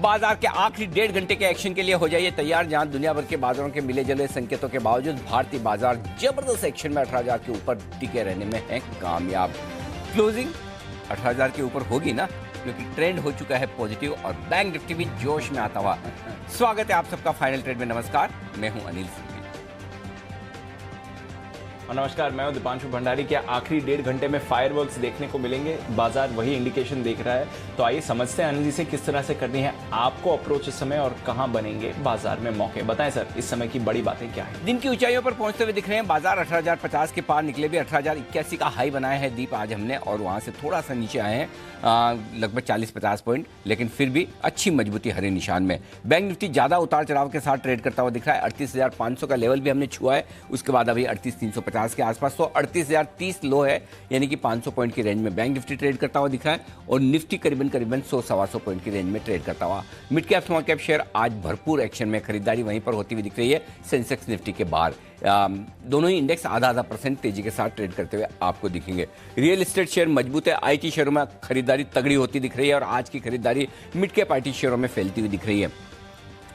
बाजार के आखिरी 1.5 घंटे के एक्शन के लिए हो जाइए तैयार, जहां दुनिया भर के बाजारों के मिले जुले संकेतों के बावजूद भारतीय बाजार जबरदस्त एक्शन में 18,000 के ऊपर टिके रहने में है कामयाब। क्लोजिंग 18,000 के ऊपर होगी ना, क्योंकि ट्रेंड हो चुका है पॉजिटिव और बैंक निफ्टी भी जोश में आता हुआ। स्वागत है आप सबका फाइनल ट्रेड में। नमस्कार, मैं हूं अनिल सिंह और नमस्कार, मैं हूं दीपांशु भंडारी। क्या आखिरी 1.5 घंटे में फायरवर्क्स देखने को मिलेंगे? बाजार वही इंडिकेशन देख रहा है। तो आइए समझते हैं अनिल जी से किस तरह से करनी है आपको अप्रोच इस समय और कहां बनेंगे बाजार में मौके। बताएं सर, इस समय की बड़ी बातें क्या है? दिन की ऊंचाइयों पर पहुंचते हुए दिख रहे हैं बाजार। 18,050 के पार निकले भी, 18,081 का हाई बनाया है दीप आज हमने, और वहां से थोड़ा सा नीचे आए हैं लगभग 40-50 पॉइंट, लेकिन फिर भी अच्छी मजबूती हरे निशान में। बैंक निफ्टी ज्यादा उतार चढ़ाव के साथ ट्रेड करता हुआ दिख रहा है। 38,500 का लेवल भी हमने छुआ है, उसके बाद अभी 38,350 के आसपास, तो 38,030 लो है, यानी कि 500 पॉइंट की रेंज में बैंक निफ्टी ट्रेड करता हुआ दिख रहा है, और निफ्टी करीबन 100-125 पॉइंट की रेंज में ट्रेड करता हुआ। Mid cap small cap share आज भरपूर एक्शन में, खरीदारी वहीं पर होती हुई दिख रही है सेंसेक्स निफ्टी के बाहर। दोनों ही इंडेक्स आधा % तेजी के साथ ट्रेड करते हुए आपको दिखेंगे। रियल एस्टेट शेयर मजबूत है, आईटी शेयरों में खरीदारी तगड़ी होती दिख रही है, और आज की खरीदारी मिड कैप आईटी शेयरों में फैलती हुई दिख रही है।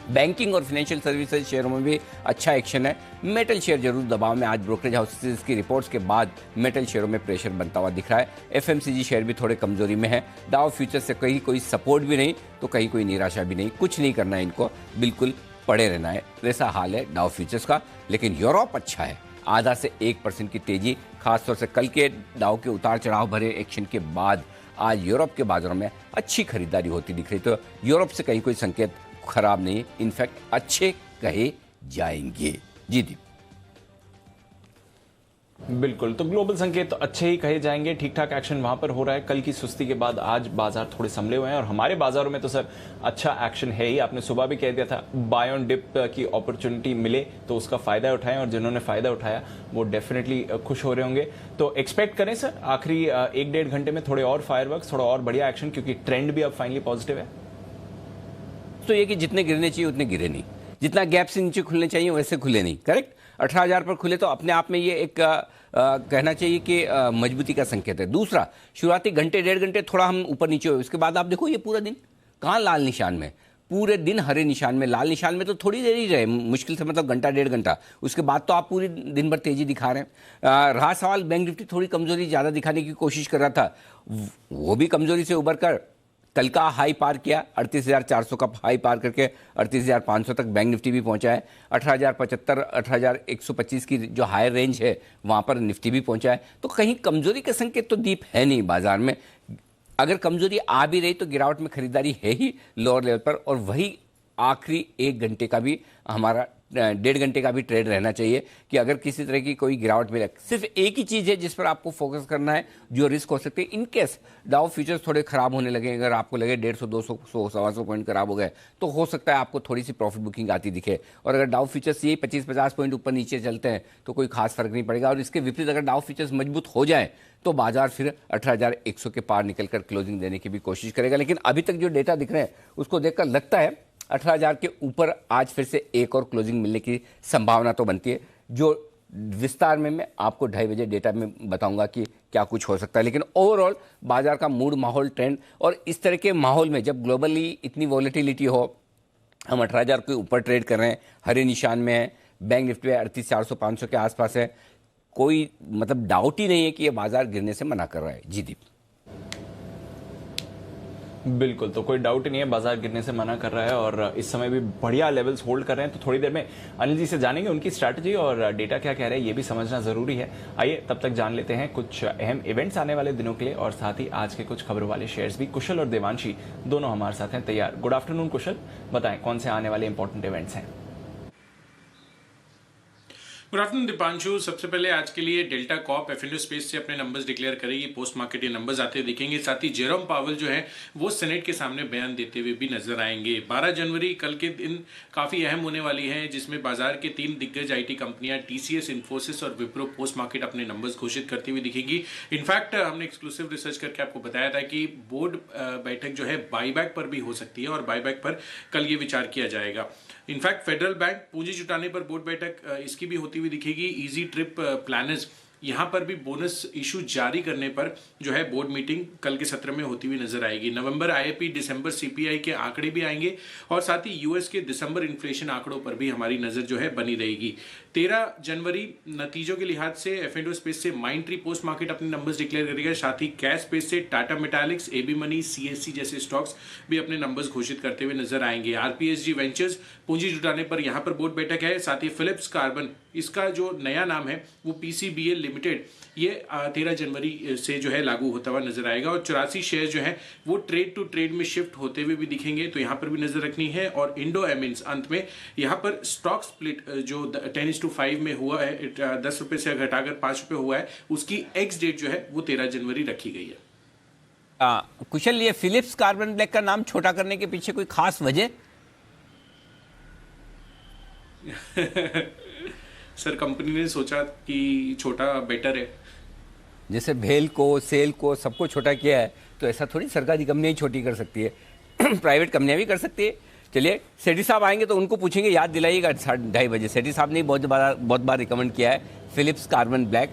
बैंकिंग और फाइनेंशियल सर्विसेज शेयरों में भी अच्छा एक्शन है। मेटल शेयर जरूर दबाव में, आज ब्रोकरेज हाउसेस की रिपोर्ट्स के बाद मेटल शेयरों में प्रेशर बनता हुआ दिख रहा है। एफएमसीजी शेयर भी थोड़े कमजोरी में है। डाउ फ्यूचर से कहीं कोई सपोर्ट भी नहीं तो कहीं कोई निराशा भी नहीं, कुछ नहीं करना है इनको, बिल्कुल पड़े रहना है, ऐसा हाल है डाउ फ्यूचर्स का। लेकिन यूरोप अच्छा है, आधा से 1% की तेजी, खासतौर से कल के डाउ के उतार चढ़ाव भरे एक्शन के बाद आज यूरोप के बाजारों में अच्छी खरीदारी होती दिख रही। तो यूरोप से कहीं कोई संकेत खराब नहीं, इनफैक्ट अच्छे कहे जाएंगे। जी दीप। बिल्कुल, तो ग्लोबल संकेत तो अच्छे ही कहे जाएंगे। ठीक ठाक एक्शन वहां पर हो रहा है। कल की सुस्ती के बाद आज बाजार थोड़े संभले हुए हैं, और हमारे बाजारों में तो सर अच्छा एक्शन है ही। आपने सुबह भी कह दिया था बाय ऑन डिप की अपॉर्चुनिटी मिले तो उसका फायदा उठाएं, और जिन्होंने फायदा उठाया वो डेफिनेटली खुश हो रहे होंगे। तो एक्सपेक्ट करें सर आखिरी 1-1.5 घंटे में थोड़े और फायरवर्क्स, थोड़ा और बढ़िया एक्शन, क्योंकि ट्रेंड भी अब फाइनली पॉजिटिव है। तो ये कि जितने गिरने चाहिए उतने गिरे नहीं, जितना गैप से नीचे खुलने चाहिए वैसे खुले नहीं। करेक्ट, 18,000 पर खुले तो अपने आप में ये एक कहना चाहिए कि मजबूती का संकेत है। दूसरा, शुरुआती घंटे 1.5 घंटे थोड़ा हम ऊपर नीचे हुए, उसके बाद आप देखो ये पूरा दिन कहाँ लाल निशान में, पूरे दिन हरे निशान में। लाल निशान में तो थोड़ी देर ही रहे, मुश्किल से मतलब घंटा 1.5 घंटा, उसके बाद तो आप पूरी दिन भर तेजी दिखा रहे हैं। रहा सवाल बैंक निफ्टी थोड़ी कमजोरी ज़्यादा दिखाने की कोशिश कर रहा था, वो भी कमजोरी से उभर कर कल का हाई पार किया, 38,400 का हाई पार करके 38,500 तक बैंक निफ्टी भी पहुंचा है। 18,075, 18,125 की जो हायर रेंज है वहां पर निफ्टी भी पहुंचा है। तो कहीं कमजोरी के संकेत तो दीप है नहीं बाजार में। अगर कमजोरी आ भी रही तो गिरावट में खरीदारी है ही लोअर लेवल पर, और वही आखिरी 1 घंटे का भी हमारा 1.5 घंटे का भी ट्रेड रहना चाहिए कि अगर किसी तरह की कोई गिरावट मिले, सिर्फ एक ही चीज़ है जिस पर आपको फोकस करना है, जो रिस्क हो सकते हैं। इनकेस डाउ फ्यूचर्स थोड़े खराब होने लगे, अगर आपको लगे 150, 200, 100-125 पॉइंट खराब हो गए, तो हो सकता है आपको थोड़ी सी प्रॉफिट बुकिंग आती दिखे। और अगर डाउ फ्यूचर्स ये 25-50 पॉइंट ऊपर नीचे चलते हैं तो कोई खास फर्क नहीं पड़ेगा। और इसके विपरीत अगर डाउ फ्यूचर्स मजबूत हो जाए तो बाजार फिर 18,100 के पार निकलकर क्लोजिंग देने की भी कोशिश करेगा। लेकिन अभी तक जो डेटा दिख रहे हैं उसको देखकर लगता है 18,000 के ऊपर आज फिर से एक और क्लोजिंग मिलने की संभावना तो बनती है, जो विस्तार में मैं आपको 2:30 बजे डेटा में बताऊंगा कि क्या कुछ हो सकता है। लेकिन ओवरऑल बाजार का मूड, माहौल, ट्रेंड, और इस तरह के माहौल में जब ग्लोबली इतनी वॉलेटिलिटी हो, हम 18,000 के ऊपर ट्रेड कर रहे हैं, हरे निशान में है, बैंक निफ्टी 38,400-500 के आसपास है, कोई मतलब डाउट ही नहीं है कि यह बाजार गिरने से मना कर रहा है। जी दीप। बिल्कुल, तो कोई डाउट ही नहीं है, बाजार गिरने से मना कर रहा है, और इस समय भी बढ़िया लेवल्स होल्ड कर रहे हैं। तो थोड़ी देर में अनिल जी से जानेंगे उनकी स्ट्रैटेजी और डेटा क्या कह रहे हैं, ये भी समझना जरूरी है। आइए तब तक जान लेते हैं कुछ अहम इवेंट्स आने वाले दिनों के लिए, और साथ ही आज के कुछ खबरों वाले शेयर्स भी। कुशल और देवांशी दोनों हमारे साथ हैं तैयार। गुड आफ्टरनून कुशल, बताएं कौन से आने वाले इंपॉर्टेंट इवेंट्स हैं? Good afternoon Deepanshu. सबसे पहले आज के लिए डेल्टा कॉप एफएनओ स्पेस से अपने नंबर्स डिक्लेयर करेगी, पोस्ट मार्केट ये नंबर्स आते दिखेंगे। साथ ही जेरोम पावेल जो है वो सेनेट के सामने बयान देते हुए भी नजर आएंगे। 12 जनवरी कल के दिन काफी अहम होने वाली है, जिसमें बाजार के 3 दिग्गज आईटी कंपनियां टीसीएस, इन्फोसिस और विप्रो पोस्ट मार्केट अपने नंबर्स घोषित करती हुई दिखेगी। इनफैक्ट हमने एक्सक्लूसिव रिसर्च करके आपको बताया था कि बोर्ड बैठक जो है बाईबैक पर भी हो सकती है, और बाईबैक पर कल ये विचार किया जाएगा। इनफैक्ट फेडरल बैंक पूंजी जुटाने पर बोर्ड बैठक इसकी भी होती हुई दिखेगी। इजी ट्रिप प्लानर्स यहाँ पर भी बोनस इशू जारी करने पर जो है बोर्ड मीटिंग कल के सत्र में होती हुई नजर आएगी। नवंबर आईआईपी, दिसंबर सीपीआई के आंकड़े भी आएंगे और साथ ही यूएस के दिसंबर इन्फ्लेशन आंकड़ों पर भी हमारी नजर जो है बनी रहेगी। 13 जनवरी नतीजों के लिहाज से एफ&ओ स्पेस से माइंड ट्री पोस्ट मार्केट अपने नंबर्स डिक्लेयर करेगा। साथ ही कैश स्पेस से Tata Metaliks, AB money, CSC जैसे स्टॉक्स भी अपने नंबर्स घोषित करते हुए नजर आएंगे। आरपीएसजी वेंचर्स पूंजी जुटाने पर यहां पर बोर्ड बैठक है। साथ ही फिलिप्स कार्बन, इसका जो नया नाम है वो पीसीबीएल लिमिटेड, ये 13 जनवरी से जो है लागू होता हुआ नजर आएगा और 84 शेयर जो है वो ट्रेड टू ट्रेड में शिफ्ट होते हुए भी दिखेंगे, तो यहां पर भी नजर रखनी है। और इंडो एमिन्स अंत में यहां पर स्टॉक स्प्लिट जो 10:5 में हुआ है, 10 रुपए से घटाकर 5 रुपए हुआ है, उसकी एक्स डेट जो है वो 13 जनवरी रखी गई है। कुशल, ये फिलिप्स कार्बन ब्लैक का नाम छोटा करने के पीछे कोई खास वजह? सर, कंपनी ने सोचा कि छोटा बेटर है। जैसे भेल को, सेल को, सबको छोटा किया है, तो ऐसा थोड़ी सरकारी कंपनियां ही छोटी कर सकती है। प्राइवेट कंपनियां भी कर सकती है। चलिए, सेठी साहब आएंगे तो उनको पूछेंगे, याद दिलाइएगा 2:30 बजे। सेठी साहब ने बहुत बार रिकमेंड किया है फिलिप्स कार्बन ब्लैक,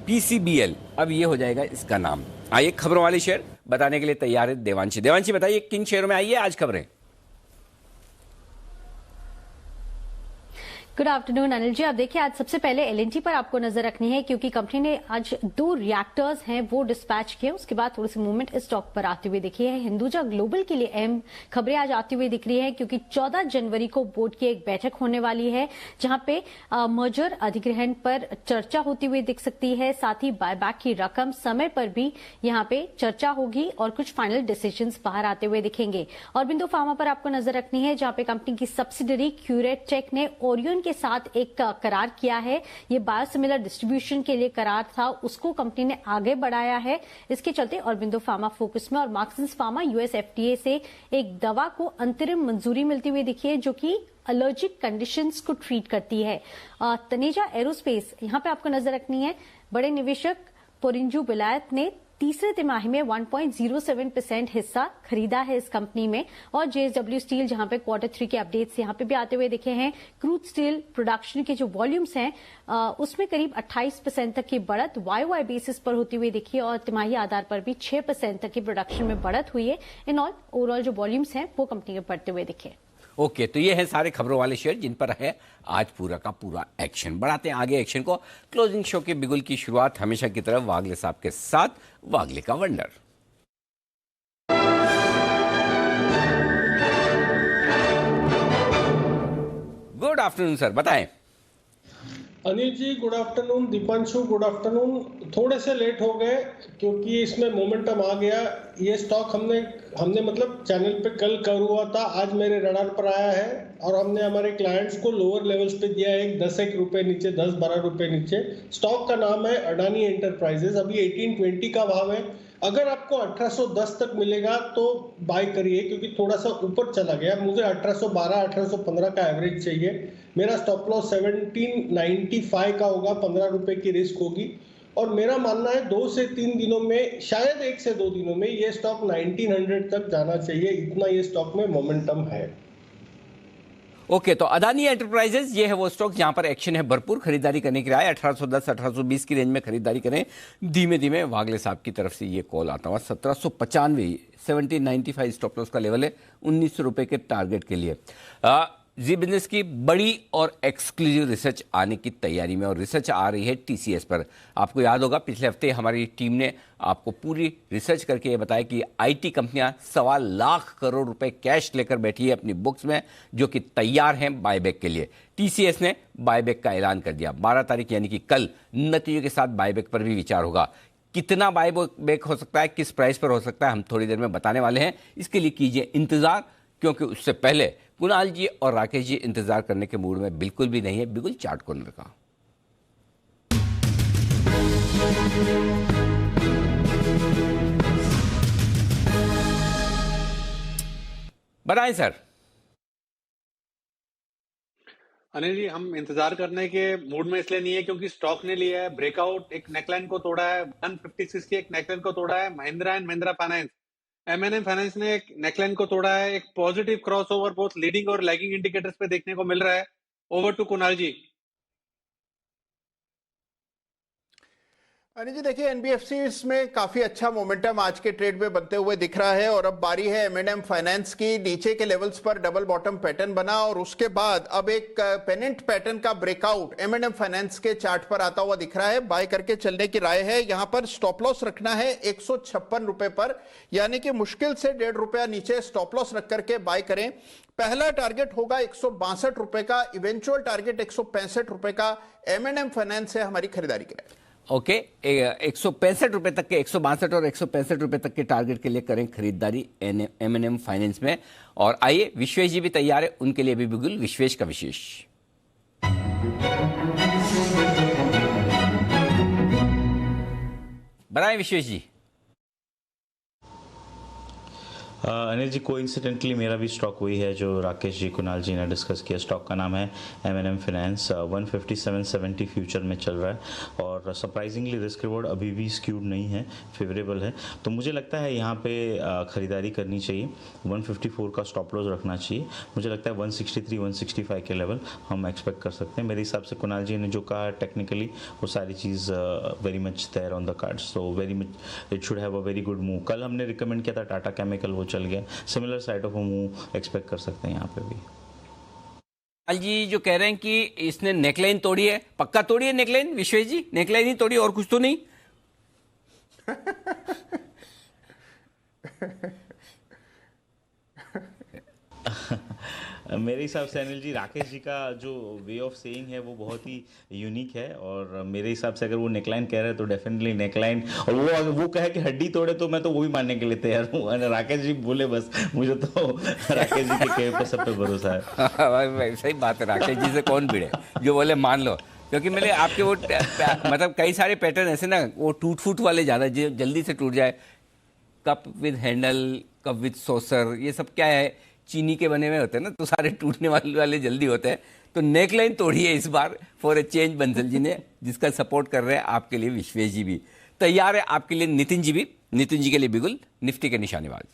पीसीबीएल, अब ये हो जाएगा इसका नाम। आइए, खबरों वाले शेयर बताने के लिए तैयार है देवांशी। देवांशी, बताइए किन शेयरों में आई है आज खबरें? Good afternoon Anil ji. आप देखिए, आज सबसे पहले एलएनटी पर आपको नजर रखनी है क्योंकि कंपनी ने आज 2 रिएक्टर्स हैं वो डिस्पैच किए। उसके बाद थोड़ी सी मूवमेंट इस स्टॉक पर आती हुई दिखी है। हिंदुजा ग्लोबल के लिए अहम खबरें आज आती हुई दिख रही है क्योंकि 14 जनवरी को बोर्ड की एक बैठक होने वाली है जहां पे मर्जर अधिग्रहण पर चर्चा होती हुई दिख सकती है। साथ ही बायबैक की रकम, समय पर भी यहां पे चर्चा होगी और कुछ फाइनल डिसीजंस बाहर आते हुए दिखेंगे। और बिंदु फार्मा पर आपको नजर रखनी है जहां पे कंपनी की सब्सिडरी क्यूरेट टेक ने ओरियन के साथ एक करार किया है। ये बायोसिमिलर डिस्ट्रीब्यूशन के लिए करार था, उसको कंपनी ने आगे बढ़ाया है। इसके चलते ऑरबिंदो फार्मा फोकस में और मार्क्सन्स फार्मा यूएस एफडीए से एक दवा को अंतरिम मंजूरी मिलती हुई दिखी है जो कि एलर्जिक कंडीशंस को ट्रीट करती है। तनेजा एरोस्पेस, यहां पे आपको नजर रखनी है। बड़े निवेशक पोरिंजू विलायत ने तीसरे तिमाही में 1.07% हिस्सा खरीदा है इस कंपनी में। और जेएसडब्ल्यू स्टील, जहां पे Q3 के अपडेट्स यहां पे भी आते हुए दिखे हैं। क्रूड स्टील प्रोडक्शन के जो वॉल्यूम्स हैं उसमें करीब 28% तक की बढ़त वाईओवाई बेसिस पर होती हुई दिखी है और तिमाही आधार पर भी 6% तक की प्रोडक्शन में बढ़त हुई है। इन ऑल ओवरऑल जो वॉल्यूम्स हैं वो कंपनी के बढ़ते हुए दिखे। ओके, तो ये है सारे खबरों वाले शेयर जिन पर है आज पूरा का पूरा एक्शन। बढ़ाते हैं आगे एक्शन को। क्लोजिंग शो के बिगुल की शुरुआत हमेशा की तरफ वागले साहब के साथ, वागले का वंडर। गुड आफ्टरनून सर, बताएं। Anil ji good afternoon, Deepanshu good afternoon. थोड़े से लेट हो गए क्योंकि इसमें मोमेंटम आ गया। ये स्टॉक हमने मतलब चैनल पे कल कर हुआ था, आज मेरे रडार पर आया है और हमने हमारे क्लाइंट्स को लोअर लेवल्स पे दिया है, 10-1 रुपए नीचे, 10-12 रुपए नीचे। स्टॉक का नाम है अडानी एंटरप्राइजेस। अभी 1820 का भाव है। अगर आपको 1810 तक मिलेगा तो बाय करिए क्योंकि थोड़ा सा ऊपर चला गया। मुझे 1812 1815 का एवरेज चाहिए। मेरा स्टॉप लॉस 1795 का होगा, 15 रुपए की रिस्क होगी। और मेरा मानना है 2 से 3 दिनों में, शायद 1 से 2 दिनों में ये स्टॉक 1900 तक जाना चाहिए। इतना ये स्टॉक में मोमेंटम है। ओके, तो अदानी एंटरप्राइजेज ये है वो स्टॉक जहां पर एक्शन है भरपूर। खरीदारी करने के लिए 1810 1820 की रेंज में खरीदारी करें। धीमे धीमे वागले साहब की तरफ से ये कॉल आता हुआ 1795 1795 स्टॉप लॉस का लेवल है 1900 रुपए के टारगेट के लिए। जी बिजनेस की बड़ी और एक्सक्लूसिव रिसर्च आने की तैयारी में और रिसर्च आ रही है टीसीएस पर। आपको याद होगा पिछले हफ्ते हमारी टीम ने आपको पूरी रिसर्च करके ये बताया कि आईटी कंपनियां 1.25 लाख करोड़ रुपए कैश लेकर बैठी है अपनी बुक्स में, जो कि तैयार हैं बायबैक के लिए। टीसीएस ने बायबैक का ऐलान कर दिया 12 तारीख यानी कि कल। नतीजों के साथ बायबैक पर भी विचार होगा। कितना बायबैक हो सकता है, किस प्राइस पर हो सकता है, हम थोड़ी देर में बताने वाले हैं। इसके लिए कीजिए इंतजार, क्योंकि उससे पहले कुणाल जी और राकेश जी इंतजार करने के मूड में बिल्कुल भी नहीं है। बिल्कुल चार्ट कॉर्नर का बताएं सर। अनिल जी, हम इंतजार करने के मूड में इसलिए नहीं है क्योंकि स्टॉक ने लिया है ब्रेकआउट, एक नेकलाइन को तोड़ा है, 156 की एक नेकलाइन को तोड़ा है। Mahindra and Mahindra finance, MNM finance ने एक नेकलाइन को तोड़ा है। एक पॉजिटिव क्रॉसओवर बोथ लीडिंग और लैगिंग इंडिकेटर्स पे देखने को मिल रहा है। Over to Kunal ji. अनिल जी देखिए, एनबीएफसी में काफी अच्छा मोमेंटम आज के ट्रेड में बनते हुए दिख रहा है और अब बारी है एम&एम फाइनेंस की। नीचे के लेवल्स पर डबल बॉटम पैटर्न बना और उसके बाद अब एक पेनेंट पैटर्न का ब्रेकआउट एम&एम फाइनेंस के चार्ट पर आता हुआ दिख रहा है। बाय करके चलने की राय है। यहां पर स्टॉप लॉस रखना है 156 रुपए पर, यानी कि मुश्किल से ₹1.5 नीचे स्टॉप लॉस रख करके बाय करें। पहला टारगेट होगा 162 रुपए का, इवेंचुअल टारगेट 165 रुपए का। एम&एम फाइनेंस है हमारी खरीदारी की राय। ओके, 165 रुपए तक के, 162 और 165 रुपए तक के टारगेट के लिए करें खरीदारी एम&एम फाइनेंस में। और आइए, विश्वेश जी भी तैयार है, उनके लिए भी बिल्कुल विश्वेश का विशेष। बनाए विश्वेश जी। अनिल जी, कोइंसिडेंटली मेरा भी स्टॉक वही है जो राकेश जी, कुणाल जी ने डिस्कस किया। स्टॉक का नाम है एम&एम फाइनेंस। 157.70 फ्यूचर में चल रहा है और सरप्राइजिंगली रिस्क रिवॉर्ड अभी भी स्क्यूड नहीं है, फेवरेबल है। तो मुझे लगता है यहाँ पे खरीदारी करनी चाहिए। 154 का स्टॉप लॉस रखना चाहिए। मुझे लगता है 163, 165 के लेवल हम एक्सपेक्ट कर सकते हैं। मेरे हिसाब से कुणाल जी ने जो कहा टेक्निकली, वो सारी चीज़ very much there on the cards. So very much it should have a very good move. कल हमने रिकमेंड किया था टाटा केमिकल, वो चल गया। Similar side of move expect कर सकते हैं यहाँ पे भी। लाल जी जो कह रहे हैं कि इसने नेकलाइन तोड़ी है, पक्का तोड़ी है नेकलाइन? विश्वेश जी, नेकलाइन ही तोड़ी, और कुछ तो नहीं? मेरे हिसाब से अनिल जी, राकेश जी का जो वे ऑफ सेइंग है वो बहुत ही यूनिक है और मेरे हिसाब से अगर वो नेकलाइन कह रहे हैं तो डेफिनेटली नेकलाइन, और वो कहे कि हड्डी तोड़े तो मैं तो वो भी मानने के लिए तैयार हूँ। राकेश जी बोले बस, मुझे तो राकेश जी के कहे पे सब पे भरोसा है। सही बात है, राकेश जी से कौन भिड़े, जो बोले मान लो। क्योंकि मैंने आपके वो मतलब कई सारे पैटर्न ऐसे ना, वो टूट फूट वाले ज़्यादा जल्दी से टूट जाए। Cup with handle, cup with saucer, ये सब क्या है, चीनी के बने हुए होते हैं ना, तो सारे टूटने वाले जल्दी होते हैं। तो नेकलाइन तोड़ी है इस बार for a change Bansal ji ने, जिसका सपोर्ट कर रहे हैं आपके लिए विश्वेश जी भी तैयार है, आपके लिए नितिन जी भी। नितिन जी के लिए बिल्कुल निफ्टी के निशानेबाज।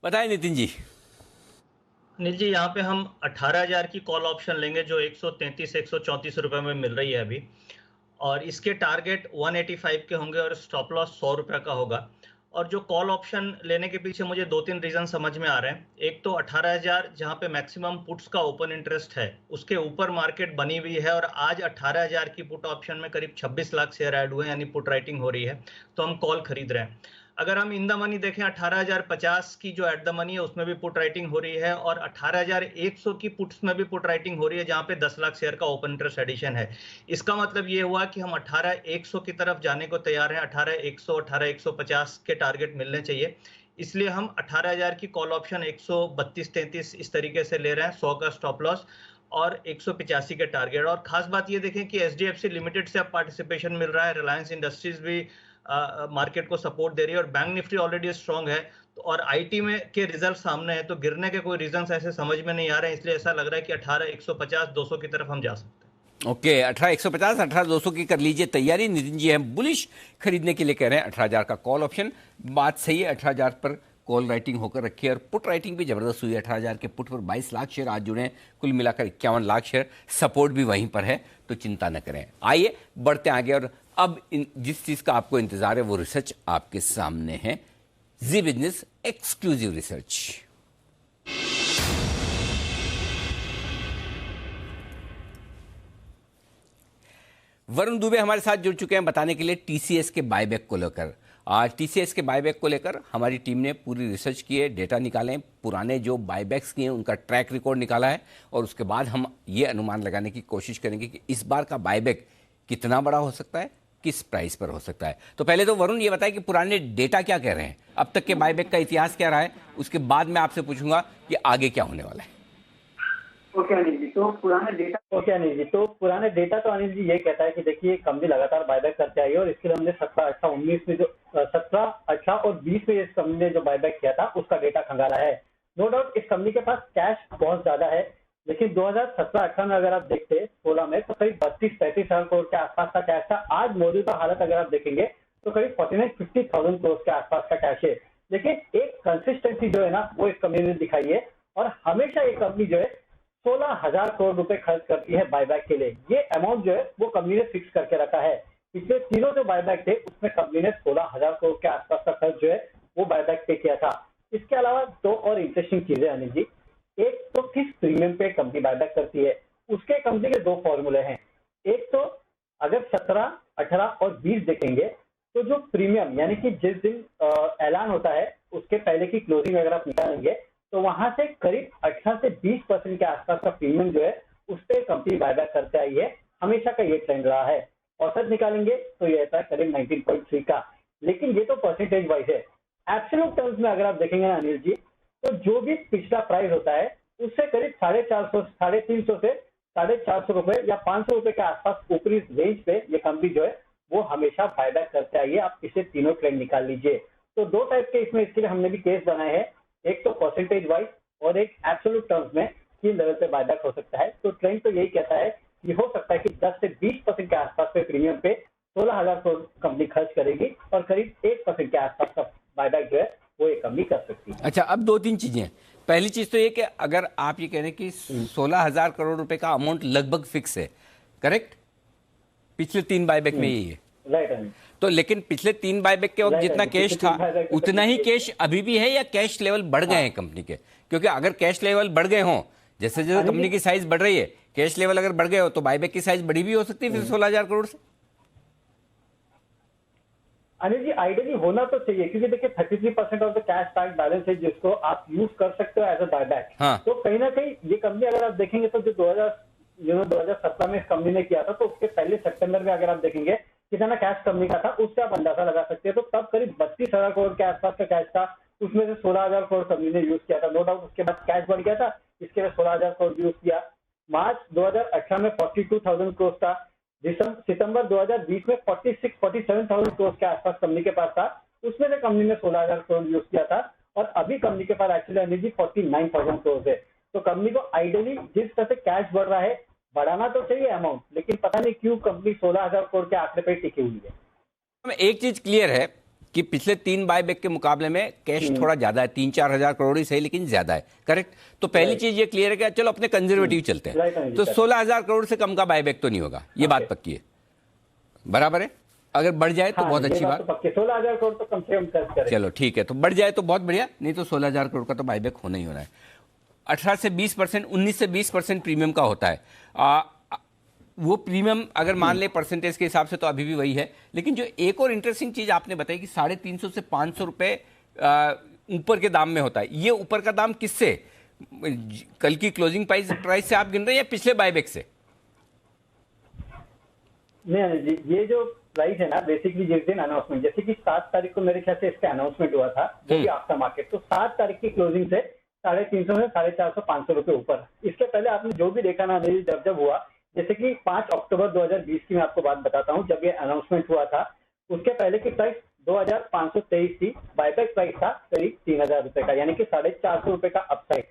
बताएं नितिन जी। अनिल जी, यहाँ पे हम 18,000 की कॉल ऑप्शन लेंगे जो 133 134 रुपए में मिल रही है अभी, और इसके टारगेट 185 के होंगे और स्टॉप लॉस 100 रुपए का होगा। और जो कॉल ऑप्शन लेने के पीछे मुझे 2-3 रीजन समझ में आ रहे हैं। एक तो 18,000 जहाँ पे मैक्सिमम पुट्स का ओपन इंटरेस्ट है, उसके ऊपर मार्केट बनी हुई है और आज 18,000 की पुट ऑप्शन में करीब 26 लाख शेयर ऐड हुए, यानी पुट राइटिंग हो रही है, तो हम कॉल खरीद रहे हैं। अगर हम इन द मनी देखें, 18,050 की जो एट द मनी है उसमें भी पुट राइटिंग हो रही है और 18,100 की पुट्स में भी पुट राइटिंग हो रही है, जहां पे 10 लाख शेयर का ओपन इंटरेस्ट एडिशन है। इसका मतलब ये हुआ कि हम 18,100 की तरफ जाने को तैयार हैं। 18,100, 18,150 के टारगेट मिलने चाहिए, इसलिए हम 18,000 की कॉल ऑप्शन 132-33 इस तरीके से ले रहे हैं, 100 का स्टॉप लॉस और 185 के टारगेट। और खास बात ये देखें कि एचडीएफसी लिमिटेड से अब पार्टिसिपेशन मिल रहा है, रिलायंस इंडस्ट्रीज भी मार्केट को सपोर्ट दे रही है और बैंक निफ्टी ऑलरेडी स्ट्रांग है, तो और आईटी में के रिजल्ट सामने है, तो गिरने के कोई रीजंस ऐसे समझ में नहीं आ रहे हैं। इसलिए ऐसा लग रहा है कि 18,150, 200 की तरफ हम जा सकते हैं। ओके, 18,150, 18,200 की कर लीजिए तैयारी। नितिन जी हम बुलिश खरीदने के लिए कह रहे हैं 18,000 का कॉल ऑप्शन। बात सही है, 18,000 पर कॉल राइटिंग होकर रखी है और पुट राइटिंग भी जबरदस्त हुई है। 18,000 के पुट पर 22 लाख शेयर आज जुड़े हैं, कुल मिलाकर 51 लाख शेयर, सपोर्ट भी वहीं पर है, तो चिंता न करें। आइए बढ़ते आगे, और अब जिस चीज का आपको इंतजार है वो रिसर्च आपके सामने है, Zee business exclusive research. Varun Dubey हमारे साथ जुड़ चुके हैं बताने के लिए टीसीएस के बायबैक को लेकर। आज टीसीएस के बायबैक को लेकर हमारी टीम ने पूरी रिसर्च की है, डेटा निकाले, पुराने जो बायबैक्स किए उनका ट्रैक रिकॉर्ड निकाला है, और उसके बाद हम ये अनुमान लगाने की कोशिश करेंगे कि इस बार का बायबैक कितना बड़ा हो सकता है, किस प्राइस पर हो सकता है। तो पहले तो वरुण ये बताएं कि पुराने डेटा क्या कह रहे हैं, अब तक के बायबैक का इतिहास क्या रहा है, उसके बाद मैं आपसे पूछूंगा कि आगे क्या होने वाला है। ओके अनिल जी, तो पुराने डेटा तो अनिल जी ये कहता है कि देखिए कंपनी लगातार बायबैक करते आई है और इसके लिए हमने 17, 18, 19 में जो 17, 18 और 20 में इस कंपनी ने जो बायबैक किया था उसका डेटा खंगाला है। नो डाउट इस कंपनी के पास कैश बहुत ज्यादा है, लेकिन 2017-18 में अगर आप देखते 16 में तो करीब 32-35 हजार करोड़ के आसपास का कैश था। आज मौजूदा हालत अगर आप देखेंगे तो करीब 49-50,000 करोड़ के आसपास का कैश है। लेकिन एक कंसिस्टेंसी जो है ना वो इस कंपनी ने दिखाई है, और हमेशा ये कंपनी जो है 16,000 करोड़ रुपए खर्च करती है बायबैक के लिए। ये अमाउंट जो है वो कंपनी ने फिक्स करके रखा है। पिछले तीनों जो बायबैक थे उसमें कंपनी ने 16,000 करोड़ के आसपास का खर्च जो है वो बायबैक पे किया था। इसके अलावा दो और इंटरेस्टिंग चीजें अनिल जी, एक तो किस प्रीमियम पे कंपनी बायबैक करती है, उसके कंपनी के दो फॉर्मूले हैं। एक तो अगर 17, 18 और 20 देखेंगे तो जो प्रीमियम यानी कि जिस दिन ऐलान होता है उसके पहले की क्लोजिंग अगर आप निकालेंगे तो वहां से करीब 18 से 20% के आसपास का प्रीमियम जो है उस पर कंपनी बायबैक करते आई है। हमेशा का ये ट्रेंड रहा है। औसत निकालेंगे तो ये आता है करीब 19.3 का, लेकिन ये तो परसेंटेज वाइज है। एब्सोल्यूट टर्म्स में अगर आप देखेंगे ना अनिल जी, तो जो भी पिछला प्राइस होता है उससे करीब 450, 350 से 450 रुपए या 500 रुपए के आसपास ऊपरी रेंज पे ये कंपनी जो है वो हमेशा बायबैक करते आई है। आप इसे तीनों ट्रेंड निकाल लीजिए। तो दो टाइप के इसमें इसके लिए हमने भी केस बनाए हैं, एक तो परसेंटेज वाइज और एक एब्सोल्यूट टर्म्स में किन लेवल पे बायबैक हो सकता है। तो ट्रेंड तो यही कहता है कि हो सकता है कि 10 से 20% के आसपास पे प्रीमियम पे 16,000 करोड़ कंपनी खर्च करेगी और करीब 1% के आसपास का बायबैक जो है वो एक कंपनी कर सकती है। अच्छा, अब दो तीन चीजें हैं। पहली चीज तो ये कि अगर आप ये कह रहे हैं कि 16,000 करोड़ रुपए का अमाउंट लगभग फिक्स है, करेक्ट? पिछले 3 बायबैक में यही है, राइट। तो लेकिन पिछले 3 बायबैक के वक्त जितना कैश था उतना ही कैश अभी भी है या कैश लेवल बढ़ गए हैं कंपनी के? क्योंकि अगर कैश लेवल बढ़ गए हों, जैसे जैसे कंपनी की साइज बढ़ रही है, कैश लेवल अगर बढ़ गए हो तो बायबैक की साइज बड़ी भी हो सकती है फिर 16,000 करोड़ से। अनिल जी आइडियली होना तो चाहिए, क्योंकि देखिए 33% of the cash bank balance है जिसको आप यूज कर सकते हो एज अ बायबैक। हाँ। तो कहीं ना कहीं ये कंपनी अगर आप देखेंगे तो जो 2017 में इस कंपनी ने किया था तो उसके पहले सितंबर में अगर आप देखेंगे कितना कैश कंपनी का था उससे आप अंदाजा लगा सकते हैं। तो तब करीब 32,000 करोड़ के आसपास का कैश था, उसमें से 16,000 करोड़ कंपनी ने यूज किया था। नो डाउट उसके बाद कैश बढ़ गया था, इसके लिए 16,000 करोड़ यूज किया। मार्च 2018 में 42,000 करोड़ था, सितंबर 2020 में 47,000 करोड़ के आसपास कंपनी के पास था, उसमें से कंपनी ने 16,000 करोड़ यूज किया था। और अभी कंपनी के पास एक्चुअली अनिल 49,000 करोड़ है। तो कंपनी को आइडियली जिस तरह से कैश बढ़ रहा है बढ़ाना तो चाहिए अमाउंट, लेकिन पता नहीं क्यों कंपनी 16,000 करोड़ के आंकड़े पर टिकी हुई है। एक चीज क्लियर है कि पिछले 3 बायबैक के मुकाबले में कैश थोड़ा ज्यादा है, 3-4 हजार करोड़ ही सही लेकिन ज्यादा है, करेक्ट? तो पहली चीज ये क्लियर है कि चलो अपने कंजर्वेटिव चलते हैं, तो 16,000 करोड़ से कम का बायबैक तो नहीं होगा, ये बात पक्की है, बराबर है? अगर बढ़ जाए तो बहुत अच्छी बात, 16,000 करोड़ तो कम से कम खर्च करें। चलो ठीक है, तो बढ़ जाए तो बहुत बढ़िया, नहीं तो 16,000 करोड़ का तो बायबैक होना ही होना है। 18 से 20%, 19 से 20% प्रीमियम का होता है। वो प्रीमियम अगर मान ले परसेंटेज के हिसाब से तो अभी भी वही है, लेकिन जो एक और इंटरेस्टिंग चीज आपने बताई कि 350 से 500 रुपए ऊपर के दाम में होता है, ये ऊपर का दाम किससे? कल की क्लोजिंग प्राइस से आप गिन रहे हैं या पिछले बायबैक से? नहीं जी, ये जो प्राइस है ना बेसिकली जिस दिन अनाउंसमेंट, जैसे कि 7 तारीख को मेरे ख्याल से इसका अनाउंसमेंट हुआ था जो कि आफ्टर मार्केट, तो 7 तारीख की क्लोजिंग से 350 से 450, 500 रुपए ऊपर। इसके पहले आपने जो भी देखा ना जब हुआ, जैसे कि 5 अक्टूबर 2020 की मैं आपको बात बताता हूं, जब ये अनाउंसमेंट हुआ था उसके पहले की प्राइस 2,523 थी, बायबैक प्राइस था करीब 3,000 रुपए का, यानी कि 450 रुपए का अपसाइड।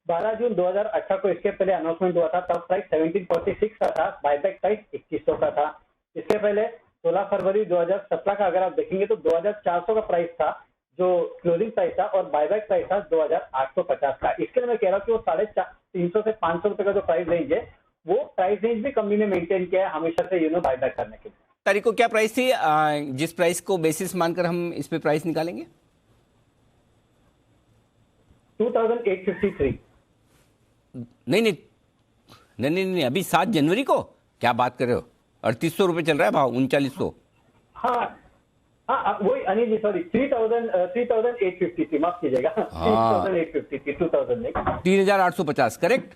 12 जून 2018 को इसके पहले अनाउंसमेंट हुआ था, तब प्राइस 1746 का था, बायबैक प्राइस 2100 का था। इसके पहले 16 फरवरी 2017 का अगर आप देखेंगे तो 2,400 का प्राइस था जो क्लोजिंग प्राइस था, और बायबैक प्राइस था 2,850 का। इसके लिए मैं कह रहा हूँ कि वो 350 से 500 रुपए का जो प्राइस रेंज है वो प्राइस रेंज भी कंपनी ने मेंटेन किया है हमेशा से बायबैक करने के लिए। तारीख को क्या प्राइस थी जिस प्राइस को बेसिस मानकर हम इस पे प्राइस निकालेंगे? 2,853। नहीं, अभी 7 जनवरी को क्या बात कर रहे हो? 3,800 रुपए चल रहा है भाव, 3,900। हाँ वही अनिल जी, सॉरी 3,853, माफ कीजिएगा। 3,853, 2,000 नहीं, 3,850, करेक्ट?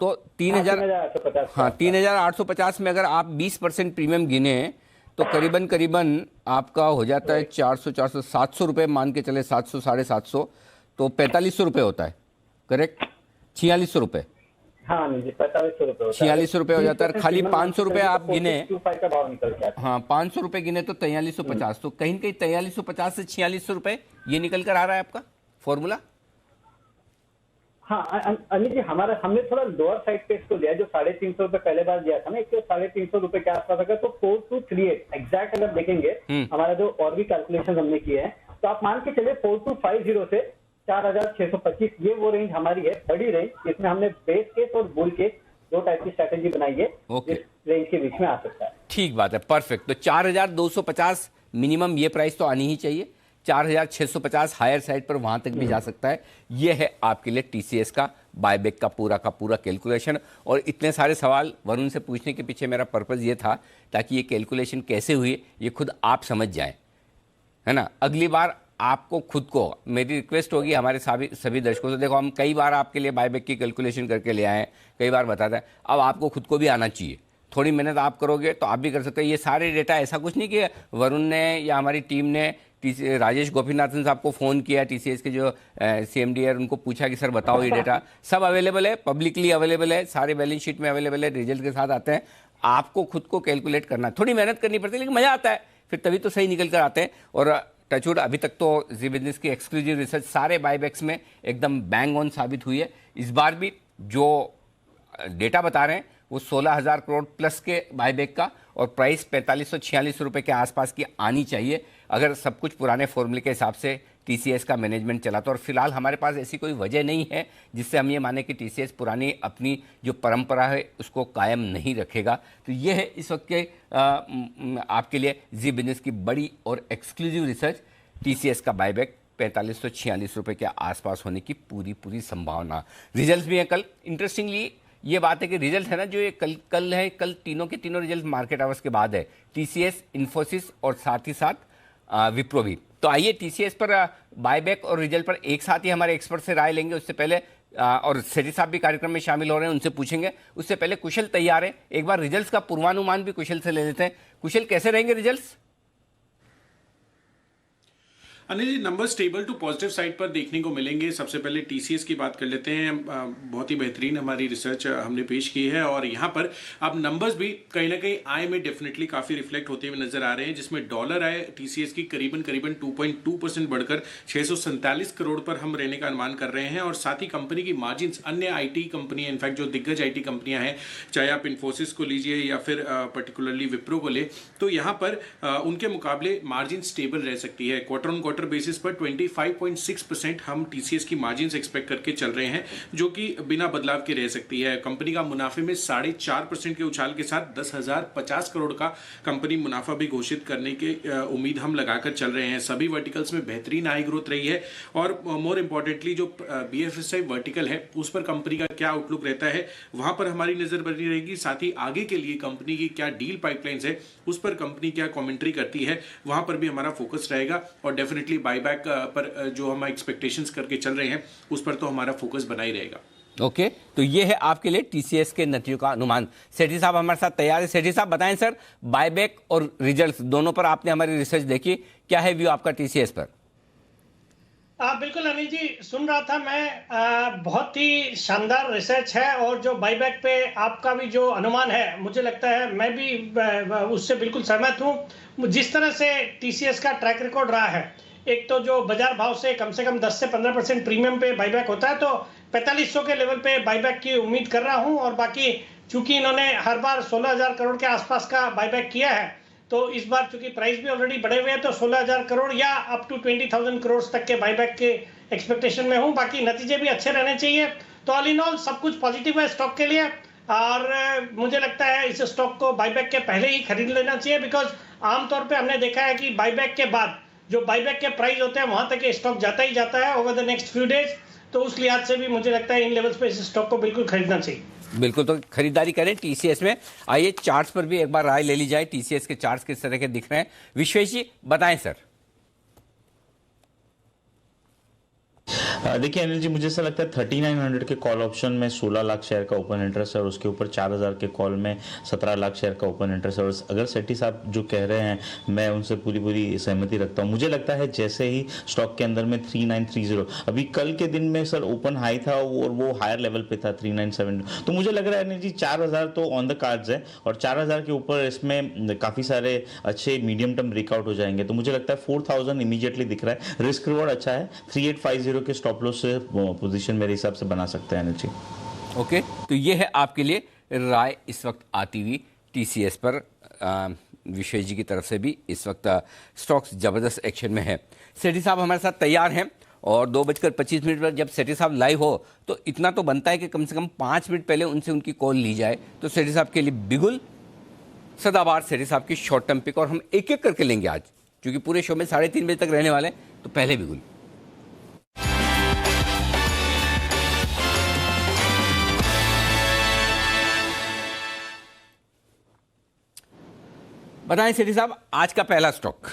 तो 3,850, हाँ 3,850 में अगर आप 20% प्रीमियम गिने तो करीबन आपका हो जाता है 400, 700 रुपए मान के चले, 700, 750, तो 4,500 रुपए होता है, करेक्ट? 4,600 रुपए। हाँ जी, 4,500 रुपए, 4,600 रुपए हो जाता है। खाली 500 रुपए आप गिने, 25 का भाव निकल के आता है। हाँ 500 रुपए गिने तो 4,350, तो कहीं 4,350 से 4,600 रुपए ये निकल कर आ रहा है आपका फॉर्मूला। हाँ अनिल जी, हमने थोड़ा लोअर साइड पे इसको लिया, जो 350 रुपए पहले बार दिया था ना, इसके 350 रुपए के आसपास अगर तो 4,238 एग्जैक्ट अगर देखेंगे हमारा जो और भी कैलकुलेशन हमने किए हैं, तो आप मान के चले 4,250 से 4,625 ये वो रेंज हमारी है, बड़ी रेंज। इसमें हमने बेस केस और बुल केस दो टाइप की स्ट्रैटेजी बनाई है। ओके। इस रेंज के बीच में आ सकता है। ठीक बात है, परफेक्ट। तो 4,250 मिनिमम ये प्राइस तो आनी ही चाहिए। 4,650 हायर साइड पर वहां तक भी जा सकता है। ये है आपके लिए टीसीएस का बायबैक का पूरा कैलकुलेशन। और इतने सारे सवाल वरुण से पूछने के पीछे मेरा पर्पज़ ये था ताकि ये कैलकुलेशन कैसे हुई ये खुद आप समझ जाएं, है ना। अगली बार आपको खुद को, मेरी रिक्वेस्ट होगी हमारे सभी दर्शकों से, देखो हम कई बार आपके लिए बायबैक की कैलकुलेशन करके ले आए हैं, कई बार बताते हैं, अब आपको खुद को भी आना चाहिए। थोड़ी मेहनत आप करोगे तो आप भी कर सकते हैं। ये सारे डेटा ऐसा कुछ नहीं कि वरुण ने या हमारी टीम ने राजेश गोपीनाथन साहब को फ़ोन किया, टीसीएस के जो सीएमडी है उनको पूछा कि सर बताओ ये डेटा, सब अवेलेबल है, पब्लिकली अवेलेबल है, सारे बैलेंस शीट में अवेलेबल है, रिजल्ट के साथ आते हैं। आपको खुद को कैलकुलेट करना, थोड़ी मेहनत करनी पड़ती है लेकिन मज़ा आता है, फिर तभी तो सही निकल कर आते हैं। और टचवुड अभी तक तो जी बिजनेस की एक्सक्लूसिव रिसर्च सारे बायबैक्स में एकदम बैंग ऑन साबित हुई है। इस बार भी जो डेटा बता रहे हैं वो 16,000 करोड़ प्लस के बायबैक का, और प्राइस 4546 रुपये के आसपास की आनी चाहिए अगर सब कुछ पुराने फॉर्मूले के हिसाब से टीसीएस का मैनेजमेंट चला तो। और फिलहाल हमारे पास ऐसी कोई वजह नहीं है जिससे हम ये माने कि टीसीएस पुरानी अपनी जो परंपरा है उसको कायम नहीं रखेगा। तो ये है इस वक्त के आपके लिए जी बिजनेस की बड़ी और एक्सक्लूसिव रिसर्च, टीसीएस का बायबैक 4546 रुपये के आसपास होने की पूरी संभावना। रिजल्ट भी है कल। इंटरेस्टिंगली ये बात है कि रिजल्ट है ना जो ये कल है, कल तीनों के तीनों रिजल्ट मार्केट आवर्स के बाद है, टीसीएस, इन्फोसिस और साथ ही साथ विप्रो भी। तो आइए टीसीएस पर बायबैक और रिजल्ट पर एक साथ ही हमारे एक्सपर्ट से राय लेंगे। उससे पहले और सेठी साहब भी कार्यक्रम में शामिल हो रहे हैं, उनसे पूछेंगे। उससे पहले कुशल तैयार है, एक बार रिजल्ट्स का पूर्वानुमान भी कुशल से ले लेते हैं। कुशल, कैसे रहेंगे results? Anil ji, number stable to positive side पर देखने को मिलेंगे। सबसे पहले टीसीएस की बात कर लेते हैं। बहुत ही बेहतरीन हमारी रिसर्च हमने पेश की है और यहाँ पर अब नंबर्स भी कहीं ना कहीं आय में डेफिनेटली काफ़ी रिफ्लेक्ट होते हुए नजर आ रहे हैं, जिसमें डॉलर आय टीसीएस की करीबन 2.2% बढ़कर 647 करोड़ पर हम रहने का अनुमान कर रहे हैं। और साथ ही कंपनी की मार्जिन अन्य आईटी कंपनियां, इनफैक्ट जो दिग्गज आईटी कंपनियां हैं, चाहे आप इन्फोसिस को लीजिए या फिर पर्टिकुलरली विप्रो को ले, तो यहाँ पर उनके मुकाबले मार्जिन स्टेबल रह सकती है। क्वार्टर ऑन क्वार्टर बेसिस पर 25.6% हम टीसीएस की मार्जिन एक्सपेक्ट करके चल रहे हैं, जो कि बिना बदलाव के रह सकती है। कंपनी का मुनाफे में 4.5% के उछाल के साथ 10,050 करोड़ का कंपनी मुनाफा भी घोषित करने की उम्मीद हम लगाकर चल रहे हैं। सभी वर्टिकल्स में बेहतरीन आय ग्रोथ रही है और मोर इंपॉर्टेंटली जो बीएफएसआई वर्टिकल है उस पर कंपनी का क्या आउटलुक रहता है, वहां पर हमारी नजर बनी रहेगी। साथ ही आगे के लिए कंपनी की क्या डील पाइपलाइंस है, उस पर कंपनी क्या कमेंट्री करती है, वहां पर भी हमारा फोकस रहेगा। और डेफिनेटली बायबैक पर जो हम एक्सपेक्टेशंस करके चल रहे हैं उस पर तो हमारा फोकस बना ही रहेगा। ओके, तो ये है आपके लिए टीसीएस के नतीजों का अनुमान। सेठी साहब हमारे साथ तैयार है। सेठी साहब बताएं सर, बायबैक और रिजल्ट्स दोनों पर आपने हमारी रिसर्च देखी, क्या है व्यू आपका टीसीएस पर? बिल्कुल अनिल जी, सुन रहा था मैं। बहुत ही शानदार रिसर्च है और जो बायबैक पे आपका भी जो अनुमान है, मुझे लगता है मैं भी उससे बिल्कुल सहमत हूँ। जिस तरह से टीसीएस का ट्रैक रिकॉर्ड रहा है, एक तो जो बाजार भाव से कम 10 से 15% प्रीमियम पे बायबैक होता है, तो 4500 के लेवल पे बायबैक की उम्मीद कर रहा हूं। और बाकी चूंकि इन्होंने हर बार 16,000 करोड़ के आसपास का बायबैक किया है, तो इस बार चूंकि प्राइस भी ऑलरेडी बढ़े हुए हैं, तो 16,000 करोड़ या अप टू 20,000 करोड़ तक के बायबैक के एक्सपेक्टेशन में हूं। बाकी नतीजे भी अच्छे रहने चाहिए। तो ऑल इन ऑल सब कुछ पॉजिटिव है स्टॉक के लिए और मुझे लगता है इस स्टॉक को बायबैक के पहले ही खरीद लेना चाहिए, बिकॉज आमतौर पर हमने देखा है कि बायबैक के बाद जो बायबैक के प्राइस होते हैं वहां तक ये स्टॉक जाता ही जाता है over the next few days. तो उस लिहाज से भी मुझे लगता है इन लेवल्स पे इस स्टॉक को बिल्कुल खरीदना चाहिए। बिल्कुल, तो खरीदारी करें टीसीएस में। आइए चार्ट्स पर भी एक बार राय ले ली जाए। टीसीएस के चार्ट्स किस तरह के दिख रहे हैं, विश्वेश जी बताएं सर। देखिए अनिल जी, मुझे ऐसा लगता है 3900 के कॉल ऑप्शन में 16 लाख शेयर का ओपन इंटरेस्ट है और उसके ऊपर 4000 के कॉल में 17 लाख शेयर का ओपन इंटरेस्ट है। और अगर सेठी साहब जो कह रहे हैं मैं उनसे पूरी सहमति रखता हूं। मुझे लगता है जैसे ही स्टॉक के अंदर में 3930, अभी कल के दिन में सर ओपन हाई था और वो हायर लेवल पे था 3970, तो मुझे लग रहा है अनिल जी 4000 तो ऑन द कार्ड्स है और 4000 के ऊपर इसमें काफी सारे अच्छे मीडियम टर्म ब्रेकआउट हो जाएंगे। तो मुझे लगता है 4000 इमीडिएटली दिख रहा है। रिस्क रिवॉर्ड अच्छा है। 3850 के स्टॉप लॉस से पोजीशन मेरे हिसाब से बना सकते हैं जी। ओके, तो ये है आपके लिए राय इस वक्त आती हुई टीसीएस पर। विश्वेश जी की तरफ से भी इस वक्त स्टॉक्स जबरदस्त एक्शन में है। सेठी साहब हमारे साथ तैयार हैं और 2:25 पर जब सेठी साहब लाइव हो तो इतना तो बनता है कि कम से कम 5 मिनट पहले उनसे उनकी कॉल ली जाए। तो सेठी साहब के लिए बिगुल सदाबहार सेठी साहब की शॉर्ट टर्म पिक, और हम एक एक करके लेंगे आज क्योंकि पूरे शो में 3:30 बजे तक रहने वाले हैं। तो पहले बिगुल बताएं सेठी साहब, आज का पहला स्टॉक।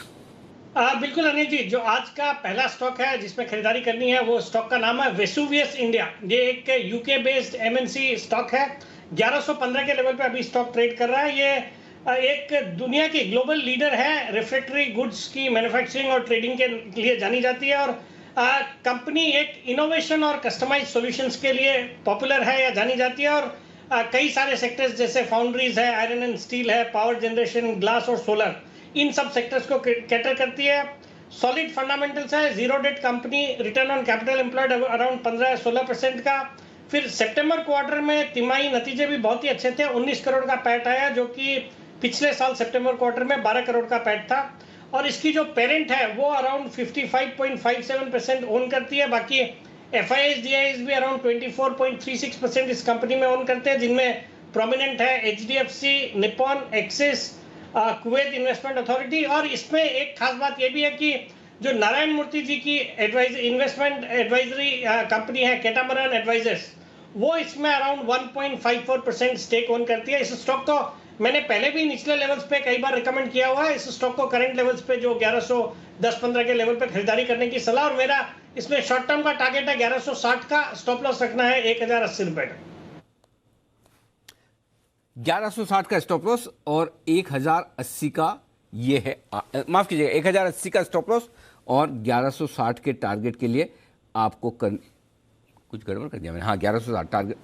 बिल्कुल अनिल जी, जो आज का पहला स्टॉक है जिसमें खरीदारी करनी है वो स्टॉक का नाम है वेसुवियस इंडिया। ये एक यूके बेस्ड एमएनसी स्टॉक है। 1115 के लेवल पे अभी स्टॉक ट्रेड कर रहा है। ये एक दुनिया की ग्लोबल लीडर है, रिफ्रैक्टरी गुड्स की मैन्युफैक्चरिंग और ट्रेडिंग के लिए जानी जाती है। और कंपनी एक इनोवेशन और कस्टमाइज सॉल्यूशंस के लिए पॉपुलर है या जानी जाती है। और कई सारे सेक्टर्स जैसे फाउंड्रीज है, आयरन एंड स्टील है, पावर जनरेशन, ग्लास और सोलर, इन सब सेक्टर्स को कैटर करती है। सॉलिड फंडामेंटल्स है, zero debt company, return on capital employed around 15-16% का। फिर सितंबर क्वार्टर में तिमाही नतीजे भी बहुत ही अच्छे थे। 19 करोड़ का पैट आया, जो कि पिछले साल सितंबर क्वार्टर में 12 करोड़ का पैट था। और इसकी जो पेरेंट है वो अराउंड 55.57% ओन करती है। बाकी FIIs DIIs भी अराउंड 24.36% इस कंपनी में ओन करते हैं, जिनमें प्रोमिनेंट है HDFC, Nippon, axis, Kuwait investment authority. और इसमें एक खास बात यह भी है कि जो नारायण मूर्ति जी की इन्वेस्टमेंट एडवाइजरी कंपनी है कैटामरन एडवाइजर्स, वो इसमें अराउंड 1.54% स्टेक ओन करती है। इस स्टॉक को मैंने पहले भी निचले लेवल्स पे कई बार रिकमेंड किया हुआ है। इस स्टॉक को करंट लेवल्स पे जो 1110-15 के लेवल पे खरीदारी करने की सलाह, और मेरा इसमें शॉर्ट टर्म का टारगेट है 1160 का, स्टॉप लॉस रखना है 1080 रुपए का। 1160 का स्टॉप लॉस और 1080 का ये है, माफ कीजिएगा, 1080 का स्टॉप लॉस और 1160 के टारगेट के लिए आपको कुछ गड़बड़ कर दिया मैंने। हाँ, 1160 टारगेट,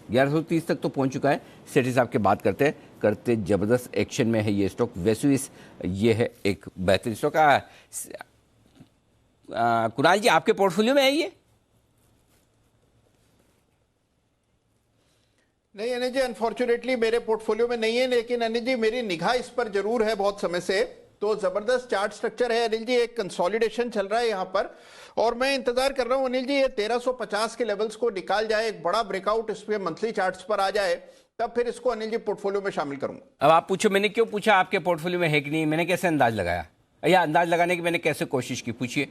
1130 तक तो पहुंच चुका है। सेठी साहब के बात करते जबरदस्त एक्शन में है ये स्टॉक वेसुविस। ये है एक बेहतरीन स्टॉक। कुणाल जी, आपके पोर्टफोलियो में है ये? नहीं अनिल जी, अनफॉर्चुनेटली मेरे पोर्टफोलियो में नहीं है, लेकिन अनिल जी मेरी निगाह इस पर जरूर है बहुत समय से। तो जबरदस्त चार्ट स्ट्रक्चर है अनिल जी, एक कंसोलिडेशन चल रहा है यहाँ पर, और मैं इंतजार कर रहा हूँ अनिल जी ये 1350 के लेवल्स को निकाल जाए, एक बड़ा ब्रेकआउट इसमें मंथली चार्ट्स पर आ जाए, तब फिर इसको अनिल जी पोर्टफोलियो में शामिल करूंगा। अब आप पूछो मैंने क्यों पूछा आपके पोर्टफोलियो में है कि नहीं, मैंने कैसे अंदाज लगाया, या अंदाज लगाने की मैंने कैसे कोशिश की, पूछिए।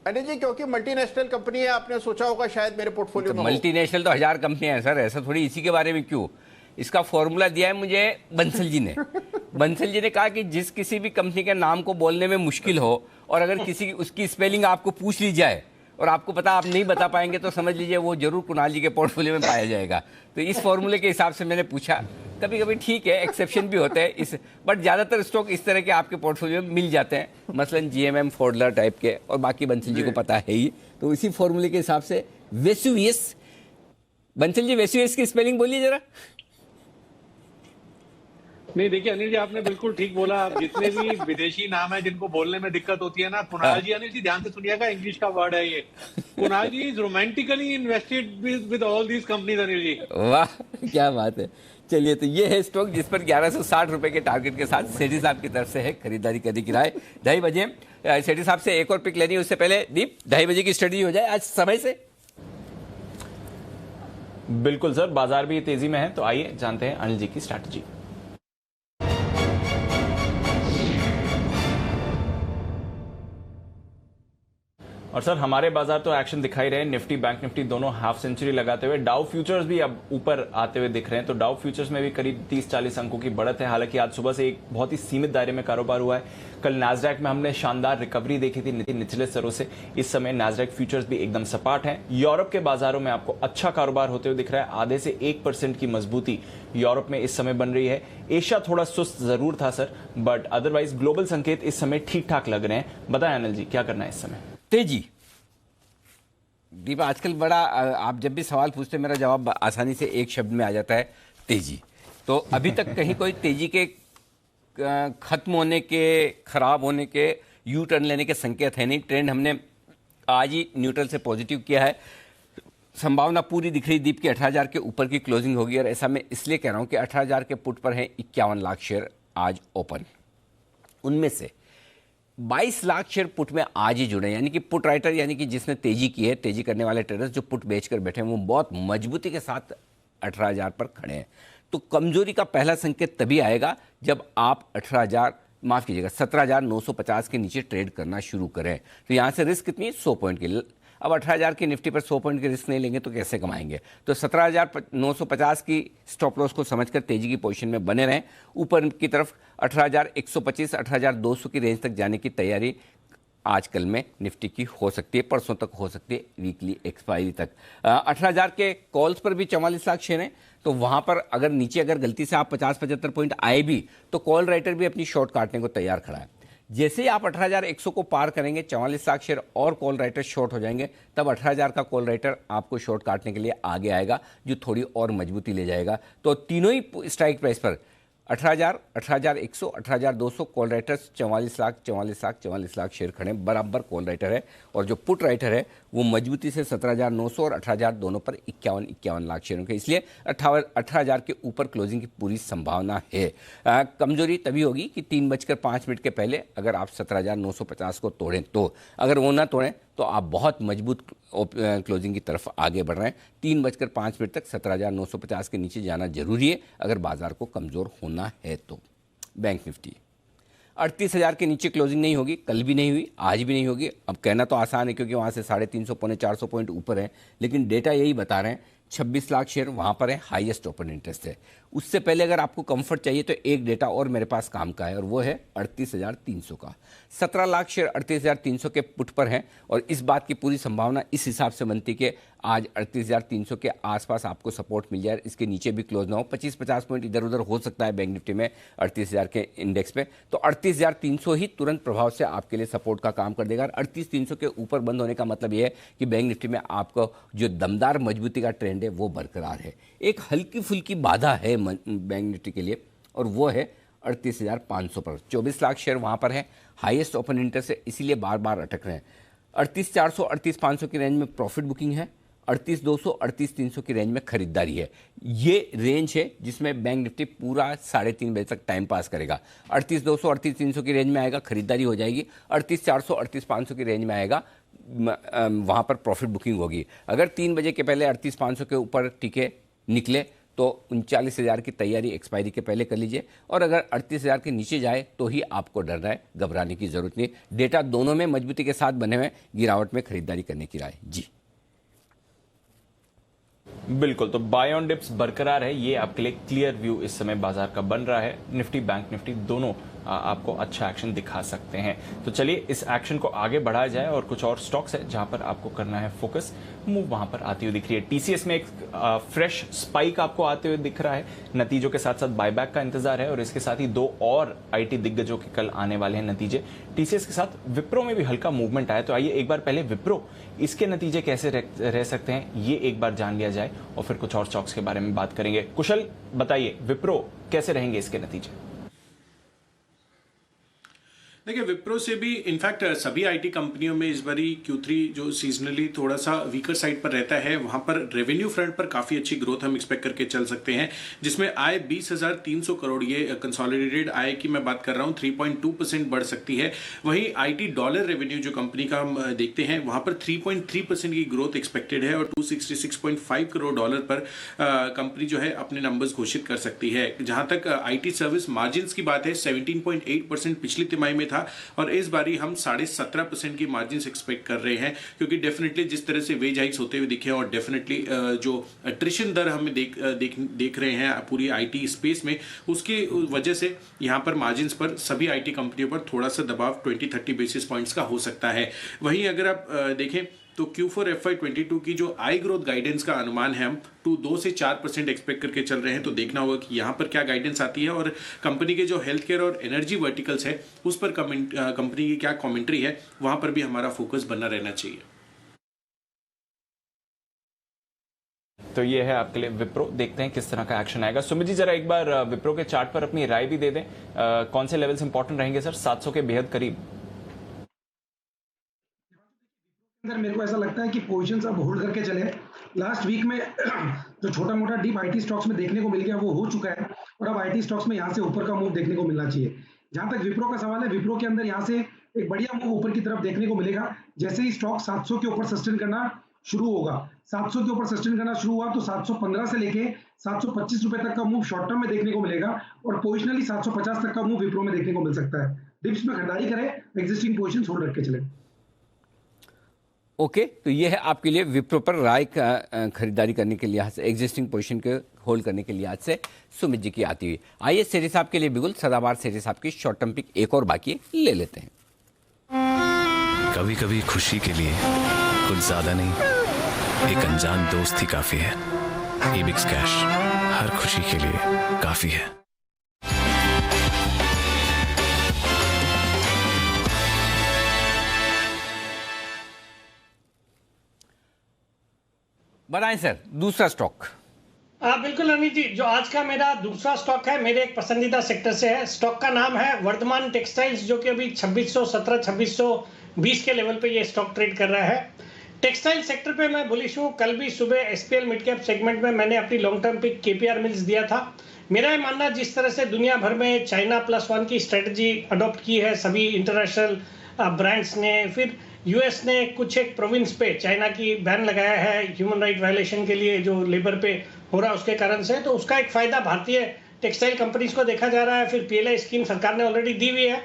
अनिल जी क्योंकि मल्टीनेशनल कंपनी है, आपने सोचा होगा शायद मेरे पोर्टफोलियो में। मल्टीनेशनल तो 1000 कंपनियां हैं सर, ऐसा थोड़ी इसी के बारे में क्यों। इसका फॉर्मूला दिया है मुझे बंसल जी ने। बंसल जी ने कहा कि जिस किसी भी कंपनी के नाम को बोलने में मुश्किल हो, और अगर किसी उसकी स्पेलिंग आपको पूछ ली जाए और आपको पता आप नहीं बता पाएंगे, तो समझ लीजिए वो जरूर कुणाल जी के पोर्टफोलियो में पाया जाएगा। तो इस फॉर्मूले के हिसाब से मैंने पूछा। कभी कभी ठीक है, एक्सेप्शन भी होते हैं इस, बट ज़्यादातर स्टॉक इस तरह के आपके पोर्टफोलियो में मिल जाते हैं, मसलन GMM फोर्डलर टाइप के, और बाकी बंसल जी को पता है ही। तो इसी फॉर्मूले के हिसाब से वेसुवियस, बंसल जी वेसुवियस की स्पेलिंग बोलिए जरा। नहीं देखिए अनिल जी, आपने बिल्कुल ठीक बोला। आप जितने भी विदेशी नाम है जिनको बोलने में दिक्कत होती है ना, कुणाल जी, अनिल जी ध्यान से सुनिएगा, इंग्लिश का वर्ड है ये। Kunal ji is romantically invested with all these companies Anil ji. वाह क्या बात है। चलिए, तो ये है स्टॉक जिस पर 1160 रुपए के टारगेट के साथ सेठी साहब की तरफ से है खरीदारी करने की राय। 2:30 बजे सेठी साहब से एक और पिक लेनी है, उससे पहले दीप 2:30 बजे की स्टडी हो जाए आज समय से। बिल्कुल सर, बाजार भी तेजी में है, तो आइए जानते हैं अनिल जी की स्ट्रैटेजी। और सर हमारे बाजार तो एक्शन दिखाई रहे, निफ्टी बैंक निफ्टी दोनों हाफ सेंचुरी लगाते हुए, डाउ फ्यूचर्स भी अब ऊपर आते हुए दिख रहे हैं। तो डाउ फ्यूचर्स में भी करीब 30-40 अंकों की बढ़त है। हालांकि आज सुबह से एक बहुत ही सीमित दायरे में कारोबार हुआ है। कल नैस्डैक में हमने शानदार रिकवरी देखी थी निचले स्तरों से। इस समय नैस्डैक फ्यूचर्स भी एकदम सपाट है। यूरोप के बाजारों में आपको अच्छा कारोबार होते हुए दिख रहा है। आधे से 1% की मजबूती यूरोप में इस समय बन रही है। एशिया थोड़ा सुस्त जरूर था सर, बट अदरवाइज ग्लोबल संकेत इस समय ठीक ठाक लग रहे हैं। बताएं अनिल जी, क्या करना है इस समय? तेजी दीपा, आजकल बड़ा आप जब भी सवाल पूछते हैं मेरा जवाब आसानी से एक शब्द में आ जाता है, तेजी। तो अभी तक कहीं कोई तेजी के खत्म होने के, खराब होने के, यू टर्न लेने के संकेत है नहीं। ट्रेंड हमने आज ही न्यूट्रल से पॉजिटिव किया है। संभावना पूरी दिख रही दीप की 18,000 के ऊपर की क्लोजिंग होगी, और ऐसा मैं इसलिए कह रहा हूं कि 18,000 के पुट पर हैं 51 लाख शेयर आज ओपन। उनमें से 22 लाख शेयर पुट में आज ही जुड़े, यानी कि पुट राइटर यानी कि जिसने तेजी की है, तेजी करने वाले ट्रेडर्स जो पुट बेचकर बैठे हैं वो बहुत मजबूती के साथ 18,000 पर खड़े हैं। तो कमजोरी का पहला संकेत तभी आएगा जब आप 17,950 के नीचे ट्रेड करना शुरू करें। तो यहाँ से रिस्क कितनी है? 100 पॉइंट की। अब 18,000 की निफ्टी पर 100 पॉइंट के रिस्क नहीं लेंगे तो कैसे कमाएंगे? तो 17,950 की स्टॉप लॉस को समझकर तेजी की पोजीशन में बने रहें। ऊपर की तरफ 18,125, 18,200 की रेंज तक जाने की तैयारी आजकल में निफ्टी की हो सकती है, परसों तक हो सकती है, वीकली एक्सपायरी तक। 18,000 के कॉल्स पर भी 44 लाख शेयर हैं, तो वहां पर अगर नीचे अगर गलती से आप 50-75 पॉइंट आए भी तो कॉल राइटर भी अपनी शॉर्ट काटने को तैयार खड़ा है। जैसे ही आप 18,100 को पार करेंगे, 44 लाख शेयर और कॉल राइटर शॉर्ट हो जाएंगे, तब 18,000 का कॉल राइटर आपको शॉर्ट काटने के लिए आगे आएगा, जो थोड़ी और मजबूती ले जाएगा। तो तीनों ही स्ट्राइक प्राइस पर 18,000, 18,100, 18,200 कॉल राइटर्स 44 लाख शेयर खड़े बराबर कॉल राइटर है, और जो पुट राइटर है वो मजबूती से 17,900 और 18,000 दोनों पर 51 लाख शेयरों के, इसलिए 18,000 के ऊपर क्लोजिंग की पूरी संभावना है। कमजोरी तभी होगी कि 3:05 के पहले अगर आप 17,950 को तोड़ें, तो अगर वो ना तोड़ें तो आप बहुत मजबूत क्लोजिंग की तरफ आगे बढ़ रहे हैं। 3:05 तक 17,950 के नीचे जाना जरूरी है अगर बाजार को कमजोर होना है तो। बैंक निफ्टी 38,000 के नीचे क्लोजिंग नहीं होगी, कल भी नहीं हुई, आज भी नहीं होगी। अब कहना तो आसान है क्योंकि वहाँ से 350 पौने 400 पॉइंट ऊपर है, लेकिन डेटा यही बता रहे हैं 26 लाख शेयर वहाँ पर है, हाईएस्ट ओपन इंटरेस्ट है। उससे पहले अगर आपको कंफर्ट चाहिए तो एक डेटा और मेरे पास काम का है, और वो है 38,300 का। 17 लाख शेयर 38,300 के पुट पर हैं, और इस बात की पूरी संभावना इस हिसाब से बनती कि आज 38,300 के आसपास आपको सपोर्ट मिल जाए, इसके नीचे भी क्लोज ना हो। 25-50 पॉइंट इधर उधर हो सकता है बैंक निफ्टी में 38,000 के इंडेक्स पे, तो 38,300 ही तुरंत प्रभाव से आपके लिए सपोर्ट का काम कर देगा। 38,300 के ऊपर बंद होने का मतलब यह है कि बैंक निफ्टी में आपको जो दमदार मजबूती का ट्रेंड है वो बरकरार है। एक हल्की फुल्की बाधा है बैंक निफ्टी के लिए, और वो है 38,500 पर। 24 लाख शेयर वहाँ पर है, हाईएस्ट ओपन इंटरेस्ट है, इसीलिए बार बार अटक रहे हैं। 38,400, 38,500 की रेंज में प्रॉफिट बुकिंग है, 38,200, 38,300 की रेंज में खरीदारी है। ये रेंज है जिसमें बैंक निफ्टी पूरा 3:30 बजे तक टाइम पास करेगा। 38,200, 38,300 की रेंज में आएगा, खरीदारी हो जाएगी। 38,400, 38,500 की रेंज में आएगा, वहाँ पर प्रॉफिट बुकिंग होगी। अगर 3 बजे के पहले 38,500 के ऊपर टिके निकले तो 39,000 की तैयारी एक्सपायरी के पहले कर लीजिए, और अगर 38,000 के नीचे जाए तो ही आपको डरना है, घबराने की जरूरत नहीं। डेटा दोनों में मजबूती के साथ बने हुए, गिरावट में खरीदारी करने की राय जी। बिल्कुल, तो बाय ऑन डिप्स बरकरार है, ये आपके लिए क्लियर व्यू इस समय बाजार का बन रहा है। निफ्टी बैंक निफ्टी दोनों आपको अच्छा एक्शन दिखा सकते हैं। तो चलिए इस एक्शन को आगे बढ़ाया जाए, और कुछ और स्टॉक्स है जहां पर आपको करना है फोकस। मूव वहां पर आती हुई दिख रही है। टीसीएस में एक फ्रेश स्पाइक आपको आते हुए दिख रहा है, नतीजों के साथ साथ बायबैक का इंतजार है, और इसके साथ ही 2 और आईटी दिग्गजों के कल आने वाले हैं नतीजे। टीसीएस के साथ विप्रो में भी हल्का मूवमेंट आया, तो आइए एक बार पहले विप्रो इसके नतीजे कैसे रह सकते हैं ये एक बार जान लिया जाए, और फिर कुछ और स्टॉक्स के बारे में बात करेंगे। कुशल बताइए, विप्रो कैसे रहेंगे इसके नतीजे? देखिए, विप्रो से भी इनफैक्ट सभी आईटी कंपनियों में इस बारी Q3 जो सीजनली थोड़ा सा वीकर साइड पर रहता है, वहां पर रेवेन्यू फ्रंट पर काफी अच्छी ग्रोथ हम एक्सपेक्ट करके चल सकते हैं, जिसमें आय 20,300 करोड़, ये कंसोलिडेटेड आय की मैं बात कर रहा हूं, 3.2% बढ़ सकती है। वहीं आईटी डॉलर रेवेन्यू जो कंपनी का हम देखते हैं वहां पर 3.3% की ग्रोथ एक्सपेक्टेड है, और $266.5 करोड़ पर कंपनी जो है अपने नंबर्स घोषित कर सकती है। जहां तक आईटी सर्विस मार्जिन की बात है, 17.8% पिछली तिमाही में था, और इस बारी हम 17.5% की मार्जिन एक्सपेक्ट कर रहे हैं, क्योंकि डेफिनेटली जिस तरह से वेज हाइक्स होते हुए दिखे, और डेफिनेटली जो अट्रिशन दर हमें देख रहे हैं पूरी आईटी स्पेस में, उसकी वजह से यहां पर मार्जिन पर सभी आईटी कंपनियों पर थोड़ा सा दबाव 20-30 बेसिस पॉइंट्स का हो सकता है। वहीं अगर आप देखें तो Q4 FY22 की जो आई ग्रोथ गाइडेंस का अनुमान है, हम 2 से 4% एक्सपेक्ट करके चल रहे हैं, तो देखना होगा कि यहाँ पर क्या गाइडेंस आती है, और कंपनी के जो हेल्थ केयर और एनर्जी वर्टिकल्स है उस पर कंपनी की क्या कमेंट्री है, वहां पर भी हमारा फोकस बना रहना चाहिए। तो ये है आपके लिए विप्रो, देखते हैं किस तरह का एक्शन आएगा। सुमित जी जरा एक बार विप्रो के चार्ट पर अपनी राय भी दे दें, कौन से लेवल्स इंपॉर्टेंट रहेंगे सर? 700 के बेहद करीब। मेरे को ऐसा लगता है कि पोजीशंस अब होल्ड करके चले। लास्ट वीक में जो छोटा मोटा डीप आईटी स्टॉक्स में देखने को मिल गया वो हो चुका है, और अब आईटी स्टॉक्स में यहाँ से ऊपर का मूव देखने को मिलना चाहिए। जहां तक विप्रो का सवाल है, विप्रो के अंदर यहाँ से एक बढ़िया मूव ऊपर की तरफ देखने को मिलेगा। जैसे ही स्टॉक 700 के ऊपर सस्टेन करना शुरू होगा, 700 के ऊपर सस्टेन करना शुरू हुआ तो 715 से लेके 725 रुपए तक का मूव शॉर्ट टर्म में देखने को मिलेगा और पोजिशनली 750 तक का मूव विप्रो में देखने को मिल सकता है। डिप्स में खरीदारी करें, एग्जिस्टिंग पोजीशन होल्ड रख के चले। ओके, तो ये है आपके लिए विप्रो पर राय खरीदारी करने के लिहाज से, एग्जिस्टिंग पोजीशन के होल्ड करने के लिहाज से सुमित जी की आती हुई। आइए सेठी साहब के लिए बिल्कुल सदाबहार सेठी साहब की शॉर्ट टर्म पिक एक और बाकी है, ले लेते हैं। कभी कभी खुशी के लिए कुछ ज्यादा नहीं, एक अनजान दोस्त ही काफी है। एबिक्स कैश हर खुशी के लिए काफी है। बताएं सर, दूसरा स्टॉक। बिल्कुल अनिल जी, जो आज का मेरा दूसरा स्टॉक है मेरे एक पसंदीदा सेक्टर से है। स्टॉक का नाम है वर्धमान टेक्सटाइल्स, जो कि अभी 2617 2620 के लेवल पे ये स्टॉक ट्रेड कर रहा है। टेक्सटाइल सेक्टर पे मैं बुलिश हूँ। कल भी सुबह एसपीएल मिड कैप सेगमेंट में मैंने अपनी long term pick KPR mills दिया था। मेरा ये मानना, जिस तरह से दुनिया भर में चाइना +1 की स्ट्रेटजी अडॉप्ट की है सभी इंटरनेशनल ब्रांड्स ने, फिर यूएस ने कुछ एक प्रोविंस पे चाइना की बैन लगाया है ह्यूमन राइट वायलेशन के लिए जो लेबर पे हो रहा है उसके कारण से, तो उसका एक फायदा भारतीय टेक्सटाइल कंपनीज को देखा जा रहा है। फिर पीएलआई स्कीम सरकार ने ऑलरेडी दी हुई है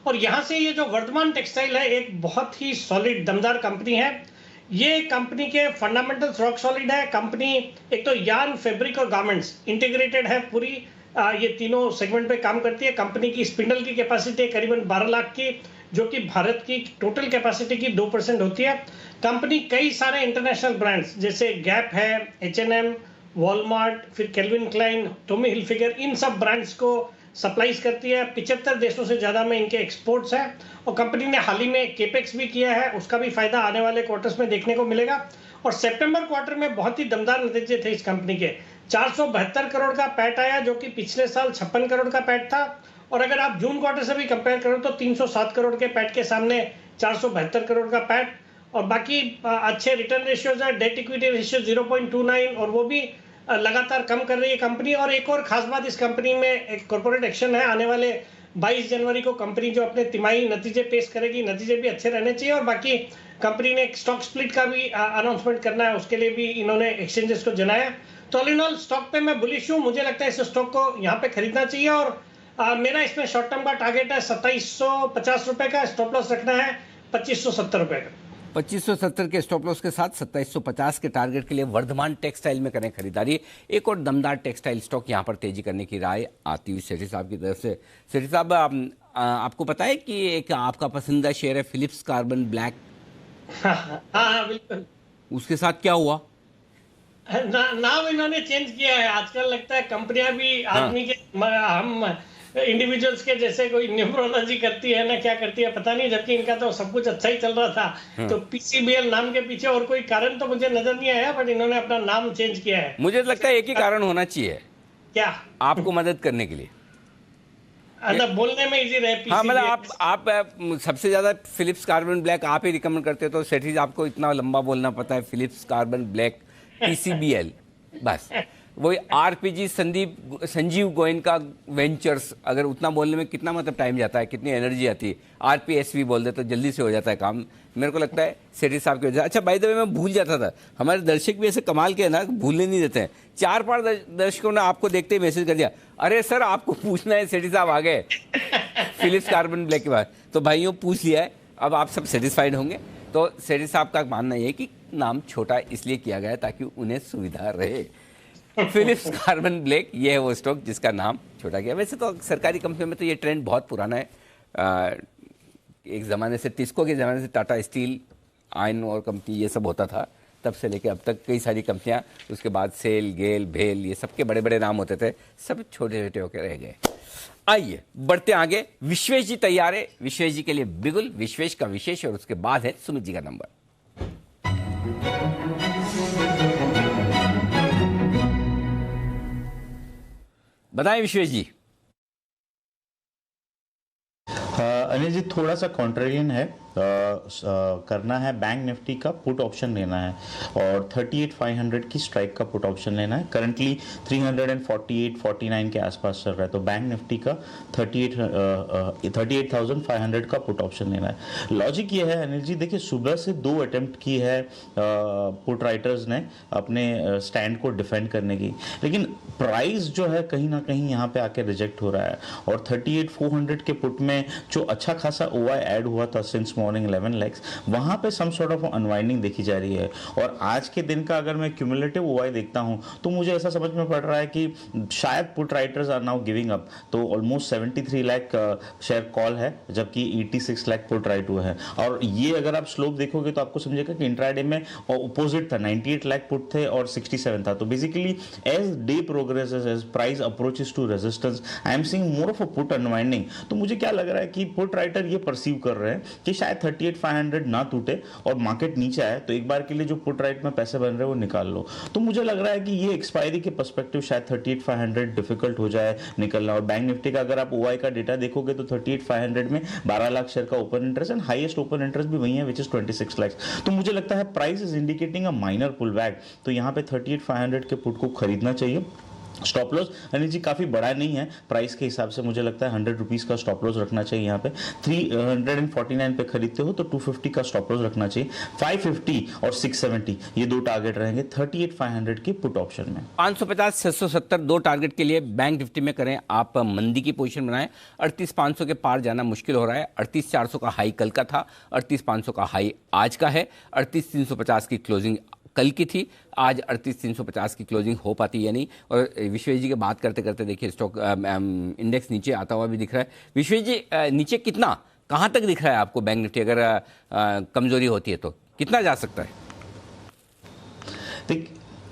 और यहाँ से ये जो वर्धमान टेक्सटाइल है एक बहुत ही सॉलिड दमदार कंपनी है। ये कंपनी के फंडामेंटल्स रॉक सॉलिड है। कंपनी एक तो यार्न, फैब्रिक और गारमेंट्स इंटीग्रेटेड है पूरी, ये तीनों सेगमेंट पे काम करती है। कंपनी की स्पिंडल की कैपेसिटी करीबन 12 लाख की, जो कि भारत की टोटल कैपेसिटी की 2% होती है। कंपनी कई सारे इंटरनेशनल ब्रांड्स जैसे गैप है, H&M, वॉलमार्ट, फिर केल्विन क्लाइन, टॉमी हिलफिगर, इन सब ब्रांड्स को सप्लाईज करती है। 75 देशों से ज़्यादा में इनके एक्सपोर्ट्स हैं और कंपनी ने हाल ही में केपेक्स भी किया है, उसका भी फायदा आने वाले क्वार्टर्स में देखने को मिलेगा। और सितंबर क्वार्टर में बहुत ही दमदार नतीजे थे इस कंपनी के। 472 करोड़ का पैट आया, जो कि पिछले साल 56 करोड़ का पैट था। और अगर आप जून क्वार्टर से भी कंपेयर करो तो 307 करोड़ के पैट के सामने 472 करोड़ का पैट। और बाकी अच्छे रिटर्न रेशियोज है, डेट इक्विटी रेशियो 0.29 और वो भी लगातार कम कर रही है कंपनी। और एक और खास बात, इस कंपनी में एक कॉर्पोरेट एक्शन है आने वाले 22 जनवरी को। कंपनी जो अपने तिमाही नतीजे पेश करेगी, नतीजे भी अच्छे रहने चाहिए। और बाकी कंपनी ने एक स्टॉक स्प्लिट का भी अनाउंसमेंट करना है, उसके लिए भी इन्होंने एक्सचेंजेस को जनाया। तो ऑल इन ऑल स्टॉक पे मैं बुलिश हूँ। मुझे लगता है इस स्टॉक को यहाँ पे खरीदना चाहिए और मेरा इसमें शॉर्ट टर्म का टारगेट है 2750 रुपए का, स्टॉप लॉस रखना है 2570 रुपए का। 2570 के स्टॉप लॉस के साथ 2750 के टारगेट के लिए वर्धमान टेक्सटाइल में करें खरीदारी। एक और दमदार टेक्सटाइल स्टॉक यहाँ पर तेजी करने की राय आती हुई सेठी साहब की तरफ से। सेठी साहब, आपको पता है कि एक आपका पसंदीदा शेयर है फिलिप्स कार्बन ब्लैक? हाँ बिल्कुल। उसके साथ क्या हुआ? नाम इन्होंने चेंज किया है। आजकल लगता है कंपनियां भी आदमी के, हम इंडिविजुअल्स के जैसे कोई न्यूमरोलॉजी करती है ना, क्या करती है पता नहीं, जबकि इनका तो सब कुछ अच्छा ही चल रहा था। तो पीसीबीएल नाम के पीछे और कोई कारण तो मुझे नजर नहीं आया, बट इन्होंने अपना नाम चेंज किया है। मुझे लगता है एक ही कारण होना चाहिए। क्या? आपको मदद करने के लिए, बोलने में इजी रहे। हाँ, मतलब आप सबसे ज्यादा फिलिप्स कार्बन ब्लैक आप ही रिकमेंड करते हो, तो सेठी आपको इतना लंबा बोलना पता है। फिलिप्स कार्बन ब्लैक, पीसीबीएल, बस वही आरपीजी संजीव गोयनका वेंचर्स। अगर उतना बोलने में कितना मतलब टाइम जाता है, कितनी एनर्जी आती है। आरपीएसवी बोल दे तो जल्दी से हो जाता है काम। मेरे को लगता है सेठी साहब की वजह। अच्छा, बाय द वे मैं भूल जाता था, हमारे दर्शक भी ऐसे कमाल के है ना, भूलने नहीं देते हैं। 4-5 दर्शकों ने आपको देखते ही मैसेज कर दिया, अरे सर आपको पूछना है, सेठी साहब आ गए फिलिप्स कार्बन ब्लैक के बाद। तो भाइयों पूछ लिया है, अब आप सब सेटिस्फाइड होंगे। तो सेठी साहब का मानना यह है कि नाम छोटा इसलिए किया गया ताकि उन्हें सुविधा रहे। फिलिप्स कार्बन ब्लैक, ये है वो स्टॉक जिसका नाम छोटा किया। वैसे तो सरकारी कंपनियों में तो ये ट्रेंड बहुत पुराना है। एक ज़माने से, टिस्को के ज़माने से टाटा स्टील, आयरन और कंपनी, ये सब होता था, तब से लेके अब तक कई सारी कंपनियां, उसके बाद सेल, गेल, भेल, ये सबके बड़े बड़े नाम होते थे, सब छोटे छोटे होकर रह गए। आइए बढ़ते आगे। विश्वेश जी तैयार है, विश्वेश जी के लिए बिगुल, विश्वेश का विशेष, और उसके बाद है सुमित जी का नंबर। बताएं विश्वेश जी। अनिल जी थोड़ा सा कॉन्ट्रेरियन है, करना है बैंक निफ्टी का पुट ऑप्शन लेना है और 38,500 की स्ट्राइक का पुट ऑप्शन लेना है। करंटली 348-49 के आसपास चल रहा है, तो बैंक निफ्टी का 38,500 का पुट ऑप्शन लेना है। लॉजिक ये है अनिल जी, देखिए सुबह से 2 अटेम्प्ट की है पुट राइटर्स ने अपने स्टैंड को डिफेंड करने की, लेकिन प्राइस जो है कहीं ना कहीं यहाँ पे आके रिजेक्ट हो रहा है और 38,400 के पुट में जो अच्छा खासा OI ऐड हुआ था सिंस मॉर्निंग 11 lakhs, वहां पे सम सॉर्ट ऑफ अनवाइंडिंग देखी जा रही है। और आज के दिन का अगर मैं क्यूमुलेटिव OI देखता हूं तो मुझे ऐसा समझ में पड़ रहा है कि शायद put writers are now giving up, तो ऑलमोस्ट 73 लाख शेयर कॉल है जबकि 86 लाख पुट राइट हुए हैं। और ये अगर आप स्लोप देखोगे तो आपको समझेगा कि इंट्राडे में अपोजिट था, 98 लाख पुट थे और 67 था। तो basically as day progresses, as price approaches to resistance, I am seeing more of a put unwinding. तो मुझे क्या लग रहा है कि पुट राइटर ये परसीव कर रहे हैं कि शायद 38,500 ना टूटे और मार्केट नीचे आए तो एक बार के लिए जो पुट राइट में पैसे बन रहे हैं वो निकाल लो। तो मुझे लग रहा है कि ये एक्सपायरी के पर्सपेक्टिव शायद 38,500 डिफिकल्ट हो जाए निकलना। और बैंक निफ्टी का अगर आप OI का डेटा देखोगे तो 38,500 में 12 लाख शेयर का open interest and highest open interest भी वही है विच इज 26 लाख। तो मुझे लगता है price is indicating a minor pull back, तो यहाँ पे 38,500 के पुट को खरीदना चाहिए। स्टॉप लॉस अनिल जी काफी बड़ा नहीं है प्राइस के हिसाब से, मुझे लगता है 100 रुपीज का स्टॉप लॉस रखना चाहिए। यहाँ पे 349 पे खरीदते हो तो 250 का स्टॉप लॉस रखना चाहिए। 550 और 670 ये 2 टारगेट रहेंगे 38,500 के पुट ऑप्शन में। 550 670 2 टारगेट के लिए बैंक निफ्टी में करें आप मंदी की पोजीशन बनाएं। 38,500 के पार जाना मुश्किल हो रहा है। 38,400 का हाई कल का था, 38,500 का हाई आज का है। 38,350 की क्लोजिंग कल की थी, आज 38,350 की क्लोजिंग हो पाती है नहीं। और विश्वेश जी की बात करते करते देखिए स्टॉक इंडेक्स नीचे आता हुआ भी दिख रहा है। विश्वेश जी नीचे कितना, कहाँ तक दिख रहा है आपको बैंक निफ्टी अगर कमजोरी होती है तो कितना जा सकता है?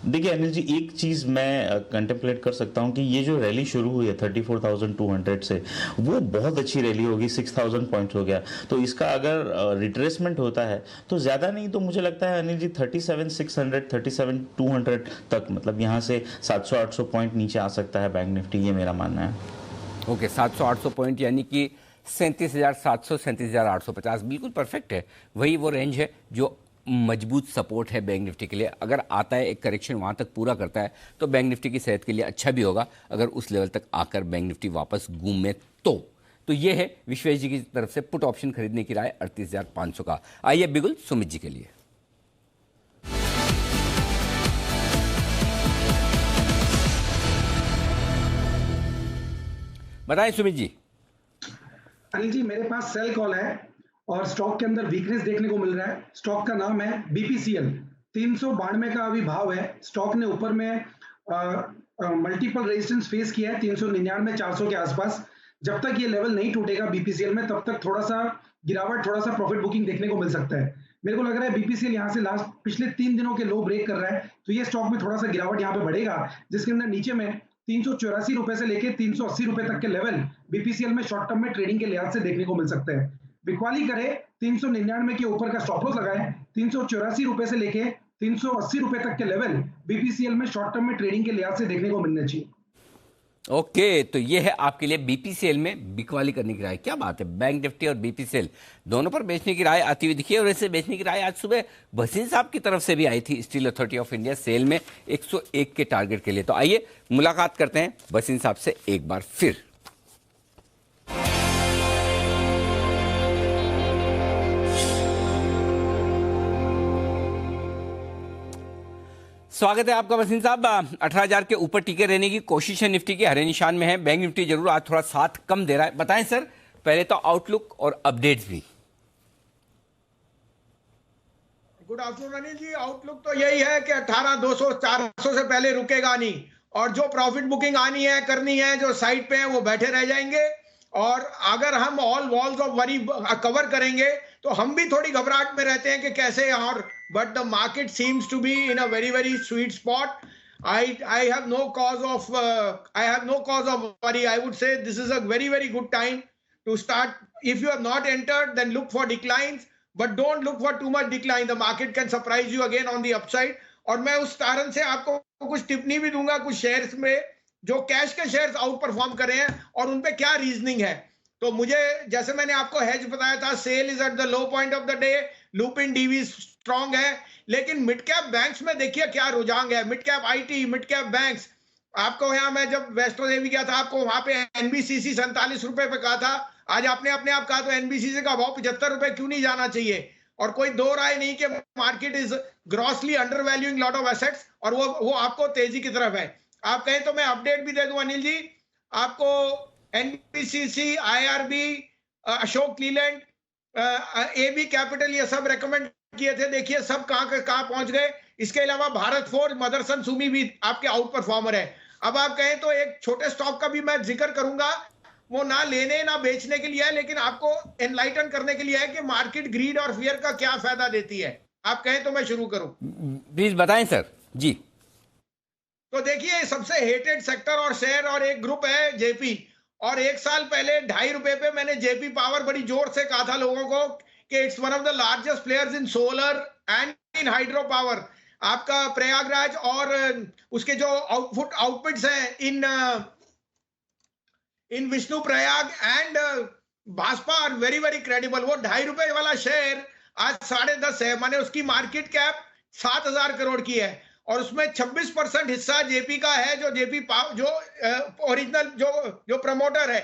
देखिए अनिल जी एक चीज मैं कंटेम्पलेट कर सकता हूं कि ये जो रैली शुरू हुई है 34,200 से, वो बहुत अच्छी रैली होगी, 6,000 पॉइंट्स हो गया। तो इसका अगर रिट्रेसमेंट होता है तो ज्यादा नहीं तो मुझे लगता है अनिल जी 37,600 37,200 तक, मतलब यहाँ से 700-800 पॉइंट नीचे आ सकता है बैंक निफ्टी, ये मेरा मानना है। ओके 700-800 पॉइंट यानी कि 37,700 37,850 बिल्कुल परफेक्ट है। वही वो रेंज है जो मजबूत सपोर्ट है बैंक निफ्टी के लिए। अगर आता है एक करेक्शन वहां तक पूरा करता है तो बैंक निफ्टी की सेहत के लिए अच्छा भी होगा अगर उस लेवल तक आकर बैंक निफ्टी वापस घूमे तो ये है विश्वेश जी की तरफ से पुट ऑप्शन खरीदने की राय 38,500 का। आइए बिगुल सुमित जी के लिए। बताएं सुमित जी। अनिल जी मेरे पास सेल कॉल है और स्टॉक के अंदर वीकनेस देखने को मिल रहा है। स्टॉक का नाम है BPCL, 392 का अभी भाव है। स्टॉक ने ऊपर में मल्टीपल रेजिस्टेंस फेस किया है 399-400 के आसपास। जब तक ये लेवल नहीं टूटेगा BPCL में तब तक थोड़ा सा गिरावट, थोड़ा सा प्रॉफिट बुकिंग देखने को मिल सकता है। मेरे को लग रहा है BPCL यहाँ से लास्ट पिछले 3 दिनों के लो ब्रेक कर रहा है तो ये स्टॉक में थोड़ा सा गिरावट यहाँ पे बढ़ेगा, जिसके अंदर नीचे में 384 रुपए से लेके 380 रुपए तक के लेवल BPCL में शॉर्ट टर्म में ट्रेडिंग के लिहाज से देखने को मिल सकते हैं। बिकवाली करे 399 के ऊपर का स्टॉप लॉस लगाए, 384 रुपए से लेके 380 रुपए तक के लेवल BPCL में शॉर्ट टर्म में ट्रेडिंग के लिहाज से देखने को मिलने चाहिए। ओके तो ये है आपके लिए BPCL में बिकवाली करने की राय। क्या बात है, बैंक निफ्टी और BPCL दोनों पर बेचने की राय आती हुई दिखी है। और ऐसे बेचने की राय आज सुबह भसीन साहब की तरफ से भी आई थी steel authority of India SAIL में 101 के टारगेट के लिए। तो आइए मुलाकात करते हैं भसीन साहब से एक बार फिर। स्वागत है आपका वसीम साहब। 18,000 के ऊपर टिके रहने की कोशिश है निफ्टी की, हरे निशान में है। बैंक निफ्टी जरूर आज थोड़ा साथ कम दे रहा है। बताएं सर पहले तो आउटलुक और अपडेट्स भी। Good afternoon Anil ji. Outlook तो यही है कि 18,200-400 से पहले रुकेगा नहीं और जो प्रॉफिट बुकिंग आनी है करनी है, जो साइड पे है वो बैठे रह जाएंगे। और अगर हम all walls of worry cover करेंगे तो हम भी थोड़ी घबराहट में रहते हैं कि कैसे, और but the market seems to be in a very sweet spot. I have no cause of worry. I would say this is a very good time to start. If you have not entered, then look for declines, but don't look for too much decline. The market can surprise you again on the upside. और मैं उस कारण से आपको कुछ टिप्पणी भी दूंगा कुछ शेयर्स में जो कैश के शेयर्स आउट परफॉर्म कर रहे हैं और उन पे क्या रीजनिंग है। तो मुझे, जैसे मैंने आपको हेज बताया था, SAIL is at the low point of the day, Lupin डीवी स्ट्रांग है, लेकिन मिड कैप बैंक्स में देखिए क्या रुझान है। Mid cap IT, mid cap banks, आपको यहाँ मैं जब वैष्णो देवी गया था, आपको वहां पे एनबीसीसी 47 रुपए पे कहा था, आज आपने अपने आप कहा तो एनबीसीसी का भाव 75 रुपए क्यों नहीं जाना चाहिए? और कोई दो राय नहीं कि market is grossly under valuing lot of assets, और वो आपको तेजी की तरफ है। आप कहें तो मैं अपडेट भी दे दूं अनिल जी आपको, NBCC, IRB, Ashok Leyland, AB capital, ये सब रेकमेंड किए थे, देखिए सब कहां पहुंच गए। इसके अलावा भारत फोर्ज, मदरसन सुमी भी आपके आउट परफॉर्मर है। अब आप कहें तो एक छोटे स्टॉक का भी मैं जिक्र करूंगा, वो ना लेने ना बेचने के लिए है, लेकिन आपको एनलाइटन करने के लिए है कि मार्केट ग्रीड और फियर का क्या फायदा देती है। आप कहें तो मैं शुरू करूं? प्लीज बताएं सर जी। तो देखिए, सबसे हेटेड सेक्टर और शेयर और एक ग्रुप है जेपी, और एक साल पहले 2.5 रुपए पे मैंने जेपी पावर बड़ी जोर से कहा था लोगों को कि it's one of the largest players in solar and in hydro power. आपका प्रयागराज और उसके जो आउटपुट्स हैं in Vishnu Prayag and Bhajpa are very very credible. वो 2.5 रुपए वाला शेयर आज 10.5 है, माने उसकी मार्केट कैप 7,000 करोड़ की है, और उसमें 26% हिस्सा जेपी का है, जो जेपी जो ओरिजिनल जो प्रमोटर है।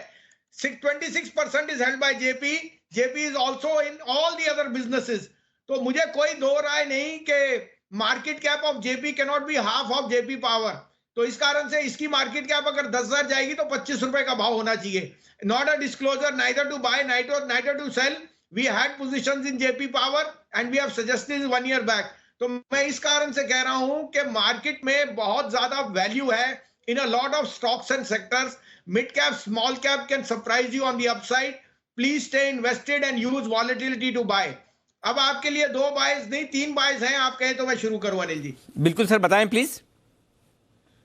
26% is held by JP. JP is also in all the other businesses. तो मुझे कोई दो राय नहीं कि market cap of JP can not be half of JP power. तो इस कारण से इसकी मार्केट कैप अगर 10,000 जाएगी तो 25 रुपए का भाव होना चाहिए। Not a disclosure, neither to buy neither to sell. We had positions in JP power and we have suggested 1 year back. तो मैं इस कारण से कह रहा हूं कि मार्केट में बहुत ज्यादा वैल्यू है in a lot of stocks and sectors. Mid cap, small cap can surprise you on the upside. Please stay invested and use volatility to buy. अब आपके लिए 2 बायस नहीं 3 बायस हैं, आप कहें तो मैं शुरू करूं अनिल जी। बिल्कुल सर, बताएं प्लीज।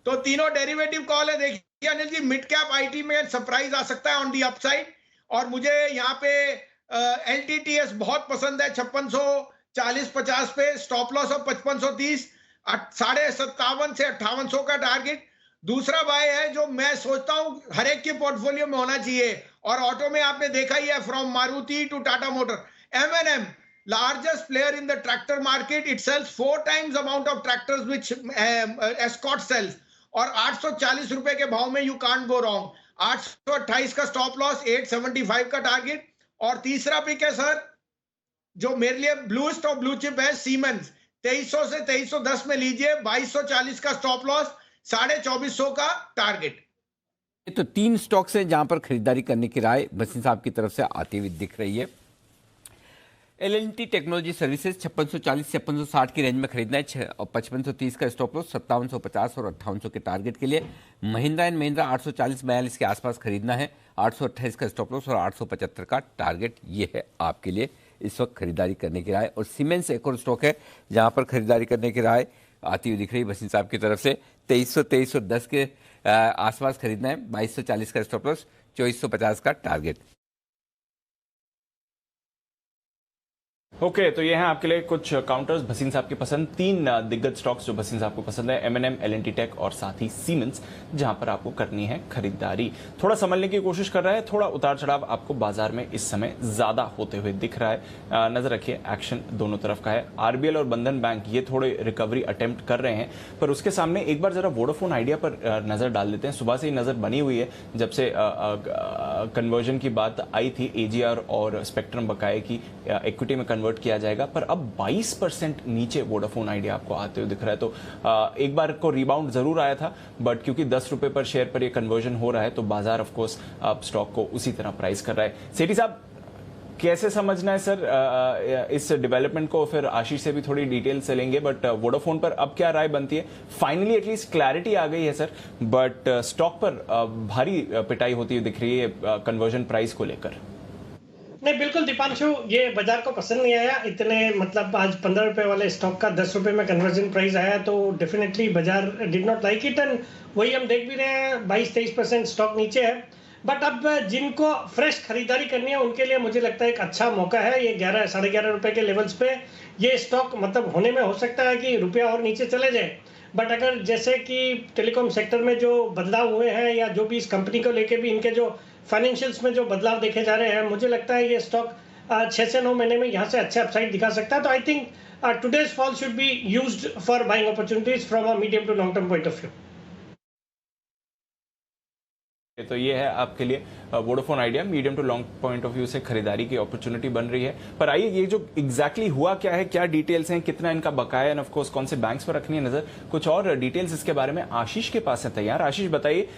तो तीनों डेरिवेटिव कॉल है। देखिए अनिल जी, मिड कैप आईटी में सरप्राइज आ सकता है ऑन दी अपसाइड, और मुझे यहाँ पे एलटीटीएस बहुत पसंद है 5640-50 पे, स्टॉप लॉस ऑफ 5530, 57.5 से 5800 का टारगेट। दूसरा बाय है जो मैं सोचता हूं हर एक के पोर्टफोलियो में होना चाहिए, और ऑटो में आपने देखा ही है, from Maruti to Tata motor, M&M, largest player in the tractor market. It sells 4 times amount of tractors which Escort sells, और 840 रुपए के भाव में यू कांट गो रॉन्ग। 828 का स्टॉप लॉस, 875 का टारगेट। और तीसरा पिक है सर, जो मेरे लिए ब्लूस्ट ऑफ ब्लू चिप है, सीमेंस। 2300 से 2310 में लीजिए, 2240 का स्टॉप लॉस, 2450 का टारगेट। तो 3 स्टॉक्स हैं जहां पर खरीदारी करने की राय भसीन साहब की तरफ से आती हुई दिख रही है। L&T टेक्नोलॉजी सर्विसेज 5640 से 5660 की रेंज में खरीदना है, और 5530 का स्टॉप लॉस, 5750 और 5800 के टारगेट के लिए। महिंद्रा एंड महिंद्रा 840-42 के आसपास खरीदना है, 828 का स्टॉप लॉस और 875 का टारगेट। ये है आपके लिए इस वक्त खरीदारी करने की राय। और सीमेंस एक और स्टॉक है जहां पर खरीदारी करने की राय आती हुई दिख रही है भसीन साहब की तरफ से। 2300-2310 के आसपास खरीदना है, 2240 का स्टॉप लॉस, 2450 का टारगेट। ओके, तो ये हैं आपके लिए कुछ काउंटर्स भसीन साहब की पसंद। 3 दिग्गज स्टॉक्स जो भसीन साहब को पसंद है, M&M, L&T टेक और साथ ही सीमेंस, जहां पर आपको करनी है खरीदारी। थोड़ा समझने की कोशिश कर रहा है, थोड़ा उतार चढ़ाव आपको बाजार में इस समय ज्यादा होते हुए दिख रहा है। नजर रखिए, एक्शन दोनों तरफ का है। आरबीएल और बंधन बैंक ये थोड़े रिकवरी अटेम्प्ट कर रहे हैं, पर उसके सामने एक बार जरा वोडाफोन आइडिया पर नजर डाल देते हैं। सुबह से ही नजर बनी हुई है, जब से कन्वर्जन की बात आई थी, एजीआर और स्पेक्ट्रम बकाये की इक्विटी में कन्वर्ट किया जाएगा, पर अब 22% नीचे वोडाफोन आइडिया आपको आते हुए दिख रहा है। तो एक बार को रिबाउंड जरूर आया था, बट क्योंकि 10 रुपए पर शेयर पर ये कन्वर्जन हो रहा है, तो बाजार ऑफ कोर्स अब स्टॉक को उसी तरह प्राइस कर रहा है। सेठी साहब, कैसे समझना है सर इस डेवलपमेंट को? फिर आशीष से भी थोड़ी डिटेल से लेंगे, बट वोडाफोन पर अब क्या राय बनती है? फाइनली एटलीस्ट क्लैरिटी आ गई है सर, बट स्टॉक पर भारी पिटाई होती हुई दिख रही है कन्वर्जन प्राइस को लेकर। नहीं, बिल्कुल दीपांशु, ये बाजार को पसंद नहीं आया इतने, मतलब आज 15 रुपए वाले स्टॉक का 10 रुपए में कन्वर्जन प्राइस आया, तो डेफिनेटली बाजार did not like it, and वही हम देख भी रहे हैं, 22-23% स्टॉक नीचे है। बट अब जिनको फ्रेश खरीदारी करनी है उनके लिए मुझे लगता है एक अच्छा मौका है। ये 11-11.5 रुपए के लेवल्स पे ये स्टॉक मतलब होने में हो सकता है कि रुपया और नीचे चले जाए, बट अगर जैसे कि टेलीकॉम सेक्टर में जो बदलाव हुए हैं, या जो भी इस कंपनी को लेके भी इनके जो फाइनेंशियल्स में जो बदलाव देखे जा रहे हैं, मुझे लगता है ये स्टॉक 6 से 9 महीने में यहाँ से अच्छे अपसाइड दिखा सकता है। तो I think today's fall should be used for buying opportunities from a medium to long term point of view. तो ये है आपके लिए Vodafone Idea, medium to long point of view से खरीदारी की अपॉर्चुनिटी बन रही है। पर आइए, ये जो एग्जैक्टली हुआ क्या है, क्या डिटेल्स हैं, कितना इनका बकाया एंड ऑफ कोर्स कौन से बैंक्स पर रखनी है नजर, कुछ और डिटेल्स इसके बारे में आशीष के पास है तैयार। आशीष बताइए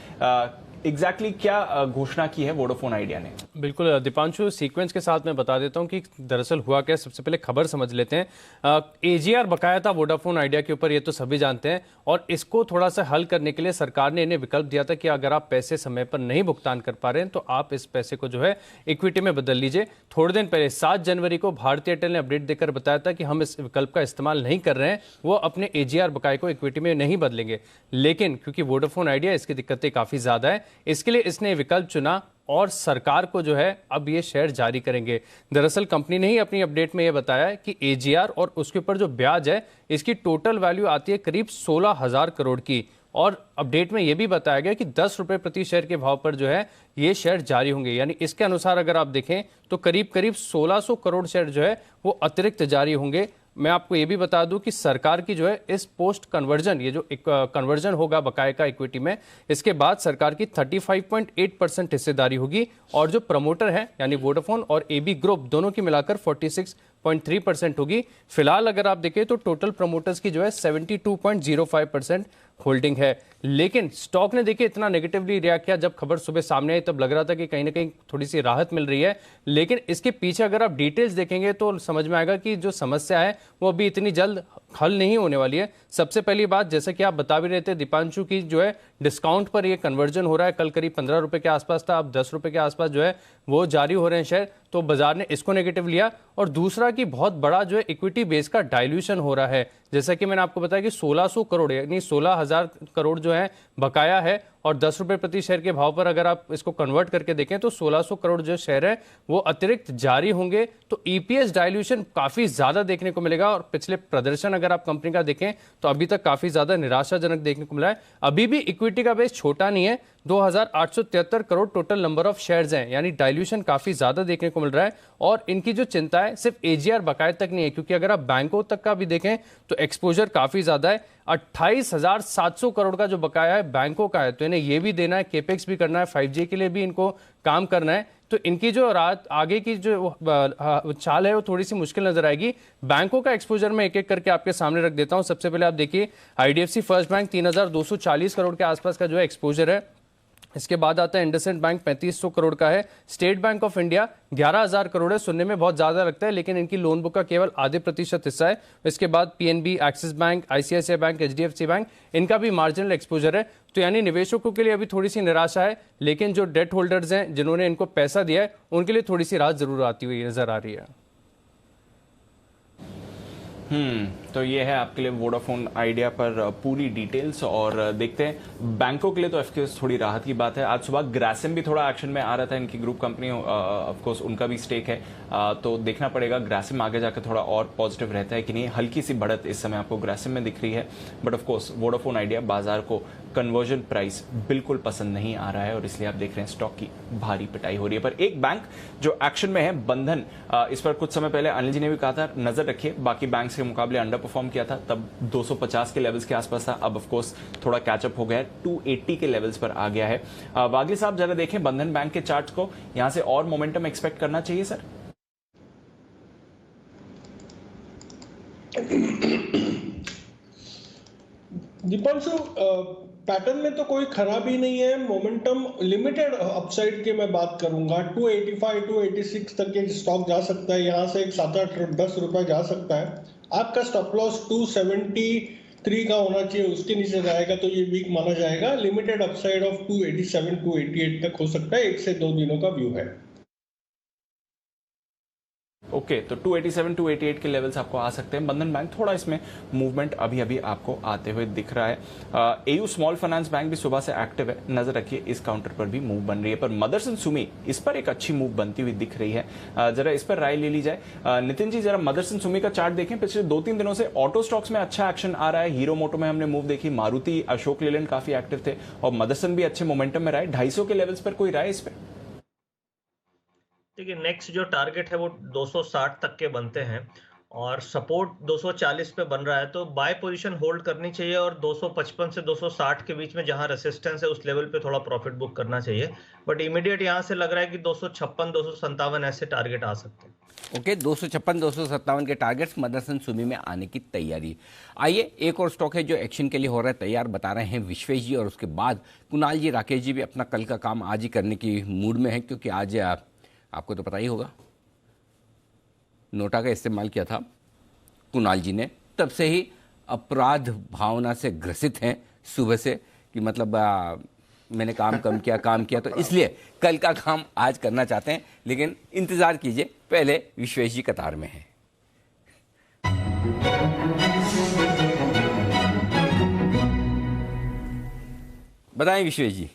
एग्जैक्टली क्या घोषणा की है वोडाफोन आइडिया ने। बिल्कुल दीपांशु, सीक्वेंस के साथ मैं बता देता हूं कि दरअसल हुआ क्या। सबसे पहले खबर समझ लेते हैं। एजीआर बकाया था वोडाफोन आइडिया के ऊपर, ये तो सभी जानते हैं, और इसको थोड़ा सा हल करने के लिए सरकार ने इन्हें विकल्प दिया था कि अगर आप पैसे समय पर नहीं भुगतान कर पा रहे हैं तो आप इस पैसे को जो है इक्विटी में बदल लीजिए। थोड़े दिन पहले 7 जनवरी को भारतीय एयरटेल ने अपडेट देकर बताया था कि हम इस विकल्प का इस्तेमाल नहीं कर रहे हैं, वो अपने एजीआर बकाये को इक्विटी में नहीं बदलेंगे। लेकिन क्योंकि वोडाफोन आइडिया इसकी दिक्कतें काफी ज्यादा है, इसके लिए इसने विकल्प चुना और सरकार को जो है अब ये शेयर जारी करेंगे। दरअसल कंपनी ने ही अपनी अपडेट में ये बताया है कि एजीआर और उसके ऊपर जो ब्याज है इसकी टोटल वैल्यू आती है करीब 16,000 करोड़ की। और अपडेट में यह भी बताया गया कि 10 रुपए प्रति शेयर के भाव पर जो है ये शेयर जारी होंगे। यानी इसके अनुसार अगर आप देखें तो करीब करीब 1600 करोड़ शेयर जो है वो अतिरिक्त जारी होंगे। मैं आपको ये भी बता दूं कि सरकार की जो है इस पोस्ट कन्वर्जन, ये जो कन्वर्जन होगा बकाये का इक्विटी में, इसके बाद सरकार की 35.8% हिस्सेदारी होगी और जो प्रमोटर है यानी वोडाफोन और एबी ग्रुप दोनों की मिलाकर 46.3% होगी। फिलहाल अगर आप देखें तो टोटल प्रमोटर्स की जो है 72.05% होल्डिंग है। लेकिन स्टॉक ने देखिए इतना नेगेटिवली रिएक्ट किया, जब खबर सुबह सामने आई तब लग रहा था कि कहीं ना कहीं थोड़ी सी राहत मिल रही है, लेकिन इसके पीछे अगर आप डिटेल्स देखेंगे तो समझ में आएगा कि जो समस्या है वो अभी इतनी जल्द हल नहीं होने वाली है। सबसे पहली बात, जैसे कि आप बता भी रहे थे दीपांशु, की जो है डिस्काउंट पर ये कन्वर्जन हो रहा है। कल करीब 15 रुपए के आसपास था, अब 10 रुपए के आसपास जो है वो जारी हो रहे हैं शेयर, तो बाजार ने इसको नेगेटिव लिया। और दूसरा कि बहुत बड़ा जो है इक्विटी बेस का डाइल्यूशन हो रहा है। जैसा कि मैंने आपको बताया कि 1600 करोड़ यानी 16,000 करोड़ जो है बकाया है, और 10 रुपए प्रति शेयर के भाव पर अगर आप इसको कन्वर्ट करके देखें तो 1600 करोड़ जो शेयर है वो अतिरिक्त जारी होंगे। तो ईपीएस डाइल्यूशन काफी ज्यादा देखने को मिलेगा। और पिछले प्रदर्शन अगर आप कंपनी का देखें तो अभी तक काफी ज्यादा निराशाजनक देखने को मिला है। अभी भी इक्विटी का बेस छोटा नहीं है, 2873 crore total number of shares हैं, यानी डाइल्यूशन काफी ज्यादा देखने को मिल रहा है। और इनकी जो चिंता है सिर्फ एजीआर बकाये तक नहीं है, क्योंकि अगर आप बैंकों तक का भी देखें तो एक्सपोजर काफी ज्यादा है। 28,700 करोड़ का जो बकाया है बैंकों का है, तो इन्हें यह भी देना है, केपेक्स भी करना है, 5G के लिए भी इनको काम करना है। तो इनकी जो रात आगे की जो चाल है वो थोड़ी सी मुश्किल नजर आएगी। बैंकों का एक्सपोजर मैं एक एक करके आपके सामने रख देता हूं। सबसे पहले आप देखिए आईडीएफसी फर्स्ट बैंक 3,240 करोड़ के आसपास का जो है एक्सपोजर है। इसके बाद आता है इंडसइंड बैंक 3500 करोड़ का है। State bank of India 11,000 crore है, सुनने में बहुत ज्यादा लगता है लेकिन इनकी लोन बुक का केवल आधे प्रतिशत हिस्सा है। इसके बाद PNB, axis bank, ICICI bank, HDFC bank, इनका भी मार्जिनल एक्सपोजर है। तो यानी निवेशकों के लिए अभी थोड़ी सी निराशा है, लेकिन जो डेट होल्डर्स हैं जिन्होंने इनको पैसा दिया है उनके लिए थोड़ी सी राहत जरूर आती हुई नजर आ रही है। तो ये है आपके लिए वोडाफोन आइडिया पर पूरी डिटेल्स। और देखते हैं बैंकों के लिए तो ऑफकोर्स थोड़ी राहत की बात है। आज सुबह ग्रासिम भी थोड़ा एक्शन में आ रहा था, इनकी ग्रुप कंपनी ऑफकोर्स उनका भी स्टेक है, तो देखना पड़ेगा ग्रासिम आगे जाकर थोड़ा और पॉजिटिव रहता है कि नहीं। हल्की सी बढ़त इस समय आपको ग्रासिम में दिख रही है, बट ऑफकोर्स वोडाफोन आइडिया बाजार को कन्वर्जन प्राइस बिल्कुल पसंद नहीं आ रहा है और इसलिए आप देख रहे हैं स्टॉक की भारी पिटाई हो रही है। पर एक बैंक जो एक्शन में है बंधन, इस पर कुछ समय पहले अनिल जी ने भी कहा था नजर रखिए, बाकी बैंक्स के मुकाबले अंडर परफॉर्म किया था, तब 250 के लेवल्स के आसपास था, अब ऑफकोर्स थोड़ा कैचअप हो गया है, 280 के लेवल्स पर आ गया है। वागली साहब जरा देखें बंधन बैंक के चार्ट को, यहां से और मोमेंटम एक्सपेक्ट करना चाहिए सर? दीपांशु, पैटर्न में तो कोई खराबी नहीं है। मोमेंटम लिमिटेड अपसाइड की मैं बात करूंगा, 285 286 तक ये स्टॉक जा सकता है, यहां से एक 7-8-10 रुपए जा सकता है। आपका स्टॉप लॉस 273 का होना चाहिए, उसके नीचे जाएगा तो ये वीक माना जाएगा। लिमिटेड अपसाइड ऑफ 287 288 तक हो सकता है, 1 से 2 दिनों का व्यू है। ओके, तो 287 288 के लेवल्स आपको आ सकते हैं। बंधन बैंक थोड़ा इसमें मूवमेंट अभी अभी आपको आते हुए दिख रहा है। एयू स्मॉल फाइनेंस बैंक भी सुबह से एक्टिव है, नजर रखिए इस काउंटर पर भी मूव बन रही है। पर मदरसन सुमी, इस पर एक अच्छी मूव बनती हुई दिख रही है, जरा इस पर राय ले ली जाए। नितिन जी जरा मदरसन सुमी का चार्ट देखें, पिछले 2-3 दिनों से ऑटो स्टॉक्स में अच्छा एक्शन आ रहा है। हीरो मोटो में हमने मूव देखी, मारुति, अशोक लेलैंड काफी एक्टिव थे और मदरसन भी अच्छे मोमेंटम में रहा है। 250 के लेवल्स पर कोई राय इस पर? देखिए नेक्स्ट जो टारगेट है वो 260 तक के बनते हैं और सपोर्ट 240 पे बन रहा है, तो बाय पोजीशन होल्ड करनी चाहिए और 255 से 260 के बीच में जहां रेसिस्टेंस है उस लेवल पे थोड़ा प्रॉफिट बुक करना चाहिए। बट इमीडिएट यहां से लग रहा है कि 256 257 ऐसे टारगेट आ सकते हैं। ओके, 256 257 के टारगेट्स मदरसन सुमी में आने की तैयारी। आइए एक और स्टॉक है जो एक्शन के लिए हो रहा है तैयार, बता रहे हैं विश्वेश जी, और उसके बाद कुणाल जी, राकेश जी भी अपना कल का काम आज ही करने की मूड में है, क्योंकि आज आपको तो पता ही होगा नोटा का इस्तेमाल किया था कुणाल जी ने, तब से ही अपराध भावना से ग्रसित हैं सुबह से कि मतलब मैंने काम कम किया, तो इसलिए कल का काम आज करना चाहते हैं। लेकिन इंतजार कीजिए, पहले विश्वेश जी कतार में हैं। बताएं विश्वेश जी।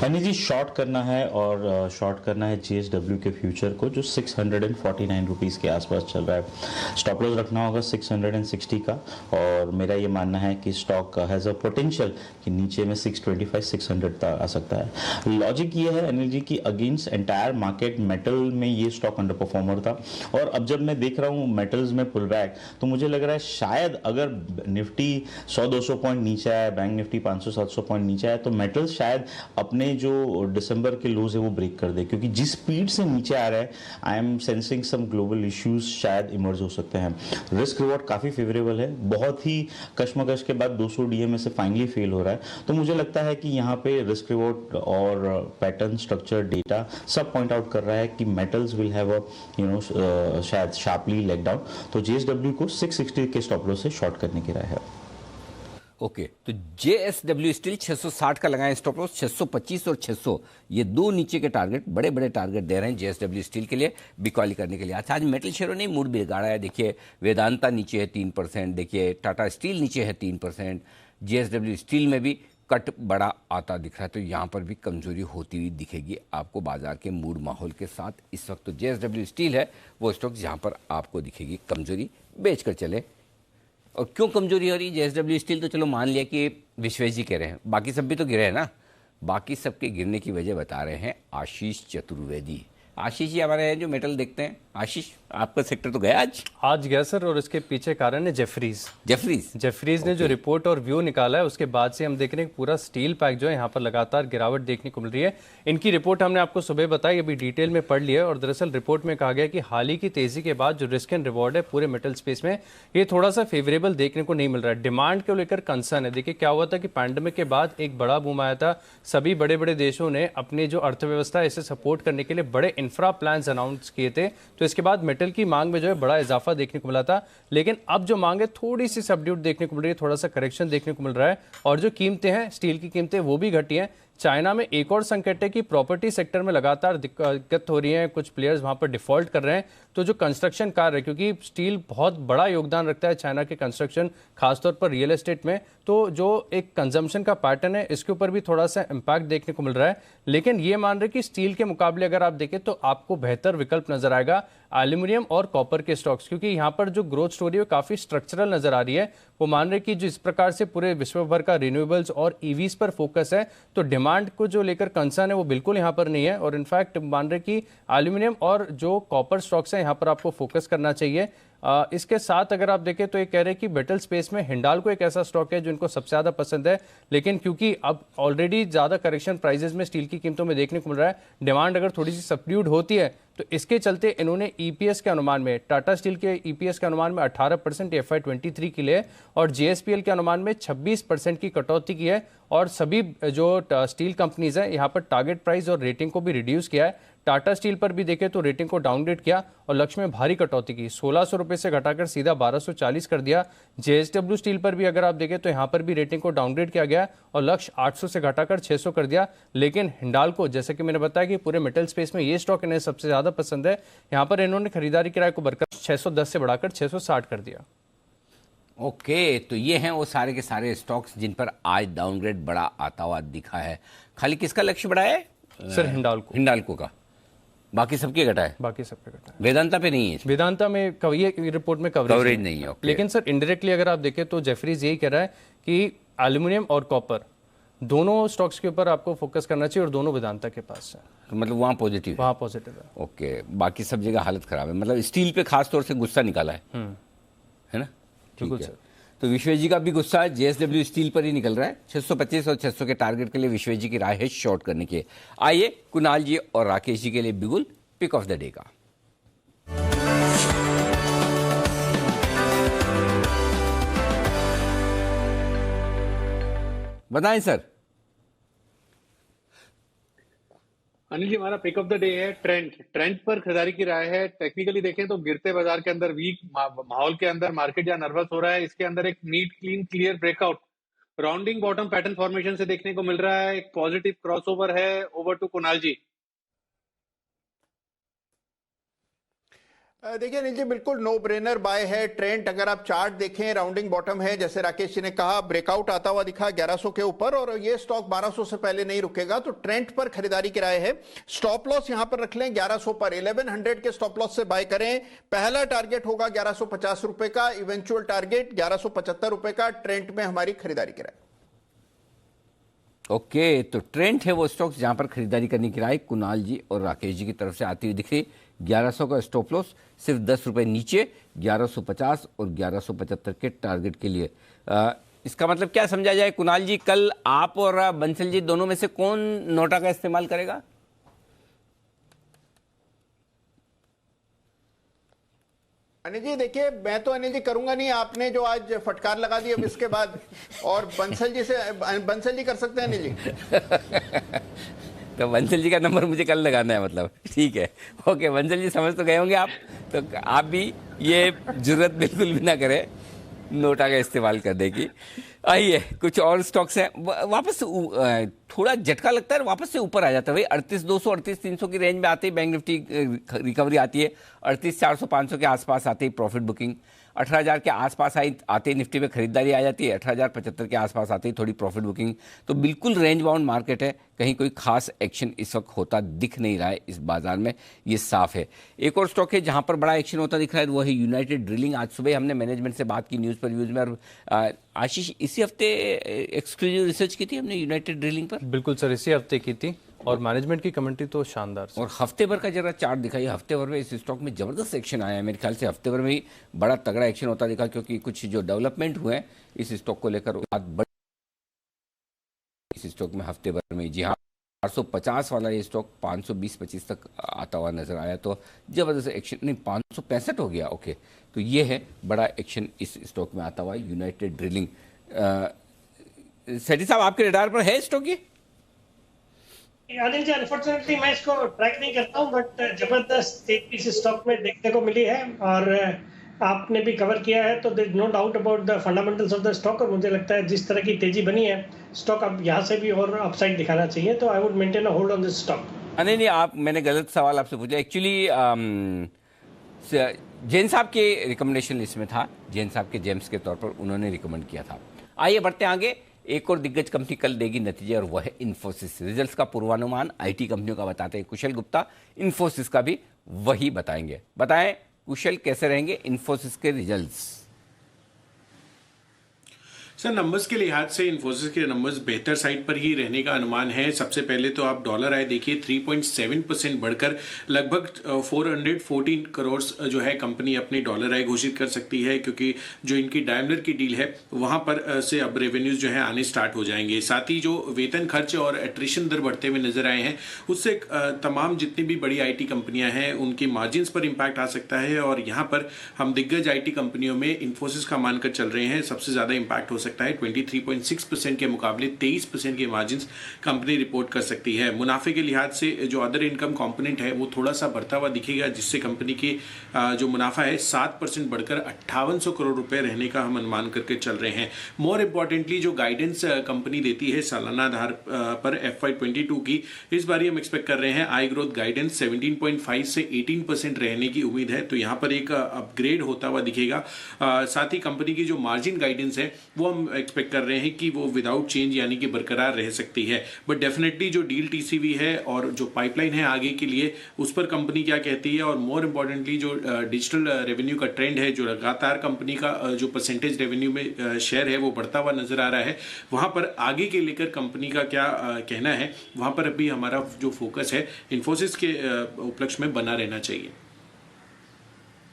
अनिल जी, शॉर्ट करना है और शॉर्ट करना है JSW के फ्यूचर को जो 649 रुपीज़ के आसपास चल रहा है। स्टॉप लॉस रखना होगा 660 का, और मेरा ये मानना है कि स्टॉक हैज़ अ पोटेंशियल कि नीचे में 625 600 तक आ सकता है। लॉजिक ये है अनिल जी कि अगेंस्ट एंटायर मार्केट मेटल में ये स्टॉक अंडर परफॉर्मर था, और अब जब मैं देख रहा हूँ मेटल्स में पुल बैक, तो मुझे लग रहा है शायद अगर निफ्टी 100-200 पॉइंट नीचे आया, बैंक निफ्टी 500-700 पॉइंट नीचे आया, तो मेटल्स शायद अपने जो दिसंबर के लोज है वो ब्रेक कर दे, क्योंकि जिस स्पीड से नीचे आ रहा है I am sensing some global issues शायद इमर्ज हो सकते हैं। रिस्क रिवॉर्ड काफी फेवरेबल है, बहुत ही कश्मकश के बाद 200 DMA से फाइनली फेल हो रहा है, तो मुझे लगता है कि यहाँ पे रिस्क रिवॉर्ड और पैटर्न स्ट्रक्चर डेटा सब पॉइंट आउट कर रहा है कि मेटल्स विल हैव अ शायद शार्पली लेग डाउन, तो JSW को 660 के स्टॉप लॉस से शॉर्ट करने की राय है। ओके, तो JSW स्टील 660 का लगाएं स्टॉप लॉस, 625 और 600 ये दो नीचे के टारगेट, बड़े बड़े टारगेट दे रहे हैं JSW स्टील के लिए बिकॉली करने के लिए। अच्छा, आज मेटल शेयरों ने मूड बिगाड़ा है। देखिए वेदांता नीचे है 3%, देखिए टाटा स्टील नीचे है 3%, JSW स्टील में भी कट बड़ा आता दिख रहा है, तो यहाँ पर भी कमजोरी होती हुई दिखेगी आपको बाजार के मूड माहौल के साथ। इस वक्त तो JSW स्टील है वो स्टॉक जहाँ पर आपको दिखेगी कमजोरी, बेच कर चले। और क्यों कमजोरी हो रही है JSW स्टील, तो चलो मान लिया कि विश्वेश जी कह रहे हैं, बाकी सब भी तो गिरे हैं ना। बाकी सबके गिरने की वजह बता रहे हैं आशीष चतुर्वेदी। आशीष जी हमारे हैं जो मेटल देखते हैं। आशीष, आपका सेक्टर तो गया आज गया सर, और इसके पीछे कारण है जेफरीज ने जो रिपोर्ट और व्यू निकाला है, उसके बाद से हम देख रहे हैं पूरा स्टील पैक जो है यहाँ पर लगातार गिरावट देखने को मिल रही है। इनकी रिपोर्ट हमने आपको सुबह बताई, अभी डिटेल में पढ़ लिया, और दरअसल रिपोर्ट में कहा गया कि हाल ही की तेजी के बाद जो रिस्क एंड रिवॉर्ड है पूरे मेटल स्पेस में ये थोड़ा सा फेवरेबल देखने को नहीं मिल रहा है। डिमांड को लेकर कंसर्न है। देखिए क्या हुआ था कि पैंडेमिक के बाद एक बड़ा बूम आया था, सभी बड़े बड़े देशों ने अपनी जो अर्थव्यवस्था इसे सपोर्ट करने के लिए बड़े इंफ्रा प्लान्स अनाउंस किए थे, तो इसके बाद मेटल की मांग में जो है बड़ा इजाफा देखने को मिला था। लेकिन अब जो मांग है थोड़ी सी सबड्यूट देखने को मिल रही है, थोड़ा सा करेक्शन देखने को मिल रहा है, और जो कीमतें हैं स्टील की कीमतें वो भी घटी हैं। चाइना में एक और संकट है कि प्रॉपर्टी सेक्टर में लगातार दिक्कत हो रही है, कुछ प्लेयर्स वहां पर डिफॉल्ट कर रहे हैं, तो जो कंस्ट्रक्शन कार्य है, क्योंकि स्टील बहुत बड़ा योगदान रखता है चाइना के कंस्ट्रक्शन, खासतौर पर रियल एस्टेट में, तो जो एक कंजम्पशन का पैटर्न है इसके ऊपर भी थोड़ा सा इम्पैक्ट देखने को मिल रहा है। लेकिन ये मान रहे कि स्टील के मुकाबले अगर आप देखें तो आपको बेहतर विकल्प नजर आएगा एल्यूमिनियम और कॉपर के स्टॉक्स, क्योंकि यहाँ पर जो ग्रोथ स्टोरी है काफी स्ट्रक्चरल नजर आ रही है। वो मान रहे कि जिस प्रकार से पूरे विश्व भर का रिन्यूएबल्स और ईवीज पर फोकस है, तो डिमांड को जो लेकर कंसर्न है वो बिल्कुल यहाँ पर नहीं है, और इनफैक्ट मान रहे कि एल्यूमिनियम और जो कॉपर स्टॉक्स हैं यहाँ पर आपको फोकस करना चाहिए। इसके साथ अगर आप देखें तो ये कह रहे हैं कि मेटल स्पेस में हिंडाल्को एक ऐसा स्टॉक है जो इनको सबसे ज्यादा पसंद है, लेकिन क्योंकि अब ऑलरेडी ज्यादा करेक्शन प्राइसेस में स्टील की कीमतों में देखने को मिल रहा है, डिमांड अगर थोड़ी सी सबड्यूड होती है तो इसके चलते इन्होंने ईपीएस के अनुमान में, टाटा स्टील के ईपीएस के अनुमान में 18% FY23 के लिए और JSPL के अनुमान में 26% की कटौती की है, और सभी जो स्टील कंपनीज हैं यहाँ पर टारगेट प्राइस और रेटिंग को भी रिड्यूस किया है। टाटा स्टील पर भी देखें तो रेटिंग को डाउनग्रेड किया और लक्ष्य में भारी कटौती की, 1600 रुपए से घटाकर सीधा 1240 कर दिया। JSW स्टील पर भी अगर आप देखें तो यहाँ पर भी रेटिंग को डाउनग्रेड किया गया और लक्ष्य 800 से घटाकर 600 कर दिया। लेकिन हिंडाल्को, जैसे कि मैंने बताया कि पूरे मेटल स्पेस में ये स्टॉक इन्हें सबसे ज्यादा पसंद है, यहाँ पर इन्होंने खरीदारी किराए को बढ़कर 610 से बढ़ाकर 660 कर दिया। ओके, तो ये हैं वो सारे के सारे स्टॉक्स जिन पर आज डाउनग्रेड बड़ा आता हुआ दिखा है। खाली किसका लक्ष्य बढ़ा है सर? हिंडाल्को का, बाकी सबके घटा है, बाकी सबके घटा है। वेदांता पे नहीं है, वेदांता में ये रिपोर्ट में कवरेज नहीं है। लेकिन सर इनडायरेक्टली अगर आप देखें तो जेफरीज यही कह रहा है कि एल्यूमिनियम और कॉपर दोनों स्टॉक्स के ऊपर आपको फोकस करना चाहिए और दोनों वेदांता के पास है। तो मतलब वहाँ पॉजिटिव है, वहाँ पॉजिटिव है। ओके, बाकी सब जगह हालत खराब है, मतलब स्टील पे खास तौर से गुस्सा निकाला है ना? ठीक है, तो विश्वेश जी का भी गुस्सा जेएसडब्ल्यू स्टील पर ही निकल रहा है। 625 और 600 के टारगेट के लिए विश्वेश जी की राय है शॉर्ट करने की। आइए कुणाल जी और राकेश जी के लिए बिगुल पिक ऑफ द डे का। बताएं सर। अनिल जी, हमारा पिक ऑफ द डे है ट्रेंड पर खरीदारी की राय है। टेक्निकली देखें तो गिरते बाजार के अंदर, वीक माहौल के अंदर मार्केट जहां नर्वस हो रहा है, इसके अंदर एक neat clean clear breakout rounding bottom pattern formation से देखने को मिल रहा है। एक पॉजिटिव क्रॉसओवर है। Over to Kunal ji. देखिए अनिल जी, बिल्कुल नो ब्रेनर बाय है ट्रेंड। अगर आप चार्ट देखें, राउंडिंग बॉटम है, जैसे राकेश जी ने कहा, ब्रेकआउट आता हुआ दिखा 1100 के ऊपर, और ये स्टॉक 1200 से पहले नहीं रुकेगा, तो ट्रेंड पर खरीदारी की राय है। स्टॉप लॉस यहां पर रख लें 1100 पर, 1100 के स्टॉप लॉस से बाय करें। पहला टारगेट होगा 1150 रुपए का, इवेंचुअल टारगेट 1175 रुपए का। ट्रेंड में हमारी खरीदारी की राय। ओके, तो ट्रेंड है वो स्टॉक्स जहां पर खरीदारी करने की राय कुणाल जी और राकेश जी की तरफ से आती हुई दिख रही। 1100 का स्टॉप लॉस, सिर्फ 10 रुपए नीचे 1150 और 1175 के टारगेट के लिए। इसका मतलब क्या समझा जाए कुणाल जी, कल आप और बंसल जी दोनों में से कौन नोटा का इस्तेमाल करेगा? अनिल जी देखिए, मैं तो अनिल जी करूंगा नहीं, आपने जो आज फटकार लगा दी अब इसके बाद, और बंसल जी कर सकते हैं अनिल जी। तो बंसल जी का नंबर मुझे कल लगाना है, मतलब ठीक है। ओके बंसल जी, समझ तो गए होंगे आप, तो आप भी ये जरूरत बिल्कुल भी ना करें नोटा का इस्तेमाल करने की। आइए कुछ और स्टॉक्स हैं, वापस थोड़ा झटका लगता है, वापस से ऊपर आ जाता है भाई। 38,200 38,300 की रेंज में आते ही बैंक निफ्टी रिकवरी आती है। 38,400 500 के आसपास आते ही प्रॉफिट बुकिंग। 18,000 के आसपास आते ही निफ्टी में खरीदारी आ जाती है। 18,075 के आसपास आते ही थोड़ी प्रॉफिट बुकिंग। तो बिल्कुल रेंज बाउंड मार्केट है, कहीं कोई खास एक्शन इस वक्त होता दिख नहीं रहा है इस बाजार में, ये साफ है। एक और स्टॉक है जहां पर बड़ा एक्शन होता दिख रहा है, वो है यूनाइटेड ड्रिलिंग। आज सुबह हमने मैनेजमेंट से बात की न्यूज़ पर व्यूज़ में, और आशीष इसी हफ्ते एक्सक्लूसिव रिसर्च की थी हमने यूनाइटेड ड्रिलिंग पर। बिल्कुल सर, इसी हफ्ते की थी, और मैनेजमेंट की कमेंट्री तो शानदार। और हफ्ते भर का जरा चार्ट दिखाइए। हफ्ते भर में इस स्टॉक में जबरदस्त एक्शन आया है, मेरे ख्याल से हफ्ते भर में ही बड़ा तगड़ा एक्शन होता दिखा, क्योंकि कुछ जो डेवलपमेंट हुए हैं इस स्टॉक को लेकर इस स्टॉक में हफ्ते भर में। जी हाँ, 450 वाला ये स्टॉक 520-25 तक आता हुआ नजर आया, तो जबरदस्त एक्शन। नहीं, 565 हो गया। ओके, तो ये है बड़ा एक्शन इस स्टॉक में आता हुआ यूनाइटेड ड्रिलिंग। सेठी साहब, आपके रडार पर है स्टॉक ये? अनिल जी, अनफॉर्चुनेटली मैं इसको ट्रैक नहीं करता हूँ, बट जबरदस्त तेजी इस स्टॉक में देखने को मिली है, और आपने भी कवर किया है, तो there is no doubt about the fundamentals of the stock. और मुझे लगता है जिस तरह की तेजी बनी है, स्टॉक अब यहाँ से भी और अपसाइड दिखाना चाहिए, तो I would maintain a hold on this stock. नहीं, आप, मैंने गलत सवाल आपसे पूछा एक्चुअली। जैन साहब के रिकमेंडेशन लिस्ट में था, जैन साहब के जेम्स के तौर पर उन्होंने रिकमेंड किया था। आइए बढ़ते आगे। एक और दिग्गज कंपनी कल देगी नतीजे, और वह है इन्फोसिस। रिजल्ट्स का पूर्वानुमान आईटी कंपनियों का बताते हैं कुशल गुप्ता, इन्फोसिस का भी वही बताएंगे। बताएं कुशल, कैसे रहेंगे इन्फोसिस के रिजल्ट्स? सर, नंबर्स के लिहाज से इन्फोसिस के नंबर्स बेहतर साइड पर ही रहने का अनुमान है। सबसे पहले तो आप डॉलर आय देखिए, 3.7% बढ़कर लगभग 414 करोड़ जो है कंपनी अपनी डॉलर आय घोषित कर सकती है, क्योंकि जो इनकी डायमलर की डील है वहां पर से अब रेवेन्यूज जो है आने स्टार्ट हो जाएंगे। साथ ही जो वेतन खर्च और एट्रिशन दर बढ़ते हुए नजर आए हैं, उससे तमाम जितनी भी बड़ी IT कंपनियां हैं उनकी मार्जिन्स पर इंपैक्ट आ सकता है, और यहाँ पर हम दिग्गज IT कंपनियों में इन्फोसिस का मानकर चल रहे हैं सबसे ज्यादा इंपैक्ट हो सकता है। 23.6% के मुकाबले 23% के मार्जिन्स कंपनी रिपोर्ट कर सकती है। मुनाफे के लिहाज से जो अदर इनकम कंपोनेंट है वो थोड़ा सा बढ़ता हुआ दिखेगा, जिससे कंपनी की जो मुनाफा है 7% बढ़कर 5800 करोड़ रुपए रहने का हम अनुमान करके चल रहे हैं। मोर इंपॉर्टेंटली जो गाइडेंस कंपनी देती है सालाना आधार पर FY22 की, इस बार हम एक्सपेक्ट कर रहे हैं आई ग्रोथ गाइडेंस 17.5 से 18% रहने की उम्मीद है, तो यहाँ पर एक अपग्रेड होता हुआ दिखेगा। साथ ही कंपनी की जो मार्जिन गाइडेंस है वो हम हम एक्सपेक्ट कर रहे हैं कि वो विदाउट चेंज यानी कि बरकरार रह सकती है। बट डेफिनेटली जो डील टीसीवी है और जो पाइपलाइन है आगे के लिए, उस पर कंपनी क्या कहती है, और मोर इम्पोर्टेंटली जो डिजिटल रेवेन्यू का ट्रेंड है, जो लगातार कंपनी का जो परसेंटेज रेवेन्यू में शेयर है वो बढ़ता हुआ नजर आ रहा है, वहां पर आगे के लेकर कंपनी का क्या कहना है, वहां पर अभी हमारा जो फोकस है इन्फोसिस के उपलक्ष्य में बना रहना चाहिए।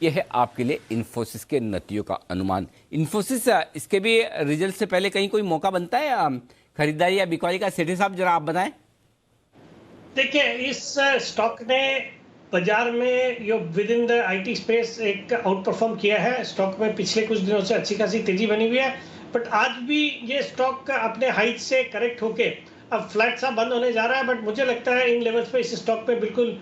यह है आपके लिए इन्फोसिस के नतीजों का अनुमान। इन्फोसिस इसके भी रिजल्ट से पहले कहीं कोई मौका बनता है खरीदारी या बिक्री का? सेठी साहब जरा आप बताएं। देखिए, इस स्टॉक ने बाजार में यो within the IT space एक आउट परफॉर्म किया है। स्टॉक में पिछले कुछ दिनों से अच्छी खासी तेजी बनी हुई है, बट आज भी ये स्टॉक अपने हाइट से करेक्ट होके अब फ्लैट सा बंद होने जा रहा है। बट मुझे लगता है इन लेवल्स पे इस स्टॉक पे बिल्कुल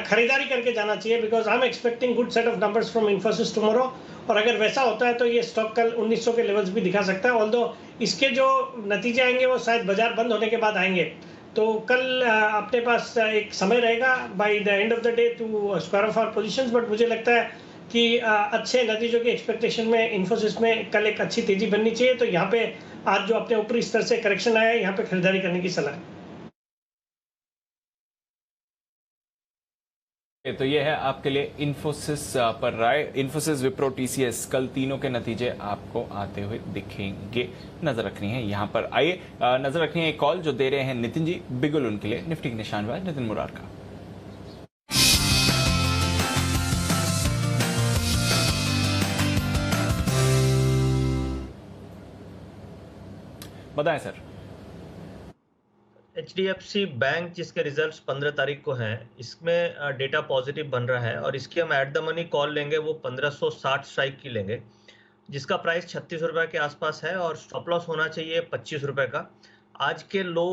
खरीदारी करके जाना चाहिए, because I am expecting good set of numbers from Infosys tomorrow. और अगर वैसा होता है तो ये स्टॉक कल 1900 के लेवल्स भी दिखा सकता है, ऑल्दो इसके जो नतीजे आएंगे वो शायद बाजार बंद होने के बाद आएंगे। तो कल अपने पास एक समय रहेगा by the end of the day to square off our positions. But मुझे लगता है कि अच्छे नतीजों की एक्सपेक्टेशन में इन्फोसिस में कल एक अच्छी तेजी बननी चाहिए। तो यहाँ पे आज जो अपने ऊपरी स्तर से करेक्शन आया है, यहाँ पे खरीदारी करने की सलाह है। तो ये है आपके लिए इन्फोसिस पर राय। इन्फोसिस, विप्रो, टीसीएस कल तीनों के नतीजे आपको आते हुए दिखेंगे। नजर रखनी है यहाँ पर। आइए नजर रखनी है एक कॉल जो दे रहे हैं नितिन जी बिगुल, उनके लिए निफ्टी के निशानबाज नितिन मुरार का। बताएं सर। HDFC बैंक जिसके रिजल्ट्स 15 तारीख को हैं, इसमें डेटा पॉजिटिव बन रहा है और इसकी हम एट द मनी कॉल लेंगे, वो 1560 स्ट्राइक की लेंगे, जिसका प्राइस 36 रुपए के आसपास है और स्टॉप लॉस होना चाहिए 25 रुपए का। आज के लो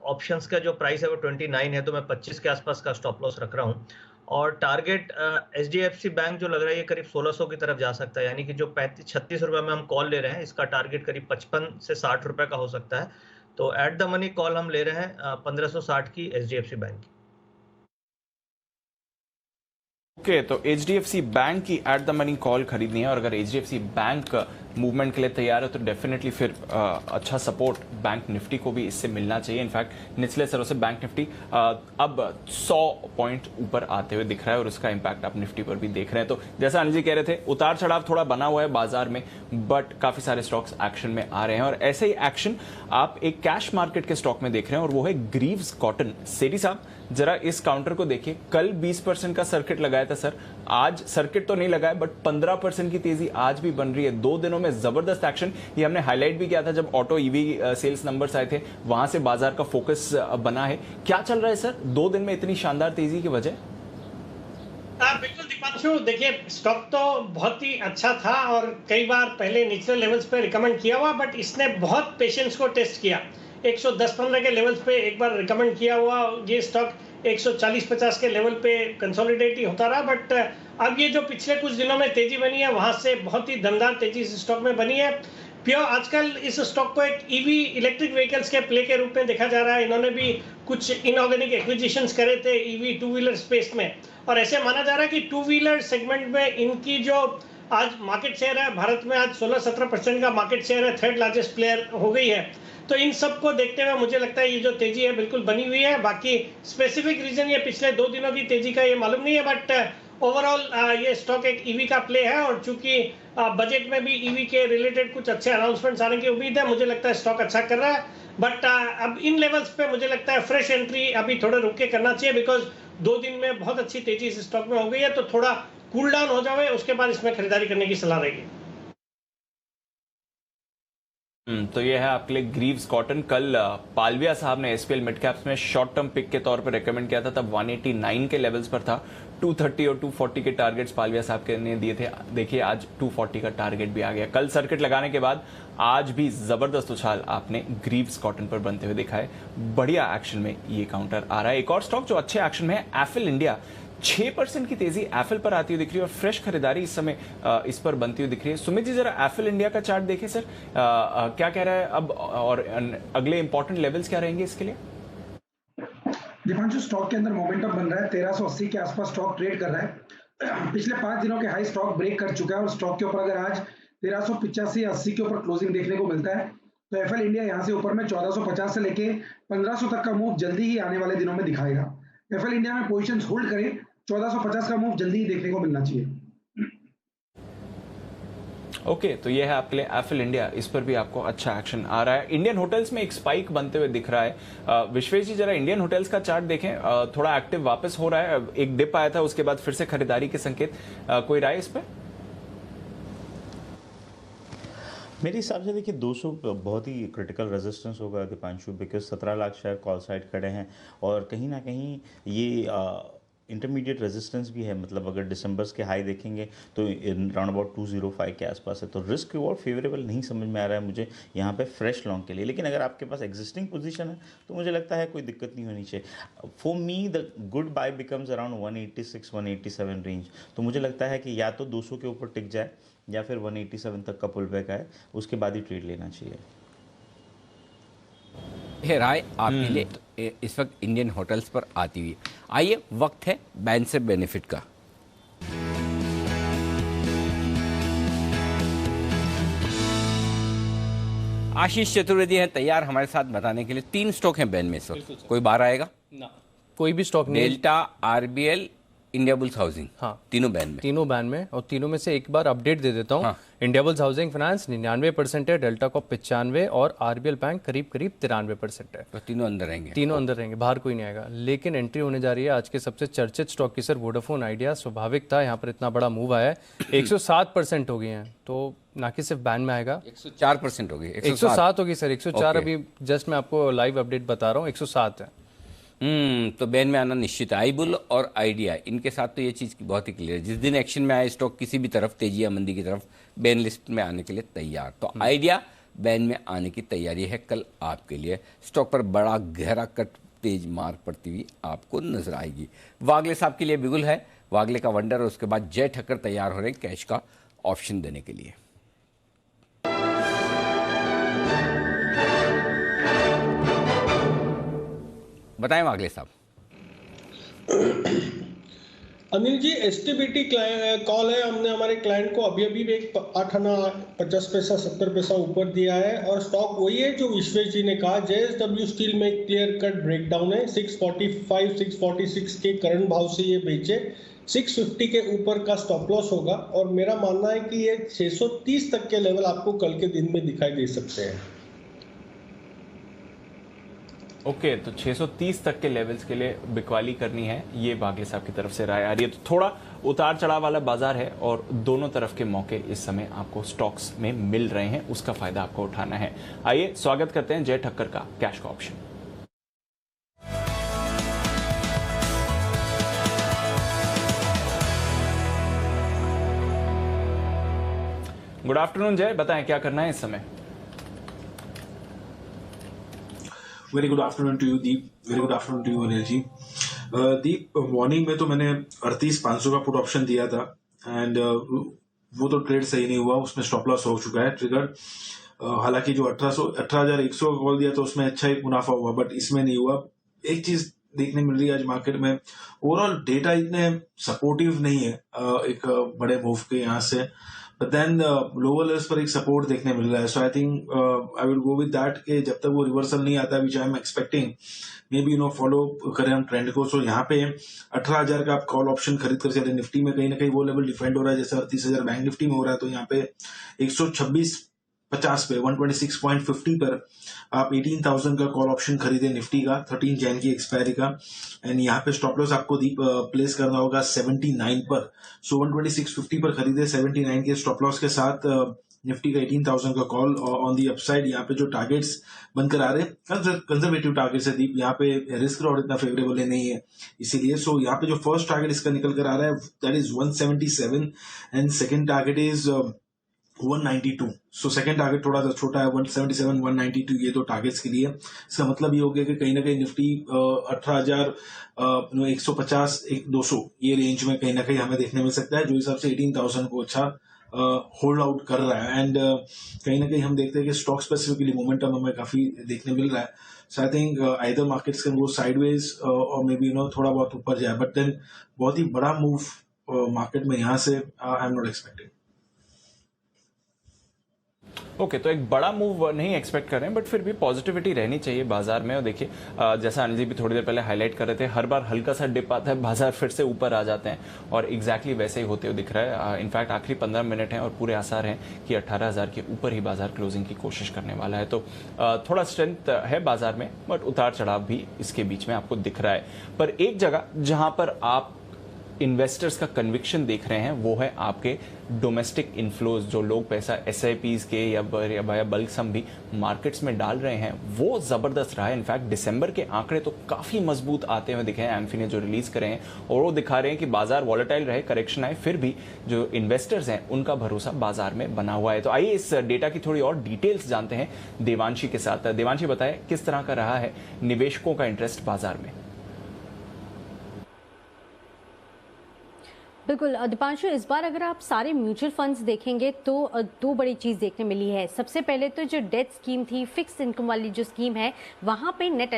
ऑप्शंस का जो प्राइस है वो 29 है, तो मैं 25 के आसपास का स्टॉप लॉस रख रहा हूँ। और टारगेट HDFC बैंक जो लग रहा है ये करीब 1600 की तरफ जा सकता है, यानी कि जो 36 रुपए में हम कॉल ले रहे हैं इसका टारगेट करीब 55 से 60 रुपए का हो सकता है। तो एट द मनी कॉल हम ले रहे हैं 1560 की HDFC बैंक की। ओके, तो HDFC बैंक की एट द मनी कॉल खरीदनी है और अगर HDFC बैंक मूवमेंट के लिए तैयार है तो डेफिनेटली फिर अच्छा सपोर्ट बैंक निफ्टी को भी इससे मिलना चाहिए। इनफैक्ट निचले स्तरों से बैंक निफ्टी अब 100 पॉइंट ऊपर आते हुए दिख रहा है और उसका इंपैक्ट आप निफ्टी पर भी देख रहे हैं। तो जैसा अनिल जी कह रहे थे, उतार चढ़ाव थोड़ा बना हुआ है बाजार में, बट काफी सारे स्टॉक्स एक्शन में आ रहे हैं और ऐसे ही एक्शन आप एक कैश मार्केट के स्टॉक में देख रहे हैं और वो है ग्रीव्स कॉटन। सेठी साहब जरा इस काउंटर को देखिए, कल 20% का सर्किट लगाया था सर, आज सर्किट तो नहीं लगाया बट 15% की तेजी आज भी बन रही है। 2 दिनों में जबरदस्त एक्शन, ये हमने हाईलाइट भी किया था जब ऑटो ईवी सेल्स नंबर्स आए थे, वहां से बाजार का फोकस बना है। क्या चल रहा है सर 2 दिन में इतनी शानदार तेजी की वजह? बिल्कुल दीपांशु, देखिए स्टॉक तो बहुत ही अच्छा था और कई बार पहले निचले लेवल्स पे रिकमेंड किया हुआ, बट इसने बहुत पेशेंस को टेस्ट किया। 110-15 के लेवल्स पे एक बार रिकमेंड किया हुआ ये स्टॉक 140-50 के लेवल पे कंसोलिडेट ही होता रहा, बट अब ये जो पिछले कुछ दिनों में तेजी बनी है वहां से बहुत ही दमदार तेजी इस स्टॉक में बनी है। प्योर आजकल इस स्टॉक को एक ईवी इलेक्ट्रिक व्हीकल्स के प्ले के रूप में देखा जा रहा है। इन्होंने भी कुछ इनऑर्गेनिक एक्विजिशंस करे थे ईवी 2 व्हीलर स्पेस में और ऐसे माना जा रहा है कि 2 व्हीलर सेगमेंट में इनकी जो आज मार्केट शेयर है, भारत में आज 16-17% का मार्केट शेयर है, 3rd लार्जेस्ट प्लेयर हो गई है। तो इन सब को देखते हुए मुझे लगता है ये जो तेजी है बिल्कुल बनी हुई है। बाकी स्पेसिफिक रीजन ये पिछले 2 दिनों की तेजी का ये मालूम नहीं है, बट ओवरऑल ये स्टॉक एक ईवी का प्ले है और चूंकि बजट में भी ईवी के रिलेटेड कुछ अच्छे अनाउंसमेंट्स आने की उम्मीद है, मुझे लगता है स्टॉक अच्छा कर रहा है। बट अब इन लेवल्स पे मुझे लगता है फ्रेश एंट्री अभी थोड़ा रुक के करना चाहिए, बिकॉज 2 दिन में बहुत अच्छी तेजी इस स्टॉक में हो गई है, तो थोड़ा कूल डाउन हो जाए उसके बाद इसमें खरीदारी करने की सलाह रहेगी। तो ये है आपके लिए ग्रीव्स कॉटन। कल पालविया साहब ने एसपीएल मिड कैप्स में शॉर्ट टर्म पिक के तौर पर रेकमेंड किया था, तब 189 के लेवल्स पर था। 230 और 240 के टारगेट्स पालविया साहब के ने दिए थे। देखिए आज 240 का टारगेट भी आ गया। कल सर्किट लगाने के बाद आज भी जबरदस्त उछाल आपने ग्रीव्स कॉटन पर बनते हुए देखा है। बढ़िया एक्शन में ये काउंटर आ रहा है। एक और स्टॉक जो अच्छे एक्शन में है, एफिल इंडिया, 6% की तेजी एफिल पर आती हुई दिख रही है और फ्रेश खरीदारी इस समय इस पर बनती हुई दिख रही है। सुमित जी जरा एफिल इंडिया का चार्ट देखें सर, क्या कह रहा है अब और अगले इंपॉर्टेंट लेवल्स क्या रहेंगे इसके लिए? दीपांशु, स्टॉक के अंदर मोमेंटम बन रहा है, 1380 के आसपास स्टॉक ट्रेड कर रहा है। पिछले 5 दिनों के हाई स्टॉक ब्रेक कर चुका है और स्टॉक के ऊपर अगर आज 1385 या 80 के ऊपर क्लोजिंग देखने को मिलता है। तो एफएल इंडिया यहाँ से ऊपर में 1450 से लेके 1500 तक का मूव जल्दी ही आने वाले दिनों में दिखाएगा। एफएल इंडिया में पोजीशंस होल्ड करें, 1450 का मूव जल्दी ही देखने को मिलना चाहिए। ओके, तो ये है आपके लिए एफएल इंडिया, इस पर भी आपको अच्छा एक्शन आ रहा है। इंडियन होटल्स में एक स्पाइक बनते हुए दिख रहा है। विश्वेश जी, जरा इंडियन होटल्स का चार्ट देखें, थोड़ा एक्टिव वापस हो रहा है। एक डिप आया था, उसके बाद फिर से खरीदारी के संकेत, कोई राय इस पर? मेरे हिसाब से देखिए 200 बहुत ही क्रिटिकल रेजिस्टेंस होगा Deepanshu, because 17 lakh share call side खड़े हैं और कहीं ना कहीं ये इंटरमीडिएट रेजिस्टेंस भी है। मतलब अगर दिसंबर के हाई देखेंगे तो राउंड अबाउट 205 के आसपास है। तो रिस्क रिवॉर्ड फेवरेबल नहीं समझ में आ रहा है मुझे यहाँ पे फ्रेश लॉन्ग के लिए। लेकिन अगर आपके पास एग्जिस्टिंग पोजीशन है तो मुझे लगता है कोई दिक्कत नहीं होनी चाहिए। For me the good buy becomes around 186-187 range. तो मुझे लगता है कि या तो 200 के ऊपर टिक जाए या फिर 187 तक का पुल बैक आए, उसके बाद ही ट्रेड लेना चाहिए। है राय आपके लिए इस वक्त इंडियन होटल्स पर आती हुई। आइए, वक्त है बैन से बेनिफिट का। आशीष चतुर्वेदी हैं तैयार हमारे साथ बताने के लिए। 3 स्टॉक हैं बैन में इस वक्त, कोई बाहर आएगा ना, कोई भी स्टॉक नहीं। Delta, RBL, India bulls housing, हाँ, तीनों बैन में। तीनों बैन में, और तीनों में से एक बार अपडेट दे देता हूँ। हाँ। इंडिया बुल्स हाउसिंग फाइनेंस 99% है, डेल्टा कॉप 95 और आरबीएल बैंक करीब 93% है। तो तीनों अंदर रहेंगे। तीनों अंदर रहेंगे, बाहर कोई नहीं आएगा। लेकिन एंट्री होने जा रही है आज के सबसे चर्चित स्टॉक की सर, वोडाफोन आइडिया। स्वाभाविक था, यहाँ पर इतना बड़ा मूव आया है। 107% हो गए हैं, तो ना कि सिर्फ बैन में आएगा। 104% हो गई, 107 होगी सर, 104 अभी जस्ट मैं आपको लाइव अपडेट बता रहा हूँ, 107 है। तो बैन में आना निश्चित है। आईबुल और आइडिया, इनके साथ तो ये चीज़ बहुत ही क्लियर है, जिस दिन एक्शन में आए स्टॉक किसी भी तरफ, तेजी या मंदी की तरफ, बैन लिस्ट में आने के लिए तैयार। तो आइडिया बैन में आने की तैयारी है कल आपके लिए। स्टॉक पर बड़ा गहरा कट, तेज मार पड़ती हुई आपको नजर आएगी। वागले साहब के लिए बिगुल है, वागले का वंडर, और उसके बाद जय ठक्कर तैयार हो रहे हैं कैश का ऑप्शन देने के लिए। बताएं वागले साहब। अनिल जी, एसटीबीटी कॉल है, हमने हमारे क्लाइंट को अभी अभी एक 8 आना 50 पैसा 70 पैसा ऊपर दिया है, और स्टॉक वही है जो विश्वेश जी ने कहा। जेएसडब्ल्यू स्टील में क्लियर कट ब्रेकडाउन है। 645 646 के करंट भाव से ये बेचे, 650 के ऊपर का स्टॉप लॉस होगा, और मेरा मानना है कि ये 630 तक के लेवल आपको कल के दिन में दिखाई दे सकते हैं। ओके, तो 630 तक के लेवल्स के लिए बिकवाली करनी है, ये वागले साहब की तरफ से राय आ रही है। तो थोड़ा उतार चढ़ाव वाला बाजार है और दोनों तरफ के मौके इस समय आपको स्टॉक्स में मिल रहे हैं, उसका फायदा आपको उठाना है। आइए स्वागत करते हैं जय ठक्कर का कैश का ऑप्शन। गुड आफ्टरनून जय, बताएं क्या करना है इस समय। Very good afternoon to you Deep, very good afternoon to you Anil ji. Deep, morning में तो मैंने 38,500 का पुट ऑप्शन दिया था, एंड वो तो ट्रेड सही नहीं हुआ, उसमें स्टॉप लॉस हो चुका है ट्रिगर। हालांकि जो 18,100 का कॉल दिया तो उसमें अच्छा ही मुनाफा हुआ, बट इसमें नहीं हुआ। एक चीज देखने मिल रही है आज मार्केट में, ओवरऑल डेटा इतने सपोर्टिव नहीं है एक बड़े मूव के यहाँ से, बट देन लोअर लेवल्स पर एक सपोर्ट देखने मिल रहा है। So I think I will go with that कि जब तक वो रिवर्सल नहीं आता, which I am expecting, maybe follow करें हम ट्रेंड को। सो यहाँ पे 18,000 का आप कॉल ऑप्शन खरीद कर चले। निफ्टी में कहीं ना कहीं वो लेवल डिफेंड हो रहा है जैसे 38,000 बैंक निफ्टी में हो रहा है, तो यहाँ पे 126.50 पे 126.50 पर आप 18,000 का कॉल ऑप्शन खरीदे निफ्टी का, 13 जैन की एक्सपायरी का, एंड यहाँ पे स्टॉप लॉस आपको प्लेस करना होगा 79 पर। सो 126.50 पर खरीदे 79 के स्टॉप लॉस के साथ निफ्टी का 18,000 का कॉल ऑन दी अपसाइड। यहाँ पे जो टारगेट्स बनकर आ रहे हैं कंजर्वेटिव टारगेट्स है दीप, यहाँ पे रिस्क रिवॉर्ड इतना फेवरेबल नहीं है इसीलिए। सो यहाँ पे जो फर्स्ट टारगेट इसका निकल कर आ रहा है that is 177 and second target is 192। So second target थोड़ा सा छोटा है, 177 192, ये दो टारगेट्स के लिए। इसका मतलब ये हो गया कि कहीं ना कहीं निफ्टी 18,150 200 ये रेंज में कहीं ना कहीं हमें देखने मिल सकता है, जो हिसाब से 18,000 को अच्छा होल्ड आउट कर रहा है। एंड कहीं ना कहीं हम देखते हैं कि स्टॉक स्पेसिफिकली मोमेंटम हमें काफी देखने मिल रहा है। So I think either markets can go sideways और मे बी थोड़ा बहुत ऊपर जाए, बट देन बहुत ही बड़ा मूव मार्केट में यहाँ से I am not expecting. Okay, तो एक बड़ा मूव नहीं एक्सपेक्ट कर रहे हैं, बट फिर भी पॉजिटिविटी रहनी चाहिए बाजार में। और देखिए जैसा अनिल जी भी थोड़ी देर पहले हाईलाइट कर रहे थे, हर बार हल्का सा डिप आता है, बाजार फिर से ऊपर आ जाते हैं, और एग्जैक्टली वैसे ही होते हुए दिख रहा है। इनफैक्ट आखिरी 15 मिनट हैं और पूरे आसार हैं कि 18,000 के ऊपर ही बाजार क्लोजिंग की कोशिश करने वाला है। तो थोड़ा स्ट्रेंथ है बाजार में, बट उतार चढ़ाव भी इसके बीच में आपको दिख रहा है। पर एक जगह जहां पर आप इन्वेस्टर्स का कन्विक्शन देख रहे हैं वो है आपके डोमेस्टिक इन्फ्लोज, जो लोग पैसा SIPs के या बल्क सम भी मार्केट्स में डाल रहे हैं, वो जबरदस्त रहा है। इनफैक्ट दिसंबर के आंकड़े तो काफी मजबूत आते हुए दिखे हैं, एम्फी ने जो रिलीज करे हैं, और वो दिखा रहे हैं कि बाजार वॉलेटाइल रहे, करेक्शन आए, फिर भी जो इन्वेस्टर्स हैं उनका भरोसा बाजार में बना हुआ है। तो आइए इस डेटा की थोड़ी और डिटेल्स जानते हैं देवांशी के साथ। देवांशी, बताएं किस तरह का रहा है निवेशकों का इंटरेस्ट बाजार में? बिल्कुल दीपांशु, इस बार अगर आप सारे म्यूचुअल फंड्स देखेंगे तो दो बड़ी चीज़ देखने मिली है। सबसे पहले तो जो डेट स्कीम थी, फिक्स इनकम वाली जो स्कीम है, वहाँ पे नेट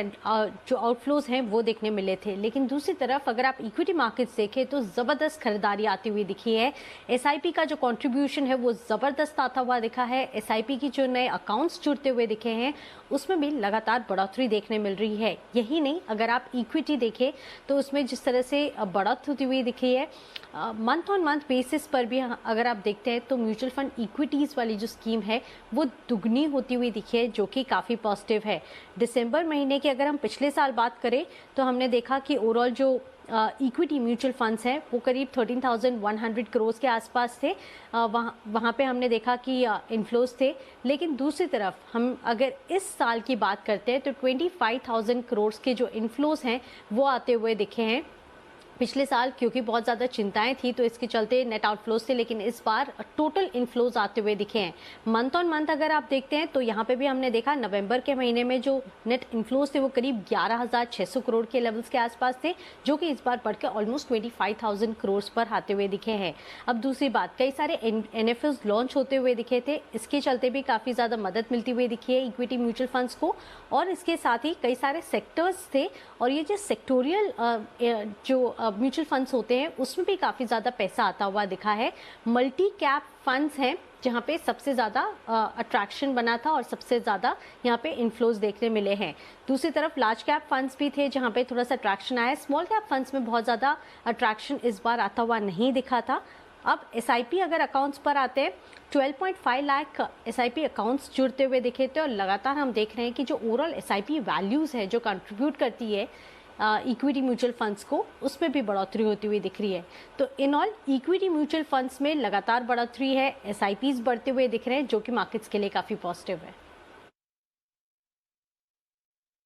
जो आउटफ्लोज हैं वो देखने मिले थे। लेकिन दूसरी तरफ अगर आप इक्विटी मार्केट्स देखें तो ज़बरदस्त खरीदारी आती हुई दिखी है। SIP का जो कंट्रीब्यूशन है वो ज़बरदस्त आता हुआ दिखा है। SIP की जो नए अकाउंट्स जुड़ते हुए दिखे हैं उसमें भी लगातार बढ़ोतरी देखने मिल रही है। यही नहीं, अगर आप इक्विटी देखें तो उसमें जिस तरह से बढ़त होती हुई दिखी है, मंथ ऑन मंथ बेसिस पर भी अगर आप देखते हैं तो म्यूचुअल फंड इक्विटीज़ वाली जो स्कीम है वो दुगनी होती हुई दिखी है, जो कि काफ़ी पॉजिटिव है। दिसंबर महीने की अगर हम पिछले साल बात करें तो हमने देखा कि ओवरऑल जो इक्विटी म्यूचुअल फंड्स हैं वो करीब 13,100 करोड़ के आसपास थे। वहाँ पे हमने देखा कि इन्फ्लोज थे। लेकिन दूसरी तरफ हम अगर इस साल की बात करते हैं तो 25,000 करोड़ के जो इन्फ्लोज हैं वो आते हुए दिखे हैं। पिछले साल क्योंकि बहुत ज़्यादा चिंताएं थी तो इसके चलते नेट आउटफ्लोज थे, लेकिन इस बार टोटल इनफ्लोज आते हुए दिखे हैं। मंथ ऑन मंथ अगर आप देखते हैं तो यहाँ पे भी हमने देखा नवंबर के महीने में जो नेट इनफ्लोज थे वो करीब 11,600 करोड़ के लेवल्स के आसपास थे, जो कि इस बार बढ़ के ऑलमोस्ट 25,000 करोड़ पर आते हुए दिखे हैं। अब दूसरी बात, कई सारे NFOs लॉन्च होते हुए दिखे थे, इसके चलते भी काफ़ी ज़्यादा मदद मिलती हुई दिखी है इक्विटी म्यूचुअल फंड्स को। और इसके साथ ही कई सारे सेक्टर्स थे, और ये जो सेक्टोरियल जो म्यूचुअल फंड्स होते हैं उसमें भी काफ़ी ज़्यादा पैसा आता हुआ दिखा है। मल्टी कैप फंड्स हैं जहाँ पे सबसे ज़्यादा अट्रैक्शन बना था और सबसे ज़्यादा यहाँ पे इन्फ्लोज देखने मिले हैं। दूसरी तरफ लार्ज कैप फंड्स भी थे जहाँ पे थोड़ा सा अट्रैक्शन आया। स्मॉल कैप फंड्स में बहुत ज़्यादा अट्रैक्शन इस बार आता हुआ नहीं दिखा था। अब SIP अगर अकाउंट्स पर आते हैं, 12.5 लाख SIP अकाउंट्स जुड़ते हुए दिखे थे, और लगातार हम देख रहे हैं कि जो ओवरऑल SIP वैल्यूज़ है जो कंट्रीब्यूट करती है इक्विटी म्यूचुअल फंड्स को, उसमें भी बढ़ोतरी होती हुई दिख रही है। तो in all equity mutual funds में लगातार बढ़ोतरी है, SIPs बढ़ते हुए दिख रहे हैं, जो कि मार्केट्स के लिए काफ़ी पॉजिटिव है।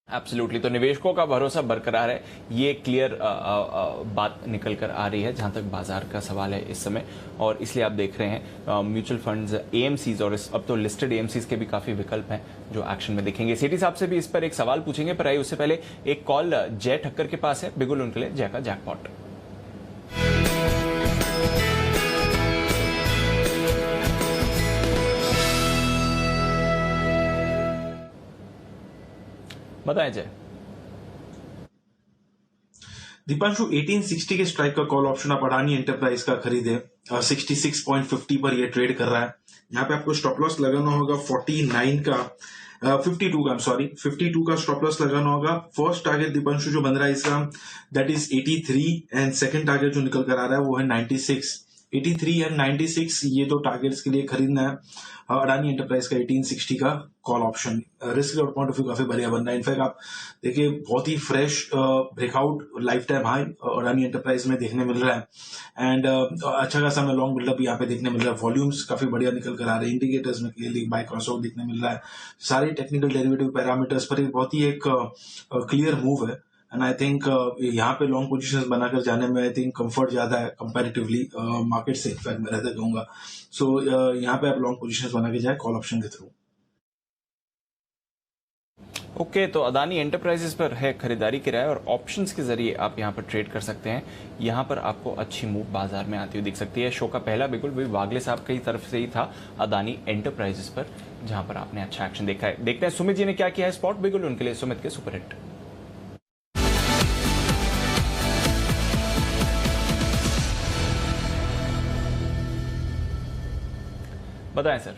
एब्सोल्युटली, तो निवेशकों का भरोसा बरकरार है, ये क्लियर बात निकल कर आ रही है जहां तक बाजार का सवाल है इस समय। और इसलिए आप देख रहे हैं म्यूचुअल फंड्स, AMCs, और अब तो लिस्टेड AMCs के भी काफी विकल्प हैं जो एक्शन में दिखेंगे। सेठी साहब से भी इस पर एक सवाल पूछेंगे, पर आइए उससे पहले एक कॉल जय ठक्कर के पास है, बिगुल उनके लिए जय का जैकपॉट। बताएं जय। दीपांशु, 1860 के स्ट्राइक का कॉल ऑप्शन आप अडानी एंटरप्राइज का खरीदे, 66.50 पर ये ट्रेड कर रहा है। यहाँ पे आपको स्टॉप लॉस लगाना होगा 49 का, 52 का स्टॉप लॉस लगाना होगा। फर्स्ट टारगेट दीपांशु जो बन रहा है इसका, that is 83, and second target जो निकल कर आ रहा है वो है 96। 83 एंड 96 ये दो टारगेट्स के लिए खरीदना है अडानी एंटरप्राइज का 1860 का call option. Risk point of view काफी बढ़िया बन रहा है। इनफैक्ट आप देखिए बहुत ही fresh breakout lifetime high Adani enterprise में देखने मिल रहा है, एंड अच्छा खासा हमें लॉन्ग बिल्डअप यहाँ पे देखने मिल रहा है। वॉल्यूम्स काफी बढ़िया निकल कर आ रहे हैं, इंडिकेटर्स में क्लियरली बाय क्रॉसओवर देखने मिल रहा है। सारे टेक्निकल डेरिवेटिव पैरामीटर्स पर एक बहुत ही एक क्लियर मूव है, एंड आई थिंक यहाँ पे लॉन्ग पोजीशंस बनाकर जाने में आई थिंक कंफर्ट ज्यादा है कंपैरेटिवली मार्केट से। इनफैक्ट मैं रहता कहूंगा सो यहाँ पे आप लॉन्ग पोजीशंस बना के जाए कॉल ऑप्शन के थ्रू। ओके, तो अदानी एंटरप्राइजेस पर है खरीदारी किराया, और ऑप्शंस के जरिए आप यहां पर ट्रेड कर सकते हैं। यहां पर आपको अच्छी मूव बाजार में आती हुई दिख सकती है। शो का पहला बिल्कुल भी वागले साहब की तरफ से ही था अदानी एंटरप्राइजेस पर, जहां पर आपने अच्छा एक्शन देखा है। देखते हैं सुमित जी ने क्या किया है स्पॉट बिल्कुल उनके लिए, सुमित के सुपरहिट। बताएं सर।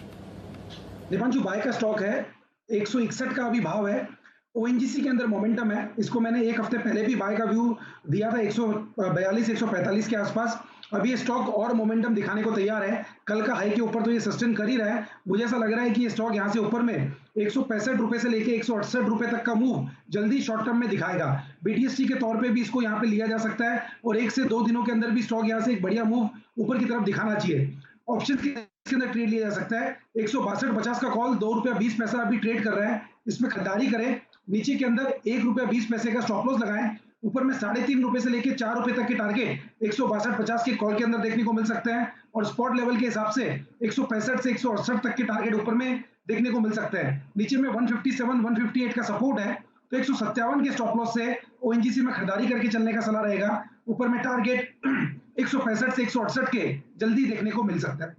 दीपांशु बाय का स्टॉक है, 161 का अभी भाव है। ओएनजीसी के अंदर मोमेंटम है, इसको मैंने एक हफ्ते पहले भी बाय का व्यू दिया था 142 145 के आसपास। अभी ये स्टॉक और मोमेंटम दिखाने को तैयार है, कल का हाई के ऊपर तो ये सस्टेन कर ही रहा है। मुझे ऐसा लग रहा है कि ये स्टॉक यहाँ से ऊपर में 165 रुपए से लेके 168 रुपए तक का मूव जल्दी शॉर्ट टर्म में दिखाएगा। बीटीएसटी के तौर पे भी इसको यहाँ पे लिया जा सकता है और 1 से 2 दिनों के अंदर भी स्टॉक यहाँ से एक बढ़िया मूव ऊपर की तरफ दिखाना चाहिए। ऑप्शन के अंदर ट्रेड लिया जा सकता है, 162.50 का कॉल, ₹2.20 अभी ट्रेड कर रहा है, इसमें खरीदारी करें। नीचे के अंदर ₹1.20 का स्टॉप लॉस लगाएं, ऊपर में ₹3.5 से लेके ₹4 तक के टारगेट 162.50 के कॉल के अंदर देखने को मिल सकते हैं और स्पॉट लेवल के हिसाब से 165 से 168 तक के टारगेट ऊपर में देखने को मिल सकते हैं। नीचे में 157 158 का सपोर्ट है, तो 157 के स्टॉप लॉस से ओएनजीसी में खरीदारी करके चलने का सलाह रहेगा। ऊपर में टारगेट 165 से 168 के जल्दी देखने को मिल सकता है।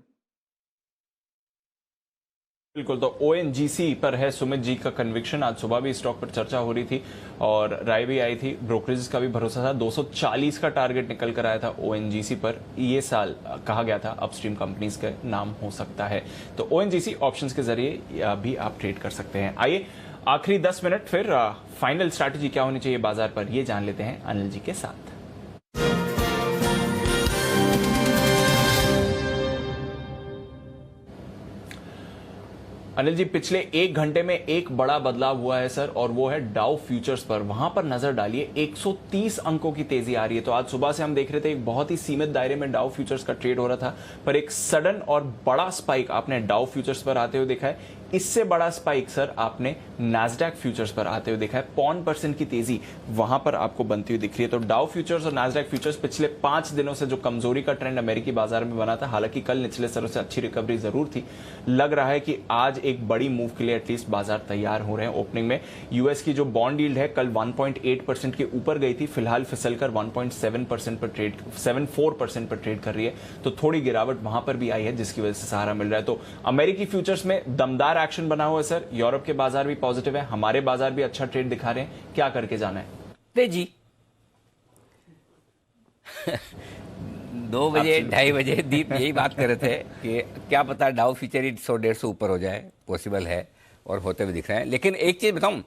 बिल्कुल, तो ओएनजीसी पर है सुमित जी का कन्विक्शन। आज सुबह भी स्टॉक पर चर्चा हो रही थी और राय भी आई थी, ब्रोकरेज का भी भरोसा था। 240 का टारगेट निकल कर आया था ओएनजीसी पर। ये साल कहा गया था अपस्ट्रीम कंपनीज का नाम हो सकता है, तो ओएनजीसी ऑप्शंस के जरिए भी आप ट्रेड कर सकते हैं। आइए आखिरी 10 मिनट फिर फाइनल स्ट्रैटेजी क्या होनी चाहिए बाजार पर, ये जान लेते हैं अनिल जी के साथ। अनिल जी, पिछले 1 घंटे में एक बड़ा बदलाव हुआ है सर, और वो है डाउ फ्यूचर्स पर। वहां पर नजर डालिए, 130 अंकों की तेजी आ रही है। तो आज सुबह से हम देख रहे थे एक बहुत ही सीमित दायरे में डाउ फ्यूचर्स का ट्रेड हो रहा था, पर एक सडन और बड़ा स्पाइक आपने डाउ फ्यूचर्स पर आते हुए देखा है। इससे बड़ा स्पाइक सर आपने नैस्डैक फ्यूचर्स पर आते हुए देखा है। 0.5% की तेजी वहां पर आपको बनती हुई दिख रही है। तो डाउ फ्यूचर्स और नैस्डैक फ्यूचर्स पिछले 5 दिनों से जो कमजोरी का ट्रेंड अमेरिकी बाजार में बना था, हालांकि कल निचले स्तरों से अच्छी रिकवरी जरूर थी, लग रहा है कि आज एक बड़ी मूव के लिए एटलीस्ट बाजार तैयार हो रहे हैं। ओपनिंग में यूएस की जो बॉन्ड यील्ड है कल 1.8% के ऊपर गई थी, फिलहाल फिसलकर 1.7% पर ट्रेड 74% पर ट्रेड कर रही है। तो थोड़ी गिरावट वहां पर भी आई है, जिसकी वजह से सहारा मिल रहा है। तो अमेरिकी फ्यूचर्स में दमदार एक्शन बना हुआ है सर। यूरोप के बाजार भी पॉजिटिव है, हमारे बाजार भी अच्छा ट्रेड दिखा रहे हैं। क्या करके जाना है? तेजी 2 बजे 2:30 बजे दीप यही बात कर रहे थे कि क्या पता डाउ फ्यूचर ही 100-150 ऊपर हो जाए, पॉसिबल है और होते हुए दिख रहे हैं। लेकिन एक चीज बताऊं,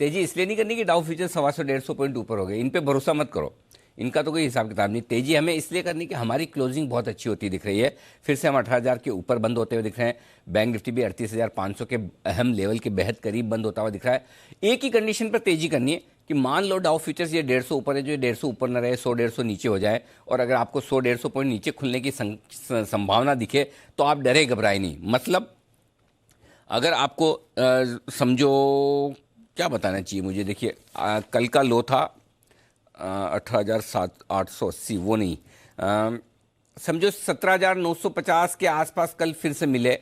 तेजी इसलिए नहीं करनी कि डाउ फ्यूचर 125-150 पॉइंट ऊपर हो गए, इन पे भरोसा मत करो, इनका तो कोई हिसाब किताब नहीं। तेजी हमें इसलिए करनी कि हमारी क्लोजिंग बहुत अच्छी होती दिख रही है। फिर से हम 18,000 के ऊपर बंद होते हुए दिख रहे हैं। बैंक निफ्टी भी 38,500 के अहम लेवल के बेहद करीब बंद होता हुआ दिख रहा है। एक ही कंडीशन पर तेजी करनी है कि मान लो डाउ फ्यूचर्स ये 150 ऊपर है, जो 150 ऊपर न रहे, 100-150 नीचे हो जाए, और अगर आपको 100-150 पॉइंट नीचे खुलने की संभावना दिखे तो आप डरे घबराए नहीं। मतलब अगर आपको समझो क्या बताना चाहिए मुझे, देखिए कल का लो था 18,880, वो नहीं, समझो 17,950 के आसपास कल फिर से मिले,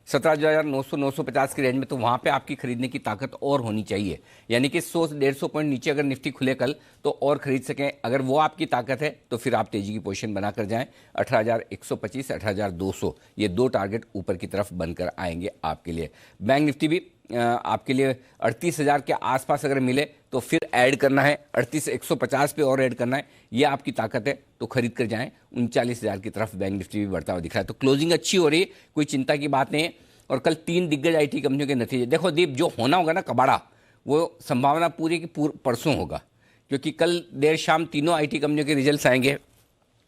17,900-950 की रेंज में, तो वहां पे आपकी खरीदने की ताकत और होनी चाहिए। यानी कि 100-150 पॉइंट नीचे अगर निफ्टी खुले कल तो और खरीद सकें, अगर वो आपकी ताकत है तो फिर आप तेजी की पोजीशन बनाकर जाएं। 18,125 18,200 ये 2 टारगेट ऊपर की तरफ बनकर आएंगे आपके लिए। बैंक निफ्टी भी आपके लिए 38,000 के आसपास अगर मिले तो फिर ऐड करना है, 38,150 पे और ऐड करना है, ये आपकी ताकत है तो खरीद कर जाएं। 39,000 की तरफ बैंक निफ्टी भी बढ़ता हुआ दिख रहा है। तो क्लोजिंग अच्छी हो रही है, कोई चिंता की बात नहीं है। और कल 3 दिग्गज आईटी कंपनियों के नतीजे देखो दीप, जो होना होगा ना कबाड़ा, वो संभावना पूरी की परसों होगा, क्योंकि कल देर शाम तीनों आईटी कंपनियों के रिजल्ट्स आएंगे।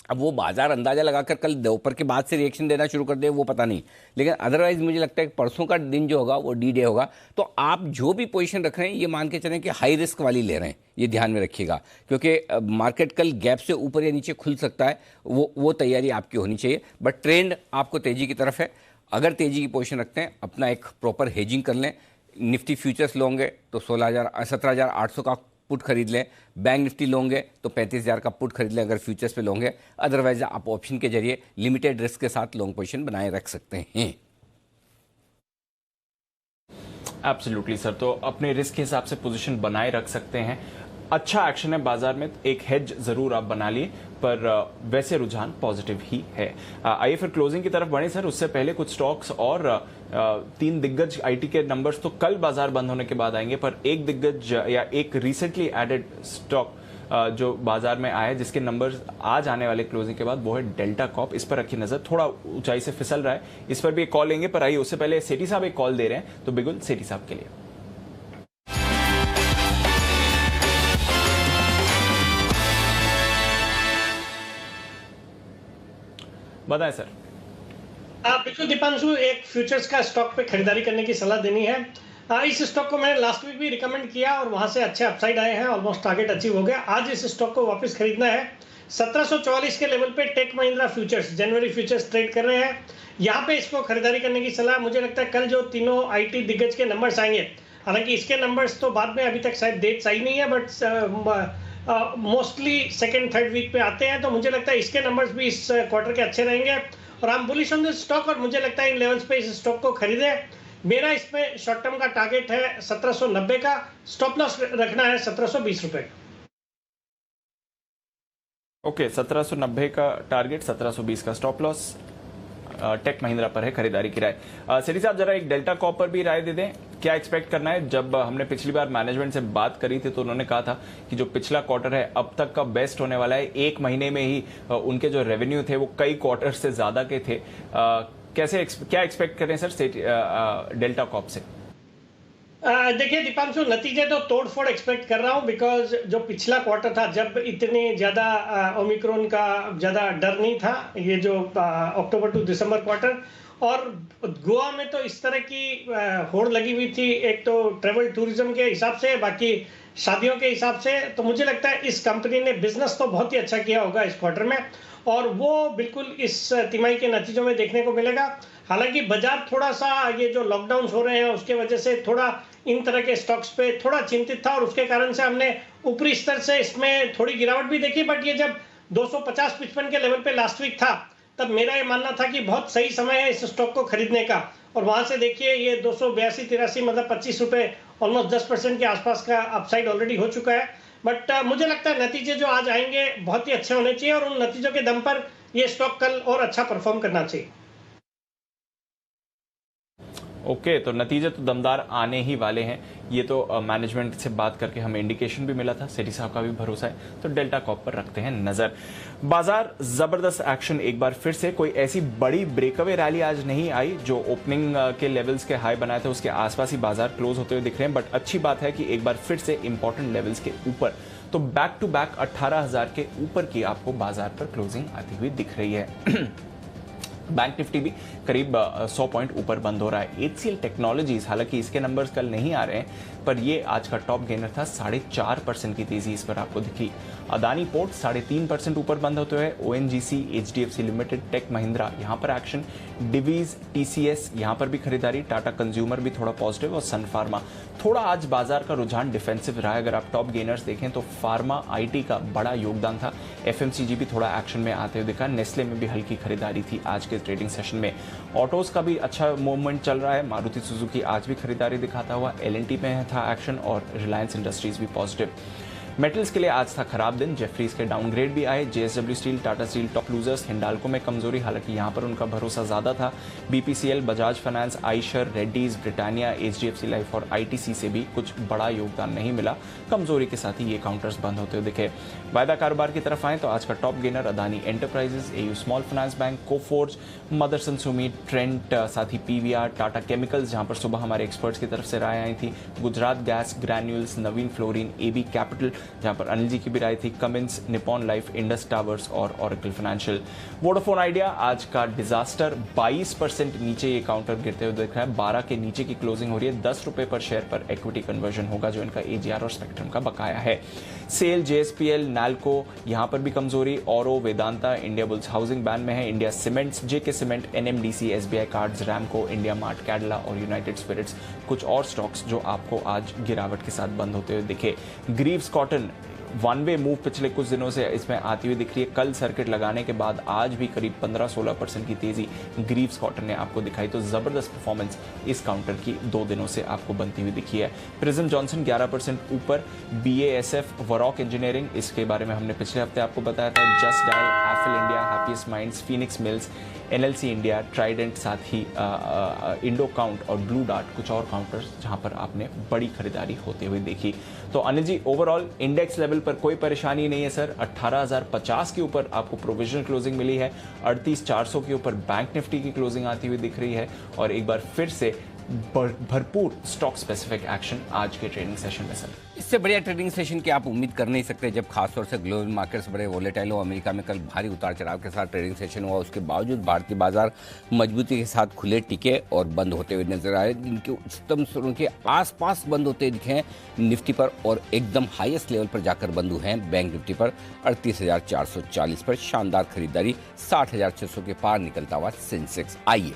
अब वो बाजार अंदाजा लगाकर कल दोपहर के बाद से रिएक्शन देना शुरू कर दे वो पता नहीं, लेकिन अदरवाइज मुझे लगता है कि परसों का दिन जो होगा वो डी डे होगा। तो आप जो भी पोजीशन रख रहे हैं ये मान के चलें कि हाई रिस्क वाली ले रहे हैं, ये ध्यान में रखिएगा, क्योंकि मार्केट कल गैप से ऊपर या नीचे खुल सकता है, वो तैयारी आपकी होनी चाहिए। बट ट्रेंड आपको तेजी की तरफ है। अगर तेजी की पोजीशन रखते हैं, अपना एक प्रॉपर हेजिंग कर लें। निफ्टी फ्यूचर्स लोगे तो 17,800 का पुट खरीद लें, बैंक निफ्टी लोगे तो 35,000 का पुट खरीद लें अगर फ्यूचर्स पे लोगे। अदरवाइज आप ऑप्शन के जरिए लिमिटेड रिस्क के साथ लॉन्ग पोजीशन बनाए रख सकते हैं। एब्सोल्युटली सर, तो अपने रिस्क के हिसाब से पोजीशन बनाए रख सकते हैं। अच्छा एक्शन है बाजार में, एक हेज जरूर आप बना लिए, पर वैसे रुझान पॉजिटिव ही है। आइए फिर क्लोजिंग की तरफ बढ़े सर। उससे पहले कुछ स्टॉक्स और 3 दिग्गज आईटी के नंबर्स तो कल बाजार बंद होने के बाद आएंगे, पर एक दिग्गज या एक रिसेंटली एडेड स्टॉक जो बाजार में आया है, जिसके नंबर्स आज आने वाले क्लोजिंग के बाद, वो है डेल्टा कॉप। इस पर रखी नजर, थोड़ा ऊंचाई से फिसल रहा है, इस पर भी एक कॉल लेंगे। पर आइए उससे पहले सेठी साहब एक कॉल दे रहे हैं, तो बिगुल सेठी साहब के लिए। बताएं सर। बिल्कुल दीपांशु, एक फ्यूचर्स का स्टॉक पे खरीदारी करने की सलाह देनी है। इस स्टॉक को मैंने लास्ट वीक भी रिकमेंड किया और वहां से अच्छे अपसाइड आए हैं, ऑलमोस्ट टारगेट अचीव हो गया। आज इस स्टॉक को वापस खरीदना है। 1744 के लेवल पे टेक महिंद्रा फ्यूचर्स, जनवरी फ्यूचर्स ट्रेड कर रहे हैं, यहाँ पे इसको खरीदारी करने की सलाह। मुझे लगता है कल जो तीनों आईटी दिग्गज के नंबर्स आएंगे, हालांकि इसके नंबर्स तो बाद में, अभी तक शायद डेट्स आई नहीं है, but mostly second third week पे आते हैं, तो मुझे लगता है इसके नंबर्स भी इस क्वार्टर के अच्छे रहेंगे और I am bullish on this stock. और मुझे लगता है इन लेवल्स पे इस स्टॉक को खरीदे। मेरा इसमें शॉर्ट टर्म का टारगेट है 1790 का, स्टॉप लॉस रखना है 1720 रुपए। ओके, 1790 का टारगेट, 1720 का स्टॉप लॉस। टेक महिंद्रा पर है खरीदारी की राय। सेठी साहब, जरा एक डेल्टा कॉप पर भी राय दे दें, क्या एक्सपेक्ट करना है? जब हमने पिछली बार मैनेजमेंट से बात करी थी तो उन्होंने कहा था कि जो पिछला क्वार्टर है अब तक का बेस्ट होने वाला है। एक महीने में ही उनके जो रेवेन्यू थे वो कई क्वार्टर से ज्यादा के थे। क्या एक्सपेक्ट करें सर डेल्टा कॉप से? देखिए दीपांशु, नतीजे तो तोड़फोड़ एक्सपेक्ट कर रहा हूं, बिकॉज जो पिछला क्वार्टर था जब इतने ज्यादा ओमिक्रॉन का ज्यादा डर नहीं था, ये जो अक्टूबर टू दिसंबर क्वार्टर, और गोवा में तो इस तरह की होड़ लगी हुई थी, एक तो ट्रेवल टूरिज्म के हिसाब से, बाकी शादियों के हिसाब से। तो मुझे लगता है इस कंपनी ने बिजनेस तो बहुत ही अच्छा किया होगा इस क्वार्टर में, और वो बिल्कुल इस तिमाही के नतीजों में देखने को मिलेगा। हालांकि बाजार थोड़ा सा, ये जो लॉकडाउन हो रहे हैं उसके वजह से थोड़ा इन तरह के स्टॉक्स पे थोड़ा चिंतित था, और उसके कारण से हमने ऊपरी स्तर से इसमें थोड़ी गिरावट भी देखी। बट ये जब 250-55 के लेवल पे लास्ट वीक था, तब मेरा ये मानना था कि बहुत सही समय है इस स्टॉक को खरीदने का। और वहां से देखिए ये 282-83, मतलब 25 रुपए, ऑलमोस्ट 10% के आसपास का अपसाइड ऑलरेडी हो चुका है। बट मुझे लगता है नतीजे जो आज आएंगे बहुत ही अच्छे होने चाहिए, और उन नतीजों के दम पर ये स्टॉक कल और अच्छा परफॉर्म करना चाहिए। ओके, तो नतीजे तो दमदार आने ही वाले हैं, ये तो मैनेजमेंट से बात करके हमें इंडिकेशन भी मिला था। सेठी साहब का भी भरोसा है, तो डेल्टा कॉप पर रखते हैं नजर। बाजार जबरदस्त एक्शन एक बार फिर से, कोई ऐसी बड़ी ब्रेकअवे रैली आज नहीं आई। जो ओपनिंग के लेवल्स के हाई बनाए थे उसके आसपास ही बाजार क्लोज होते हुए दिख रहे हैं। बट अच्छी बात है कि एक बार फिर से इंपॉर्टेंट लेवल्स के ऊपर, तो बैक टू बैक 18,000 के ऊपर की आपको बाजार पर क्लोजिंग आती हुई दिख रही है। बैंक निफ्टी भी करीब 100 पॉइंट ऊपर बंद हो रहा है। HCL टेक्नोलॉजीज, हालांकि इसके नंबर्स कल नहीं आ रहे हैं, पर ये आज का टॉप गेनर था। 4.5% की तेजी इस पर आपको दिखी। अदानी पोर्ट 3.5% ऊपर बंद होते हुए। ONGC, HDFC limited, tech Mahindra, यहां पर एक्शन। डिवीज, TCS, यहां पर भी खरीदारी। टाटा कंज्यूमर भी थोड़ा पॉजिटिव, और सन फार्मा थोड़ा आज बाजार का रुझान डिफेंसिव रहा है। अगर आप टॉप गेनर्स देखें तो फार्मा, IT का बड़ा योगदान था। FMCG भी थोड़ा एक्शन में आते हुए दिखा। नेस्ले में भी हल्की खरीदारी थी आज के ट्रेडिंग सेशन में। ऑटोज का भी अच्छा मूवमेंट चल रहा है। मारुति सुजुकी आज भी खरीदारी दिखाता हुआ। L&T में था एक्शन, और रिलायंस इंडस्ट्रीज भी पॉजिटिव। मेटल्स के लिए आज था खराब दिन। जेफरीज के डाउनग्रेड भी आए। JSW steel, Tata steel top losers. Hindalco में कमजोरी, हालांकि यहां पर उनका भरोसा ज्यादा था। BPCL, Bajaj finance, Eicher, Reddy's, Britannia, HDFC life और ITC से भी कुछ बड़ा योगदान नहीं मिला। कमजोरी के साथ ही ये काउंटर्स बंद होते हुए दिखे। वायदा कारोबार की तरफ आए तो आज का top gainer Adani enterprises, AU small finance bank, Coforge, Motherson Sumi, Trent, साथ ही PVR, टाटा केमिकल्स, जहां पर सुबह हमारे एक्सपर्ट्स की तरफ से राय आई थी। गुजरात गैस, ग्रैन्यूल्स, नवीन फ्लोरिन, AB कैपिटल, जहां पर अनिल जी की भी राय थी। Cummins, Nippon life, Indus towers और ऑरेकल फाइनेंशियल। वोडाफोन आइडिया आज का डिजास्टर, 22% नीचे ये काउंटर गिरते हुए दिख रहा है। 12 के नीचे की क्लोजिंग हो रही है। 10 रुपए पर शेयर पर इक्विटी कन्वर्जन होगा, जो इनका AGR और स्पेक्ट्रम का बकाया है। सेल, JSPL, नाल्को, यहां पर भी कमजोरी। औरो, Vedanta, India bulls housing ban में है। India cements, JK cement, NMDC, SBI cards, Ramco, India mart, Cadila और यूनाइटेड स्पिरिट्स कुछ और स्टॉक्स जो आपको आज गिरावट के साथ बंद होते हुए दिखे। Greaves cotton, one way move पिछले कुछ दिनों से इसमें आती हुई दिख रही है। कल सर्किट लगाने के बाद आज भी करीब 15-16% की तेजी ग्रीव्स कॉटन ने आपको दिखाई। तो जबरदस्त परफॉर्मेंस इस काउंटर की 2 दिनों से आपको बनती हुई दिखी है। प्रिज्म जॉनसन 11% ऊपर। BASF, वरॉक इंजीनियरिंग, इसके बारे में हमने पिछले हफ्ते आपको बताया था। Just dial, Eiffel India, happiest minds, Phoenix mills, NLC India, Trident, साथ ही इंडो काउंट और ब्लू डार्ट कुछ और काउंटर्स जहां पर आपने बड़ी खरीदारी होते हुए देखी। तो Anil ji, overall index level level पर कोई परेशानी नहीं है सर। 18,050 के ऊपर आपको प्रोविजनल क्लोजिंग मिली है, 38,400 के ऊपर बैंक निफ्टी की क्लोजिंग आती हुई दिख रही है, और एक बार फिर से भरपूर स्टॉक स्पेसिफिक एक्शन आज के ट्रेडिंग सेशन में सर। इससे बढ़िया ट्रेडिंग सेशन की आप उम्मीद कर नहीं सकते, जब खासतौर से ग्लोबल मार्केट्स बड़े वोलेटाइल हो। अमेरिका में कल भारी उतार चढ़ाव के साथ ट्रेडिंग सेशन हुआ, उसके बावजूद भारतीय बाजार मजबूती के साथ खुले टिके और बंद होते हुए नजर आए, जिनके उच्चतम स्तरों के आसपास बंद होते दिखे हैं निफ्टी पर, और एकदम हाईएस्ट लेवल पर जाकर बंद हुए हैं बैंक निफ्टी पर 38,440 पर। शानदार खरीदारी, 60,600 के पार निकलता हुआ सेंसेक्स। आइए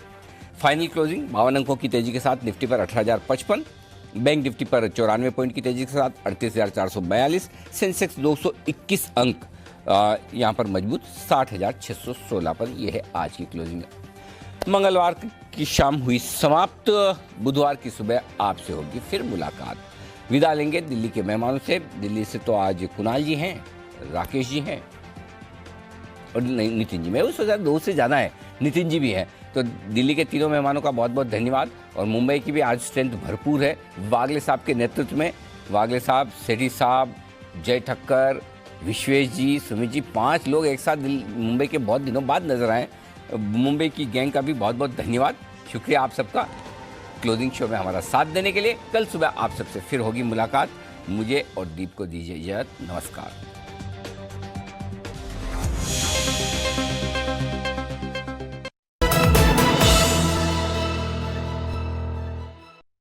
फाइनल क्लोजिंग 52 अंकों की तेजी के साथ निफ्टी पर 18,055, बैंक निफ्टी पर 94 पॉइंट की तेजी के साथ 38,442, सेंसेक्स 221 अंक यहाँ पर मजबूत 60,616 पर। यह है आज की क्लोजिंग। मंगलवार की शाम हुई समाप्त, बुधवार की सुबह आपसे होगी फिर मुलाकात। विदा लेंगे दिल्ली के मेहमानों से। दिल्ली से तो आज कुणाल जी हैं, राकेश जी हैं और नितिन जी। मैं उस वजह दो से जाना है, नितिन जी भी हैं। तो दिल्ली के तीनों मेहमानों का बहुत बहुत धन्यवाद, और मुंबई की भी आज स्ट्रेंथ भरपूर है वागले साहब के नेतृत्व में। वागले साहब, सेठी साहब, जय ठक्कर, विश्वेश जी, सुमित जी, 5 लोग एक साथ मुंबई के बहुत दिनों बाद नजर आए। मुंबई की गैंग का भी बहुत बहुत धन्यवाद, शुक्रिया आप सबका क्लोजिंग शो में हमारा साथ देने के लिए। कल सुबह आप सबसे फिर होगी मुलाकात। मुझे और दीप को दीजिए इजाजत, नमस्कार।